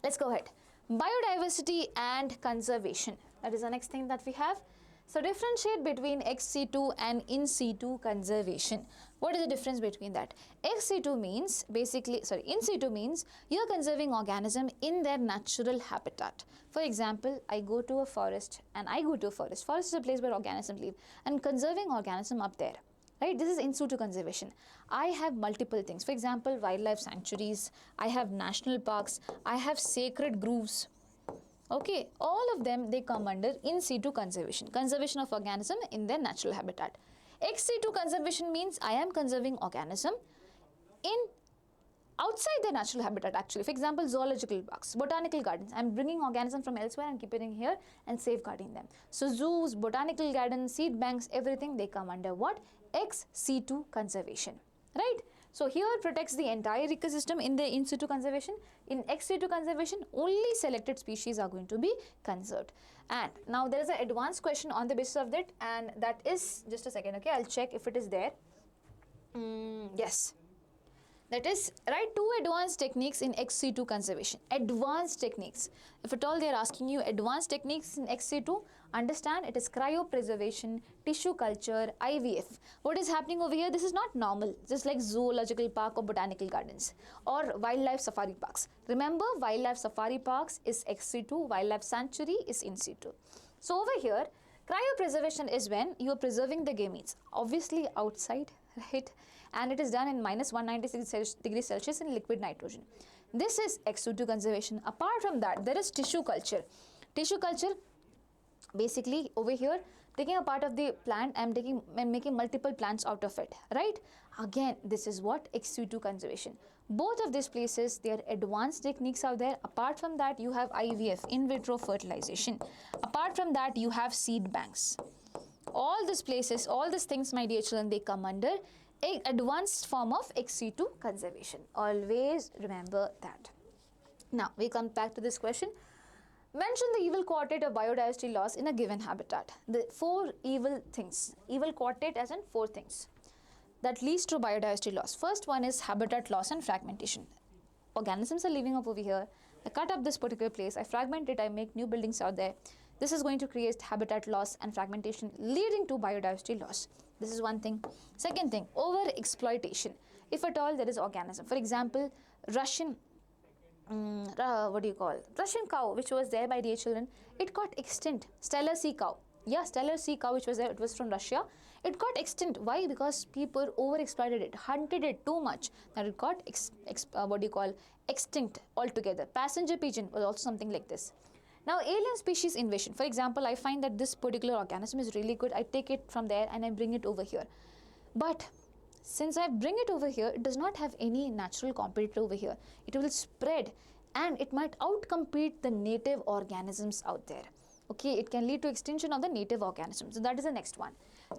Let's go ahead. Biodiversity and conservation. That is the next thing that we have. So differentiate between ex situ and in situ conservation. What is the difference between that? Ex situ means in situ means you are conserving organism in their natural habitat. For example, I go to a forest. Forest is a place where organisms live, and conserving organism up there. Right? This is in situ conservation. I have multiple things. For example, wildlife sanctuaries, I have national parks, I have sacred groves. Okay, all of them, they come under in situ conservation. Conservation of organism in their natural habitat. Ex situ conservation means I am conserving organism in outside their natural habitat actually. For example, zoological parks, botanical gardens. I am bringing organisms from elsewhere and keeping here and safeguarding them. So zoos, botanical gardens, seed banks, everything, they come under what? Ex situ conservation, right? So here protects the entire ecosystem in the in situ conservation. In ex situ conservation, only selected species are going to be conserved. And now there is an advanced question on the basis of that, and that is, just a second, okay, I'll check if it is there. Yes. That is, write two advanced techniques in ex situ conservation. Advanced techniques. If at all they are asking you advanced techniques in ex situ, understand it is cryopreservation, tissue culture, IVF. What is happening over here? This is not normal, just like zoological park or botanical gardens or wildlife safari parks. Remember, wildlife safari parks is ex situ, wildlife sanctuary is in situ. So over here, cryopreservation is when you are preserving the gametes, obviously outside, right? And it is done in -196 degrees Celsius in liquid nitrogen. This is ex situ conservation. Apart from that, there is tissue culture. Tissue culture, basically over here, taking a part of the plant, I am making multiple plants out of it, right? Again, this is what ex situ conservation. Both of these places, they are advanced techniques out there. Apart from that, you have IVF, in vitro fertilization. Apart from that, you have seed banks. All these places, all these things, my dear children, they come under an advanced form of ex situ conservation. Always remember that. Now, we come back to this question. Mention the evil quartet of biodiversity loss in a given habitat. The 4 evil things. Evil quartet as in 4 things that leads to biodiversity loss. First one is habitat loss and fragmentation. Organisms are living up over here. I cut up this particular place, I fragment it, I make new buildings out there. This is going to create habitat loss and fragmentation, leading to biodiversity loss. This is one thing. Second thing, over exploitation. If at all there is organism, for example, Russian cow, which was there, my dear children, it got extinct. Stellar sea cow. Yeah, stellar sea cow, which was there, it was from Russia. It got extinct. Why? Because people over-exploited it, hunted it too much, that it got extinct altogether. Passenger pigeon was also something like this. Now, alien species invasion. For example, I find that this particular organism is really good. I take it from there and I bring it over here. But since I bring it over here, it does not have any natural competitor over here. It will spread and it might outcompete the native organisms out there. Okay, it can lead to extinction of the native organisms. So that is the next one.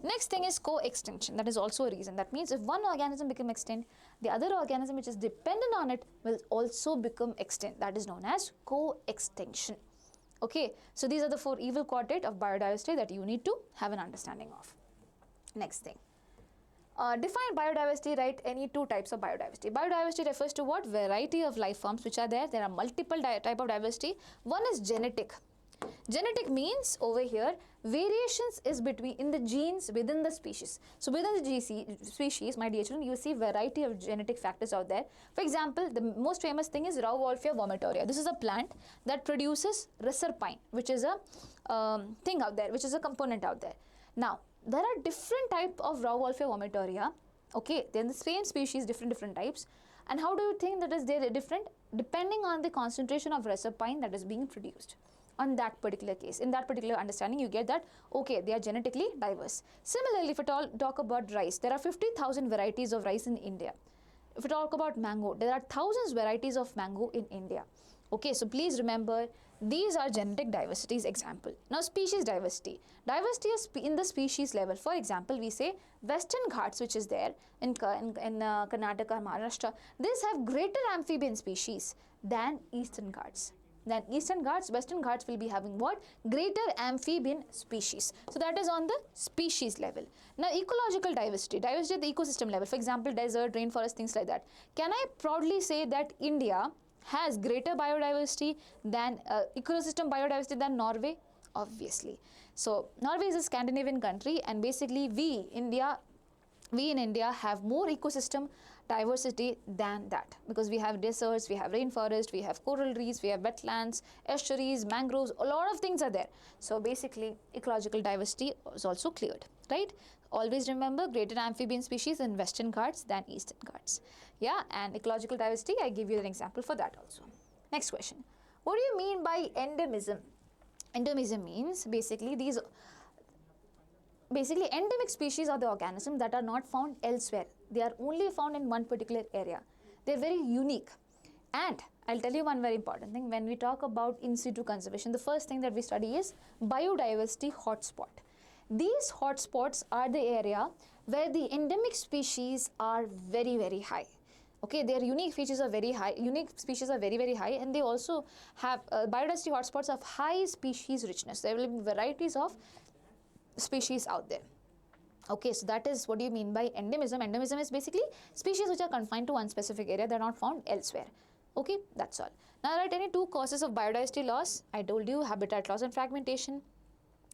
Next thing is co-extinction. That is also a reason. That means if one organism becomes extinct, the other organism which is dependent on it will also become extinct. That is known as co-extinction. Okay, so these are the 4 evil quartet of biodiversity that you need to have an understanding of. Next thing. Define biodiversity, right? Any 2 types of biodiversity. Biodiversity refers to what? Variety of life forms which are there. There are multiple type of diversity. One is genetic. Genetic means over here variations is between in the genes within the species. So within the species, my dear children, you see variety of genetic factors out there. For example, the most famous thing is Rauwolfia vomitoria. This is a plant that produces reserpine, which is a thing out there, which is a component out there. Now, there are different type of Rauwolfia vomitoria. Okay, they're in the same species, different types. And how do you think that is they're different? Depending on the concentration of reserpine that is being produced. On that particular case, in that particular understanding, you get that, okay, they are genetically diverse. Similarly, if at all talk about rice, there are 50,000 varieties of rice in India. If we talk about mango, there are thousands varieties of mango in India. Okay, so please remember, these are genetic diversities example. Now, species diversity. Diversity is in the species level. For example, we say Western Ghats, which is there in Karnataka, Maharashtra, these have greater amphibian species than Eastern Ghats. Then Eastern Ghats, Western Ghats will be having what? Greater amphibian species. So that is on the species level. Now, ecological diversity, diversity at the ecosystem level. For example, desert, rainforest, things like that. Can I proudly say that India has greater biodiversity than ecosystem biodiversity than Norway? Obviously. So Norway is a Scandinavian country, and basically we in India have more ecosystem diversity than that, because we have deserts, we have rainforest, we have coral reefs, we have wetlands, estuaries, mangroves, a lot of things are there. So basically ecological diversity is also cleared, right? Always remember, greater amphibian species in Western Ghats than Eastern Ghats. Yeah, and ecological diversity, I give you an example for that also. Next question. What do you mean by endemism? Endemism means basically endemic species are the organisms that are not found elsewhere. They are only found in one particular area. They are very unique. And I'll tell you one very important thing. When we talk about in situ conservation, the first thing that we study is biodiversity hotspot. These hotspots are the area where the endemic species are very, very high. Okay, their unique features are very high, unique species are very, very high, and they also have biodiversity hotspots of high species richness. There will be varieties of species out there. Okay, so that is what do you mean by endemism. Endemism is basically species which are confined to one specific area, they are not found elsewhere. Okay, that's all. Now, right, any 2 causes of biodiversity loss? I told you, habitat loss and fragmentation.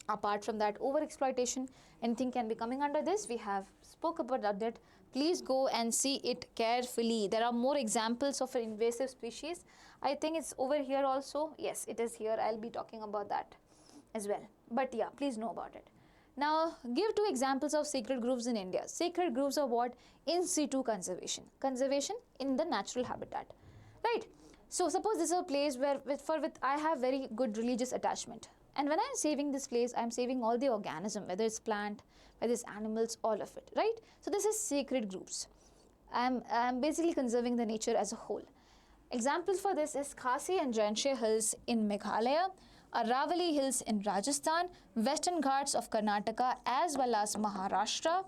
Apart from that, overexploitation. Anything can be coming under this. We have spoke about that. Please go and see it carefully. There are more examples of invasive species. I think it's over here also. Yes, it is here. I'll be talking about that as well. But yeah, please know about it. Now, give 2 examples of sacred groves in India. Sacred groves are what? In situ conservation. Conservation in the natural habitat. Right? So, suppose this is a place where I have very good religious attachment. And when I am saving this place, I am saving all the organism, whether it's plant, whether it's animals, all of it. Right? So, this is sacred groves. I'm basically conserving the nature as a whole. Examples for this is Khasi and Jaintia Hills in Meghalaya, Aravalli Hills in Rajasthan, Western Ghats of Karnataka as well as Maharashtra,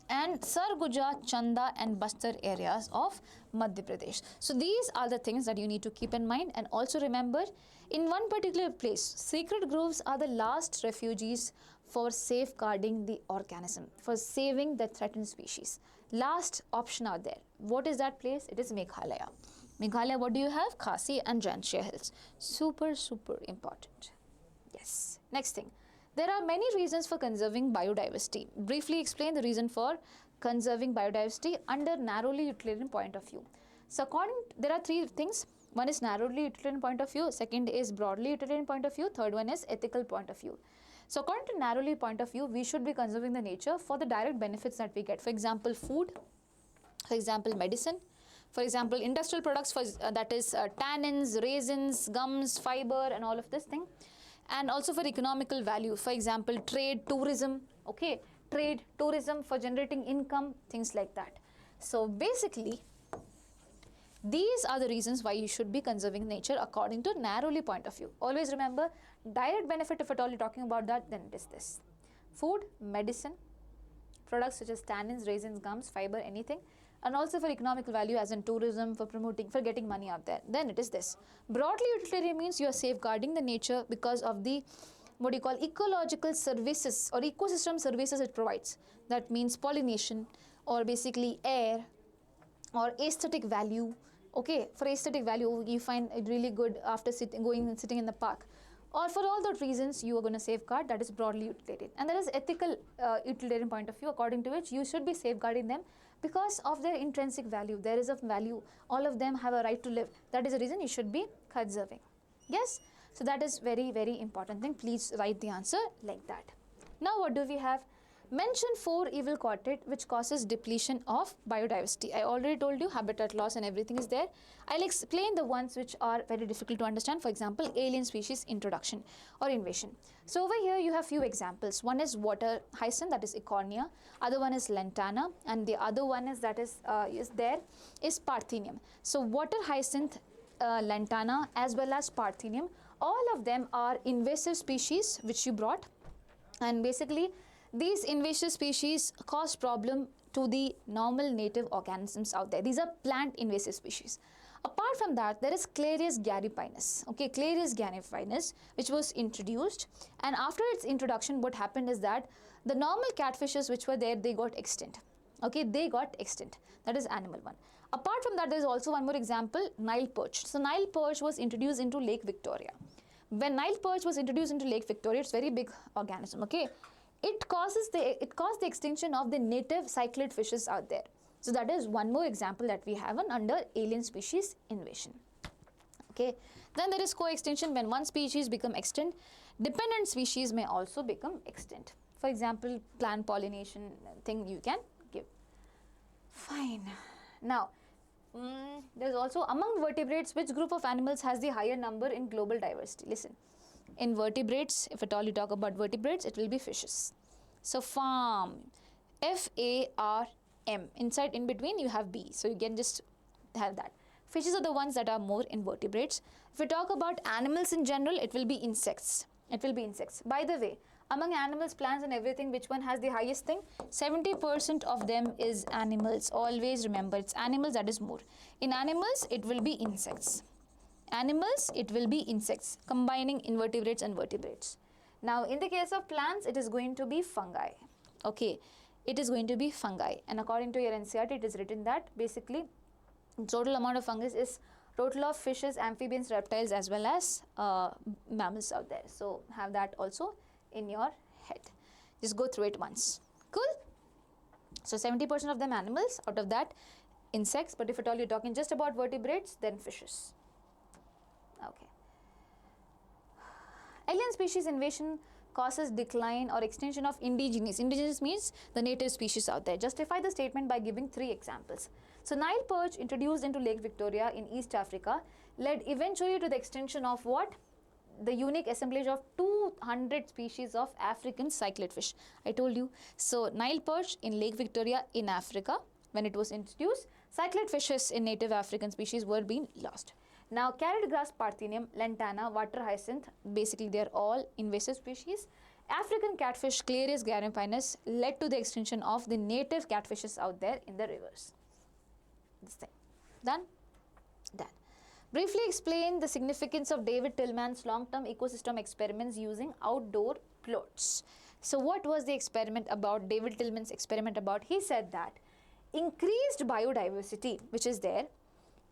and Sarguja, Chanda and Bastar areas of Madhya Pradesh. So these are the things that you need to keep in mind, and also remember, in one particular place, secret groves are the last refuges for safeguarding the organism, for saving the threatened species. Last option out there. What is that place? It is Meghalaya. Meghalaya, what do you have? Khasi and Jaintia Hills. Super, super important. Yes. Next thing. There are many reasons for conserving biodiversity. Briefly explain the reason for conserving biodiversity under narrowly utilitarian point of view. So there are three things. One is narrowly utilitarian point of view, second is broadly utilitarian point of view, third one is ethical point of view. So according to narrowly point of view, we should be conserving the nature for the direct benefits that we get. For example, food, for example, medicine, for example, industrial products, for that is tannins, resins, gums, fiber and all of this thing. And also for economical value, for example, trade, tourism, okay, trade, tourism for generating income, things like that. So basically, these are the reasons why you should be conserving nature according to narrowly point of view. Always remember, direct benefit, if at all you're talking about that, then it is this. Food, medicine, products such as tannins, resins, gums, fiber, anything. And also for economical value as in tourism, for promoting, for getting money out there, then it is this. Broadly utilitarian means you are safeguarding the nature because of the, what you call, ecological services or ecosystem services it provides. That means pollination or basically air or aesthetic value. Okay, for aesthetic value, you find it really good after going and sitting in the park. Or for all those reasons, you are going to safeguard, that is broadly utilitarian. And there is ethical utilitarian point of view, according to which you should be safeguarding them because of their intrinsic value. There is a value. All of them have a right to live. That is the reason you should be conserving. Yes? So that is very, very important thing. Please write the answer like that. Now what do we have? Mention 4 evil quartet which causes depletion of biodiversity. I already told you habitat loss and everything is there. I'll explain the ones which are very difficult to understand. For example, alien species introduction or invasion. So over here you have few examples. One is water hyacinth, that is Ecornia. Other one is lantana, and the other one is Parthenium. So water hyacinth, lantana as well as Parthenium, all of them are invasive species which you brought, and basically these invasive species cause problem to the normal native organisms out there. These are plant invasive species. Apart from that, there is Clarius garipinus, okay, Clarius garipinus, which was introduced, and after its introduction, what happened is that the normal catfishes which were there, they got extinct, okay, they got extinct. That is animal one. Apart from that, there is also one more example, Nile perch. So Nile perch was introduced into Lake Victoria. When Nile perch was introduced into Lake Victoria, it's a very big organism, okay. It caused the extinction of the native cyclid fishes out there. So that is one more example that we have under alien species invasion. Okay. Then there is co-extinction. When one species become extinct, dependent species may also become extinct. For example, plant pollination thing you can give. Fine. Now, there's also among vertebrates, which group of animals has the higher number in global diversity? Listen. In vertebrates, if at all you talk about vertebrates, it will be fishes. So farm, F-A-R-M. Inside, in between, you have B. So you can just have that. Fishes are the ones that are more in vertebrates. If we talk about animals in general, it will be insects. It will be insects. By the way, among animals, plants and everything, which one has the highest thing? 70% of them is animals. Always remember, it's animals that is more. In animals, it will be insects. Animals, it will be insects, combining invertebrates and vertebrates. Now, in the case of plants, it is going to be fungi. Okay, it is going to be fungi. And according to your NCERT, it is written that basically total amount of fungus is total of fishes, amphibians, reptiles as well as mammals out there. So have that also in your head. Just go through it once. Cool? So 70% of them animals, out of that insects, but if at all you're talking just about vertebrates, then fishes. Okay. Alien species invasion causes decline or extinction of indigenous. Indigenous means the native species out there. Justify the statement by giving 3 examples. So Nile perch introduced into Lake Victoria in East Africa led eventually to the extinction of what? the unique assemblage of 200 species of African cichlid fish. I told you. So Nile perch in Lake Victoria in Africa, when it was introduced, cichlid fishes in native African species were being lost. Now carrot grass, Parthenium, lantana, water hyacinth, basically they are all invasive species. African catfish, Clarius garimpinus, led to the extinction of the native catfishes out there in the rivers. This thing. Done? Done. Briefly explain the significance of David Tillman's long-term ecosystem experiments using outdoor plots. So what was the experiment about, David Tillman's experiment about? He said that increased biodiversity, which is there,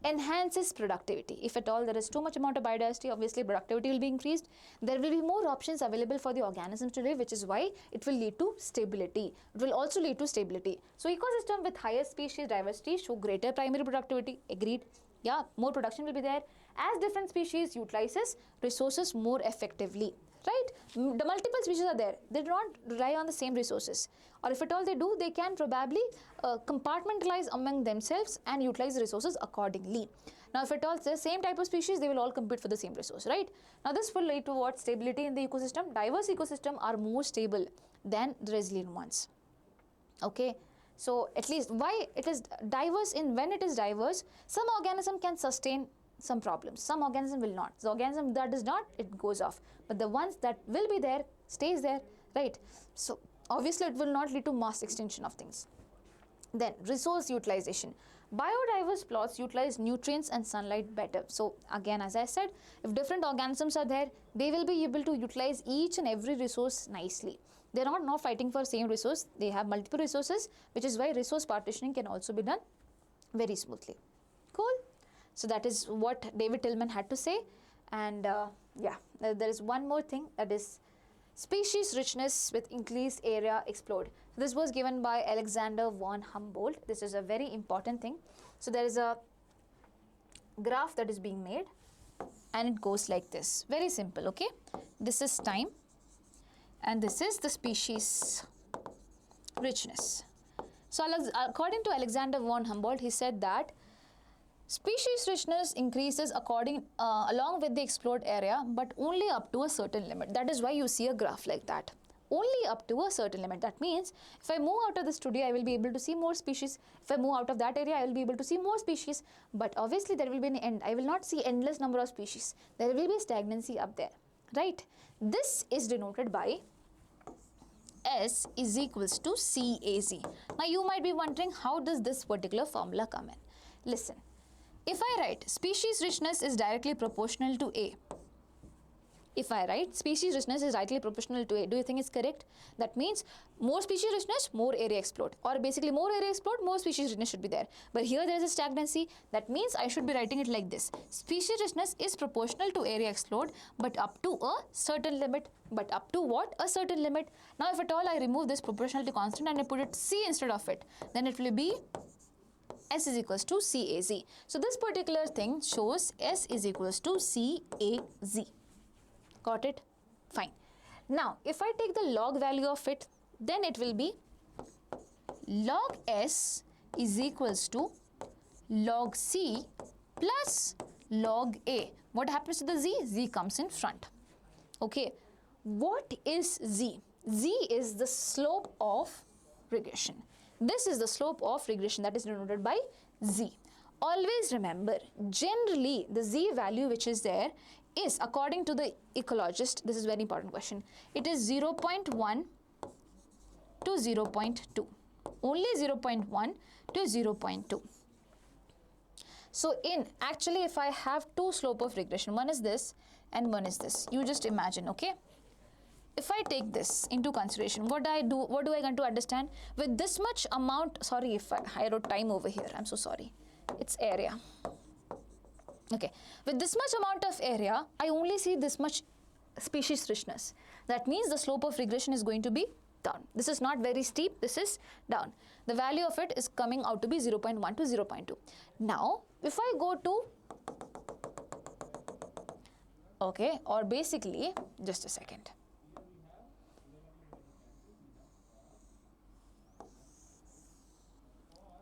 enhances productivity. If at all there is too much amount of biodiversity, obviously productivity will be increased. There will be more options available for the organisms to live, which is why it will lead to stability. It will also lead to stability. So ecosystem with higher species diversity show greater primary productivity. Agreed? Yeah, more production will be there as different species utilizes resources more effectively. Right? The multiple species are there. They do not rely on the same resources. Or if at all they do, they can probably compartmentalize among themselves and utilize the resources accordingly. Now, if at all it's the same type of species, they will all compete for the same resource, right? Now, this will lead to what? Stability in the ecosystem. Diverse ecosystems are more stable than the resilient ones. Okay? So, at least why it is diverse in, when it is diverse, some organism can sustain some problems. Some organism will not. The organism that does not, it goes off. But the ones that will be there, stays there, right? So, obviously, it will not lead to mass extinction of things. Then, resource utilization. Biodiverse plots utilize nutrients and sunlight better. So, again, as I said, if different organisms are there, they will be able to utilize each and every resource nicely. They are not fighting for same resource. They have multiple resources, which is why resource partitioning can also be done very smoothly. Cool? So, that is what David Tillman had to say. And yeah, there is one more thing, that is species richness with increased area explored. So, this was given by Alexander von Humboldt. This is a very important thing. So, there is a graph that is being made and it goes like this. Very simple, okay? This is time and this is the species richness. So, according to Alexander von Humboldt, he said that species richness increases along with the explored area, but only up to a certain limit. That is why you see a graph like that. Only up to a certain limit. That means if I move out of the studio, I will be able to see more species. If I move out of that area, I will be able to see more species. But obviously, there will be an end. I will not see endless number of species. There will be stagnancy up there, right? This is denoted by S is equals to CAZ. Now, you might be wondering, how does this particular formula come in? Listen. If I write species richness is directly proportional to A, if I write species richness is directly proportional to A, do you think it's correct? That means more species richness, more area explored, or basically more area explored, more species richness should be there. But here there is a stagnancy. That means I should be writing it like this. Species richness is proportional to area explored, but up to a certain limit. But up to what? A certain limit. Now, if at all I remove this proportionality constant and I put it C instead of it, then it will be S is equals to CAZ. So, this particular thing shows S is equals to CAZ. Got it? Fine. Now, if I take the log value of it, then it will be log S is equals to log C plus log A. What happens to the Z? Z comes in front. Okay. What is Z? Z is the slope of regression. This is the slope of regression that is denoted by Z. Always remember, generally the Z value which is there is, according to the ecologist, this is very important question, it is 0.1 to 0.2. Only 0.1 to 0.2. So, actually if I have two slope of regression, one is this and one is this, you just imagine, okay? If I take this into consideration, what do I going to understand? With this much amount, sorry if I wrote time over here, I'm so sorry. It's area. Okay, with this much amount of area, I only see this much species richness. That means the slope of regression is going to be down. This is not very steep, this is down. The value of it is coming out to be 0.1 to 0.2. Now, if I go to, okay, or basically, just a second.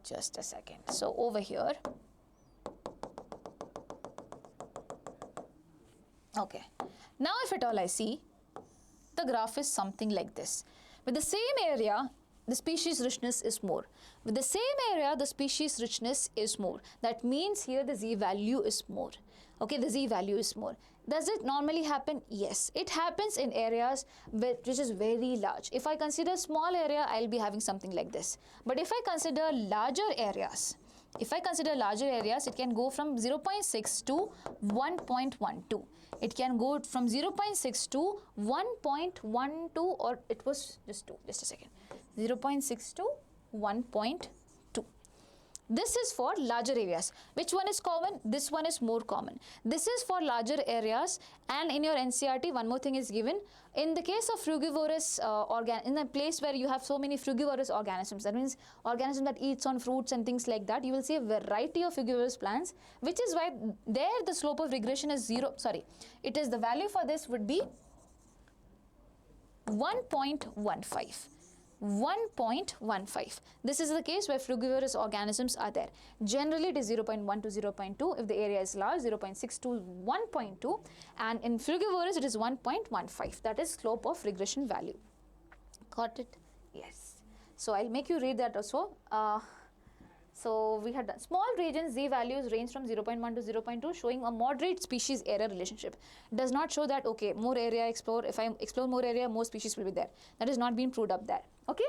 Just a second. So, over here, Okay. Now if at all I see, the graph is something like this. With the same area, the species richness is more. With the same area, the species richness is more. That means here the Z value is more. Okay, the Z value is more. Does it normally happen? Yes. It happens in areas which is very large. If I consider small area, I'll be having something like this. But if I consider larger areas, it can go from 0.6 to 1.12. It can go from 0.6 to 1.12, or it was just 2, just a second. 0.6 to 1.2. This is for larger areas. Which one is common? This one is more common. This is for larger areas, and in your NCERT, one more thing is given. In the case of frugivorous in a place where you have so many frugivorous organisms, that means organisms that eats on fruits and things like that, you will see a variety of frugivorous plants, which is why there the slope of regression is 0. Sorry, it is the value for this would be 1.15. 1.15. This is the case where frugivorous organisms are there. Generally it is 0.1 to 0.2. If the area is large, 0.6 to 1.2, and in frugivorous it is 1.15. That is slope of regression value. Got it? Yes. So I'll make you read that also. So we had done small regions, Z values range from 0.1 to 0.2, showing a moderate species area relationship. Does not show that, okay, more area explore, if I explore more area, more species will be there. That is not being proved up there. Okay.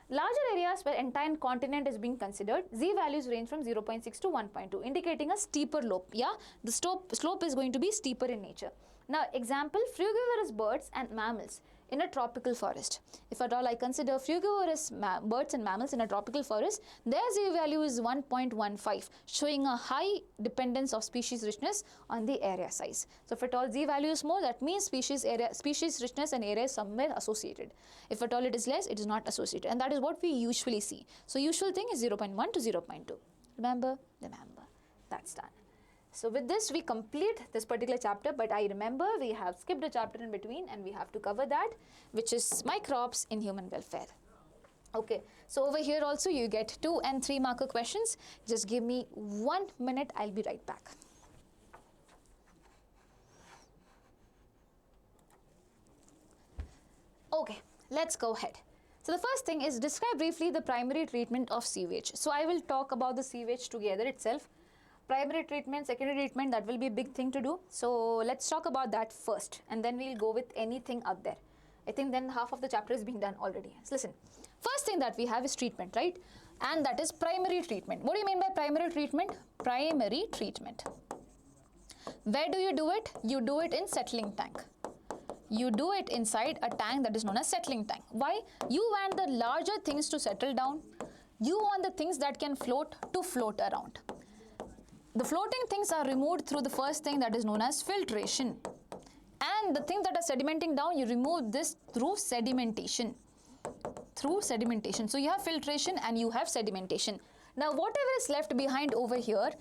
Larger areas where entire continent is being considered, Z values range from 0.6 to 1.2, indicating a steeper slope. Yeah, the slope is going to be steeper in nature. Now, example, frugivorous birds and mammals in a tropical forest. If at all I consider frugivorous birds and mammals in a tropical forest, their Z value is 1.15, showing a high dependence of species richness on the area size. So if at all Z value is more, that means species richness and area is somewhere associated. If at all it is less, it is not associated, and that is what we usually see. So usual thing is 0.1 to 0.2. Remember? That's done. So with this we complete this particular chapter, but I remember we have skipped a chapter in between and we have to cover that, which is microbes in human welfare. Okay, so over here also you get 2 and 3 marker questions. Just give me 1 minute, I'll be right back. Okay, let's go ahead. So the first thing is describe briefly the primary treatment of sewage. So I will talk about the sewage together itself. Primary treatment, secondary treatment, that will be a big thing to do. So let's talk about that first, and then we'll go with anything up there. I think then half of the chapter is being done already. So listen, first thing that we have is treatment, right? And that is primary treatment. What do you mean by primary treatment? Primary treatment. Where do you do it? You do it in settling tank. You do it inside a tank that is known as settling tank. Why? You want the larger things to settle down. You want the things that can float to float around. The floating things are removed through the first thing that is known as filtration. And the things that are sedimenting down, you remove this through sedimentation. So you have filtration and you have sedimentation. Now whatever is left behind over here,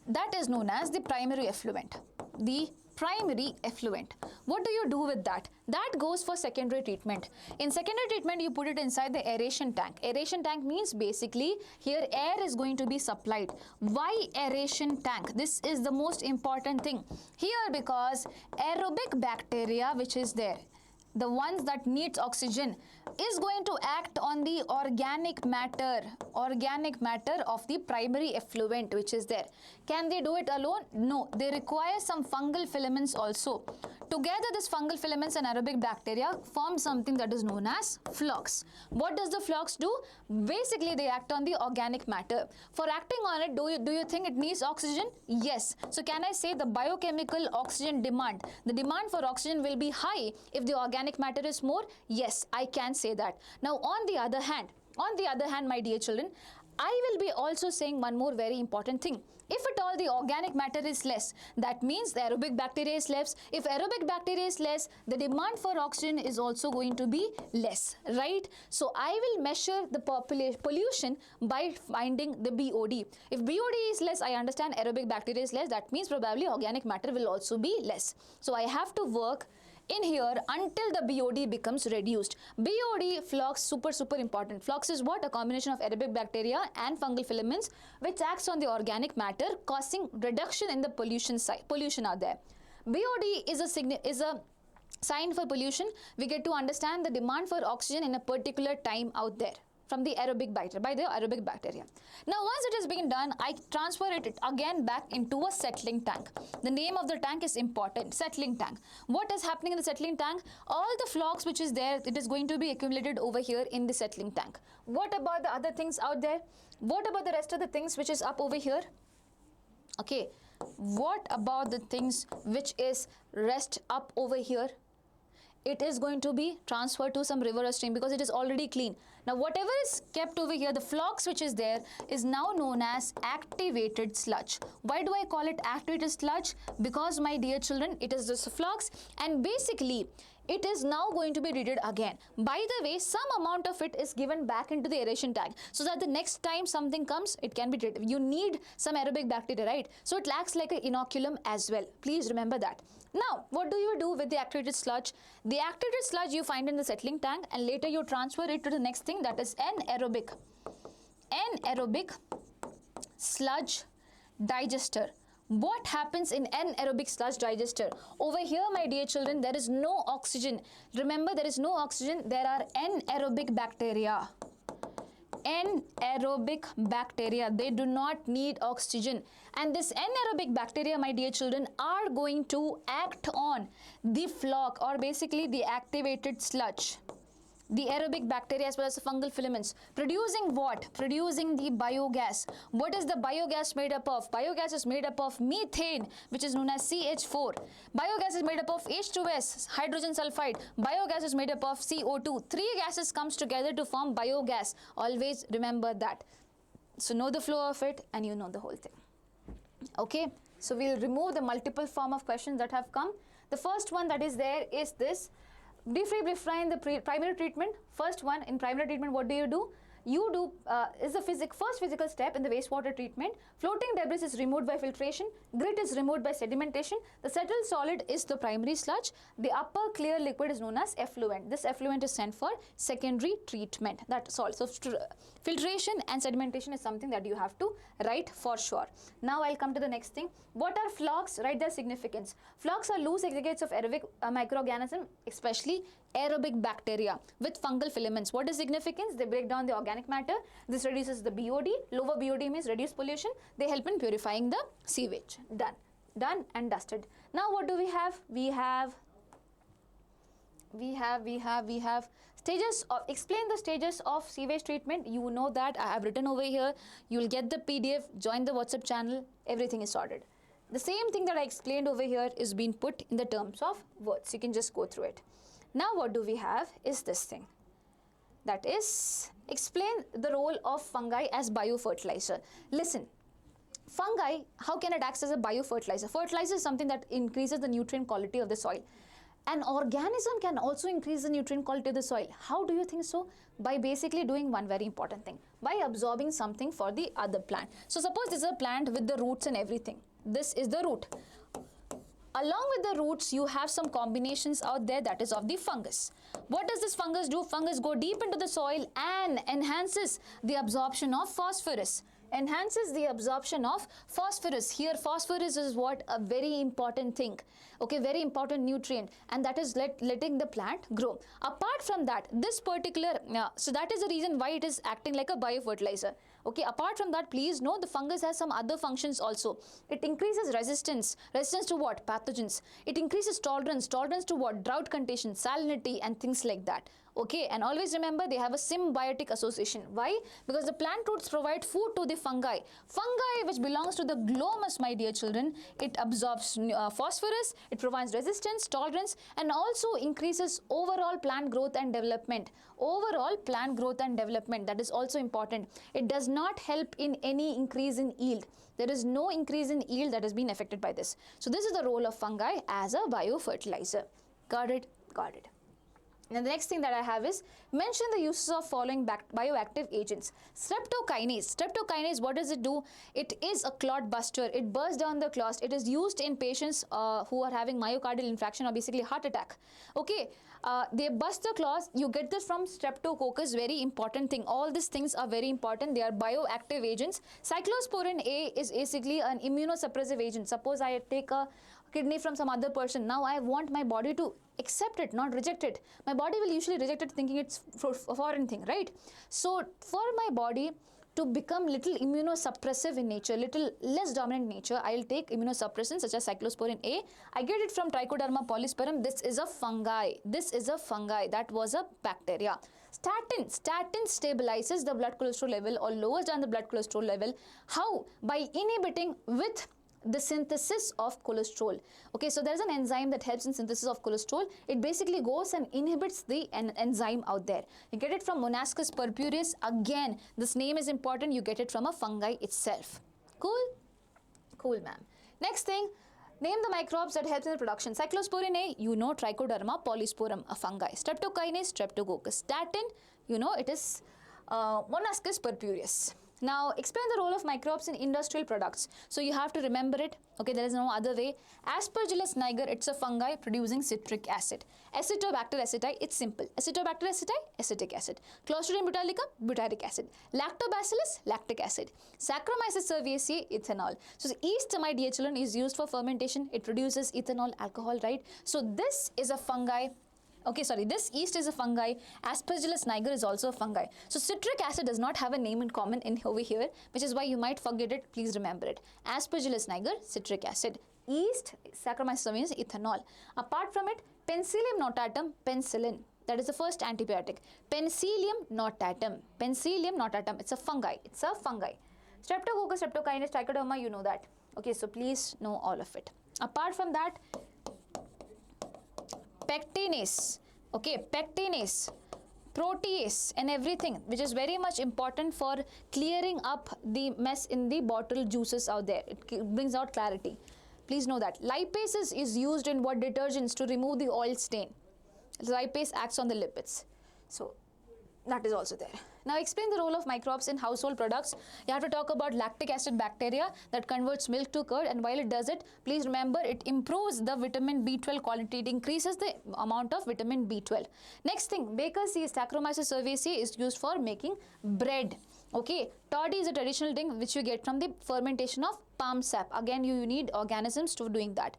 that is known as the primary effluent. The primary effluent. What do you do with that? That goes for secondary treatment. In secondary treatment, you put it inside the aeration tank. Aeration tank means basically here air is going to be supplied. Why aeration tank? This is the most important thing here, because aerobic bacteria which is there, the ones that needs oxygen, is going to act on the organic matter of the primary effluent which is there. Can they do it alone? No, they require some fungal filaments also. Together this fungal filaments and aerobic bacteria form something that is known as flux. What does the flux do? Basically they act on the organic matter. For acting on it, do you think it needs oxygen? Yes. So can I say the biochemical oxygen demand? The demand for oxygen will be high if the organic matter is more? Yes, I can say that. Now on the other hand, my dear children, I will be also saying one more very important thing. If at all the organic matter is less, that means the aerobic bacteria is less. If aerobic bacteria is less, the demand for oxygen is also going to be less, right? So I will measure the pollution by finding the BOD. If BOD is less, I understand aerobic bacteria is less, that means probably organic matter will also be less. So I have to work in here until the BOD becomes reduced. BOD, flux, super important. Flux is what? A combination of aerobic bacteria and fungal filaments which acts on the organic matter, causing reduction in the pollution are there. BOD is a sign for pollution. We get to understand the demand for oxygen in a particular time out there from the aerobic bacteria, by the aerobic bacteria. Now once it has been done, I transfer it again back into a settling tank. The name of the tank is important, settling tank. What is happening in the settling tank? All the flocks which is there, it is going to be accumulated over here in the settling tank. What about the other things out there? What about the rest of the things which is up over here? Okay, what about the things which is rest up over here? It is going to be transferred to some river or stream because it is already clean. Now whatever is kept over here, the flocks which is there is now known as activated sludge. Why do I call it activated sludge? Because my dear children, it is just flocks, and basically it is now going to be treated again. By the way, some amount of it is given back into the aeration tank so that the next time something comes, it can be treated. You need some aerobic bacteria, right? So it acts like an inoculum as well. Please remember that. Now, what do you do with the activated sludge? The activated sludge you find in the settling tank, and later you transfer it to the next thing, that is anaerobic sludge digester. What happens in anaerobic sludge digester? Over here, my dear children, there is no oxygen. Remember, there is no oxygen. There are anaerobic bacteria. Anaerobic bacteria, they do not need oxygen, and this anaerobic bacteria, my dear children, are going to act on the flock, or basically the activated sludge, the aerobic bacteria as well as the fungal filaments, producing what? Producing the biogas. What is the biogas made up of? Biogas is made up of methane, which is known as CH4. Biogas is made up of H2S, hydrogen sulfide. Biogas is made up of CO2. Three gases comes together to form biogas. Always remember that. So know the flow of it and you know the whole thing. Okay, so we'll remove the multiple form of questions that have come. The first one that is there is this. Briefly define the primary treatment. First one, in primary treatment, what do? You do is the first physical step in the wastewater treatment. Floating debris is removed by filtration. Grit is removed by sedimentation. The settled solid is the primary sludge. The upper clear liquid is known as effluent. This effluent is sent for secondary treatment. That's all. So filtration and sedimentation is something that you have to write for sure. Now I'll come to the next thing. What are flocks? Write their significance. Flocks are loose aggregates of aerobic microorganism, especially aerobic bacteria with fungal filaments. What is significance? They break down the organic matter. This reduces the BOD. Lower BOD means reduced pollution. They help in purifying the sewage. Done. Done and dusted. Now what do we have? We have stages of, explain the stages of sewage treatment. You know that I have written over here. You will get the PDF, join the WhatsApp channel, everything is sorted. The same thing that I explained over here is being put in the terms of words. You can just go through it. Now what do we have is this thing. That is, explain the role of fungi as biofertilizer. Listen, fungi, how can it act as a biofertilizer? Fertilizer is something that increases the nutrient quality of the soil. An organism can also increase the nutrient quality of the soil. How do you think so? By basically doing one very important thing, by absorbing something for the other plant. So suppose this is a plant with the roots and everything. This is the root. Along with the roots, you have some combinations out there, that is of the fungus. What does this fungus do? Fungus go deep into the soil and enhances the absorption of phosphorus. Enhances the absorption of phosphorus. Here phosphorus is what? A very important thing. Okay, very important nutrient, and that is letting the plant grow. Apart from that, this particular, so that is the reason why it is acting like a biofertilizer. Okay, apart from that, please know the fungus has some other functions also. It increases resistance. Resistance to what? Pathogens. It increases tolerance. Tolerance to what? Drought conditions, salinity and things like that. Okay, and always remember they have a symbiotic association. Why? Because the plant roots provide food to the fungi. Fungi, which belongs to the glomus, my dear children, it absorbs phosphorus, it provides resistance, tolerance, and also increases overall plant growth and development. Overall plant growth and development, that is also important. It does not help in any increase in yield. There is no increase in yield that has been affected by this. So this is the role of fungi as a biofertilizer. Got it? Got it. Now the next thing that I have is mention the uses of following bioactive agents. Streptokinase. Streptokinase, what does it do? It is a clot buster. It bursts down the clots. It is used in patients who are having myocardial infarction or basically heart attack. Okay, they bust the clots. You get this from Streptococcus, very important thing. All these things are very important. They are bioactive agents. Cyclosporin A is basically an immunosuppressive agent. Suppose I take a kidney from some other person. Now I want my body to accept it, not reject it. My body will usually reject it thinking it's a foreign thing, right? So for my body to become little immunosuppressive in nature, little less dominant in nature, I'll take immunosuppressants such as cyclosporin A. I get it from Trichoderma polysperm. This is a fungi. This is a fungi. That was a bacteria. Statin stabilizes the blood cholesterol level or lowers down the blood cholesterol level. How? By inhibiting with the synthesis of cholesterol. Okay, so there's an enzyme that helps in synthesis of cholesterol. It basically goes and inhibits the enzyme out there. You get it from Monascus purpureus. Again, this name is important. You get it from a fungi itself. Cool? Cool, ma'am. Next thing, name the microbes that helps in the production. Cyclosporin A, you know, Trichoderma polysporum, a fungi. Streptokinase, Streptococcus. Statin, you know, it is Monascus purpureus. Now, explain the role of microbes in industrial products. So, you have to remember it. Okay, there is no other way. Aspergillus niger, it's a fungi producing citric acid. Acetobacter aceti, it's simple. Acetobacter aceti, acetic acid. Clostridium botulicum, butyric acid. Lactobacillus, lactic acid. Saccharomyces cerevisiae, ethanol. So, yeast, my dear children, is used for fermentation. It produces ethanol, alcohol, right? So, this is a fungi. Okay, sorry, this yeast is a fungi. Aspergillus niger is also a fungi. So citric acid does not have a name in common in over here, which is why you might forget it. Please remember it. Aspergillus niger, citric acid. Yeast, Saccharomyces cerevisiae, ethanol. Apart from it, Penicillium notatum, penicillin. That is the first antibiotic. Penicillium notatum. Penicillium notatum. It's a fungi. It's a fungi. Streptococcus, Streptokinase, Trichoderma, you know that. Okay, so please know all of it. Apart from that, pectinase, okay, pectinase, protease and everything, which is very much important for clearing up the mess in the bottle juices out there. It brings out clarity. Please know that. Lipase is used in what detergents to remove the oil stain. Lipase acts on the lipids. So that is also there. Now explain the role of microbes in household products. You have to talk about lactic acid bacteria that converts milk to curd, and while it does it, please remember it improves the vitamin B12 quality. It increases the amount of vitamin B12. Next thing, baker's yeast, Saccharomyces cerevisiae, is used for making bread. Okay, toddy is a traditional thing which you get from the fermentation of palm sap. Again, you need organisms to doing that.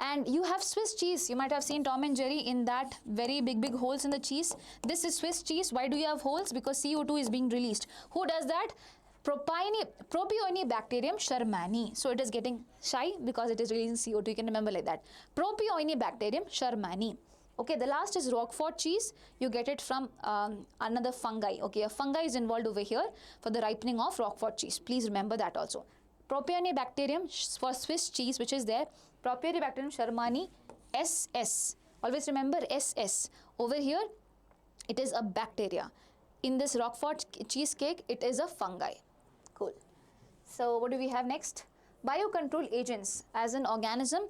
And you have Swiss cheese. You might have seen Tom and Jerry in that very big holes in the cheese. This is Swiss cheese. Why do you have holes? Because CO2 is being released. Who does that? Propionibacterium shermani. So it is getting shy because it is releasing CO2. You can remember like that. Propionibacterium shermani. Okay, the last is Roquefort cheese. You get it from another fungi. Okay, a fungi is involved over here for the ripening of Roquefort cheese. Please remember that also. Propionibacterium for Swiss cheese, which is there. Propionibacterium shermani, SS. Always remember SS. Over here, it is a bacteria. In this Roquefort cheesecake, it is a fungi. Cool. So what do we have next? Biocontrol agents as an organism.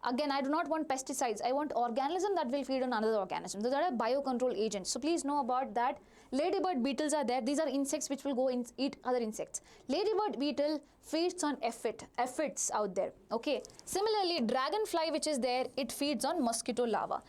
Again, I do not want pesticides. I want organism that will feed on another organism. Those are biocontrol agents. So please know about that. Ladybird beetles are there. These are insects which will go and eat other insects. Ladybird beetle feeds on aphids out there. Okay. Similarly, dragonfly which is there, it feeds on mosquito larva.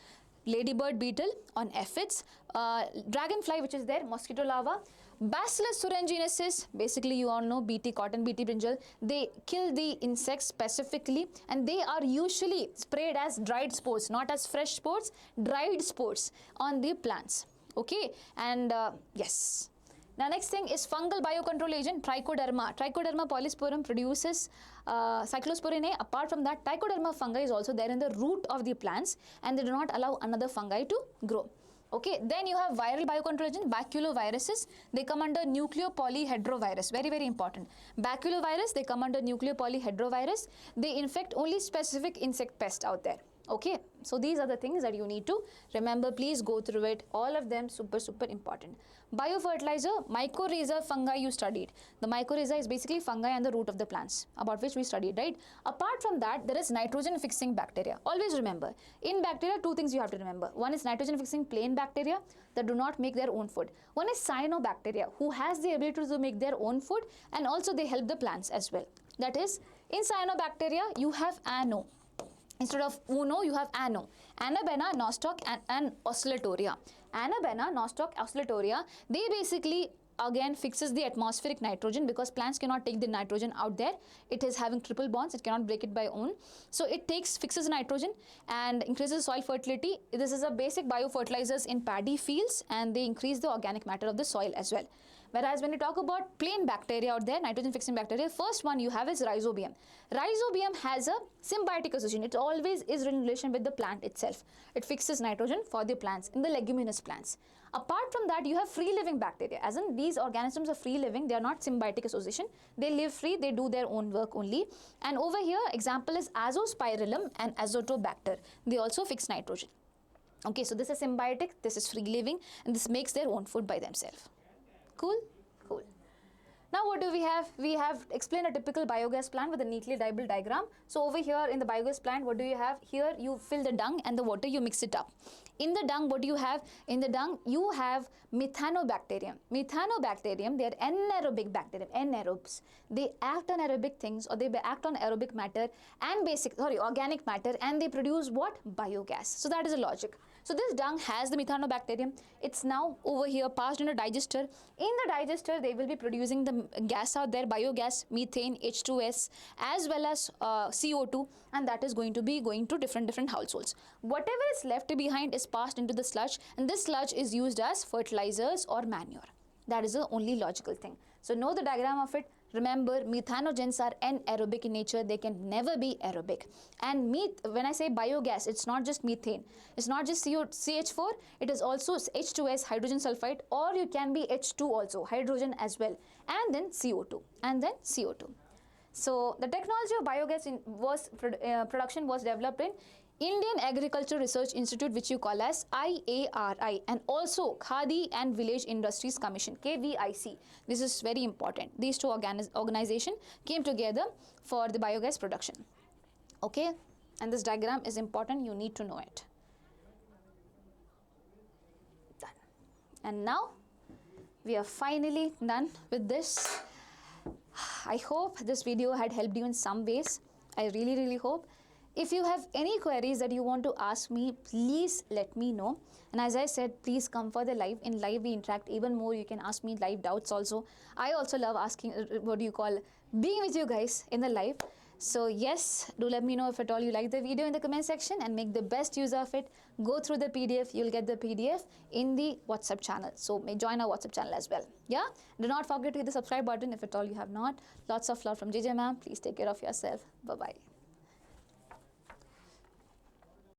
Ladybird beetle on aphids. Dragonfly which is there, mosquito larva. Bacillus thuringiensis, basically you all know BT cotton, BT brinjal, they kill the insects specifically, and they are usually sprayed as dried spores, not as fresh spores, dried spores on the plants. Okay, and yes. Now next thing is fungal biocontrol agent, Trichoderma. Trichoderma polysporum produces cyclosporin A. Apart from that, Trichoderma fungi is also there in the root of the plants, and they do not allow another fungi to grow. Okay, then you have viral biocontrol agent, baculoviruses. They come under nucleopolyhedrovirus. Very important. Baculovirus, they come under nucleopolyhedrovirus. They infect only specific insect pests out there. Okay, so these are the things that you need to remember. Please go through it. All of them super important. Biofertilizer, mycorrhiza fungi you studied. The mycorrhiza is basically fungi on the root of the plants, about which we studied, right? Apart from that, there is nitrogen fixing bacteria. Always remember, in bacteria, two things you have to remember. One is nitrogen fixing plain bacteria that do not make their own food. One is cyanobacteria, who has the ability to make their own food, and also they help the plants as well. That is, in cyanobacteria, you have ano. Instead of uno, you have ano. Anabenna, nostoc, and oscillatoria. Anabenna, nostoc, oscillatoria, they basically again fixes the atmospheric nitrogen, because plants cannot take the nitrogen out there. It is having triple bonds, it cannot break it by own. So it fixes nitrogen and increases soil fertility. This is a basic biofertilizers in paddy fields, and they increase the organic matter of the soil as well. Whereas when you talk about plain bacteria out there, nitrogen fixing bacteria, first one you have is Rhizobium. Rhizobium has a symbiotic association. It always is in relation with the plant itself. It fixes nitrogen for the plants, in the leguminous plants. Apart from that, you have free living bacteria, as in these organisms are free living, they are not symbiotic association. They live free, they do their own work only. And over here, example is Azospirillum and Azotobacter. They also fix nitrogen. Okay, so this is symbiotic, this is free living, and this makes their own food by themselves. Cool? Cool. Now what do we have? We have explained a typical biogas plant with a neatly labeled diagram. So over here in the biogas plant, what do you have? Here you fill the dung and the water, you mix it up. In the dung, what do you have? In the dung, you have Methanobacterium. Methanobacterium, they are anaerobic bacterium, anaerobes. They act on aerobic things, or they act on aerobic matter and organic matter, and they produce what? Biogas. So that is a logic. So this dung has the Methanobacterium. It's now over here passed in a digester. In the digester, they will be producing the gas out there, biogas, methane, H2S, as well as CO2, and that is going to be going to different households. Whatever is left behind is passed into the sludge, and this sludge is used as fertilizers or manure. That is the only logical thing. So know the diagram of it. Remember, methanogens are anaerobic in nature. They can never be aerobic. And when I say biogas, it's not just methane. It's not just CH4. It is also H2S, hydrogen sulfide, or you can be H2 also, hydrogen as well. And then CO2. And then CO2. So the technology of biogas production was developed in Indian Agriculture Research Institute, which you call as IARI, and also Khadi and Village Industries Commission, KVIC. This is very important. These two organizations came together for the biogas production. Okay, and this diagram is important. You need to know it. Done. And now we are finally done with this. I hope this video had helped you in some ways. I really hope. If you have any queries that you want to ask me, please let me know. And as I said, please come for the live. In live, we interact even more. You can ask me live doubts also. I also love asking, being with you guys in the live. So yes, do let me know if at all you like the video in the comment section, and make the best use of it. Go through the PDF. You'll get the PDF in the WhatsApp channel. So may join our WhatsApp channel as well. Yeah. Do not forget to hit the subscribe button if at all you have not. Lots of love from JJ ma'am. Please take care of yourself. Bye-bye.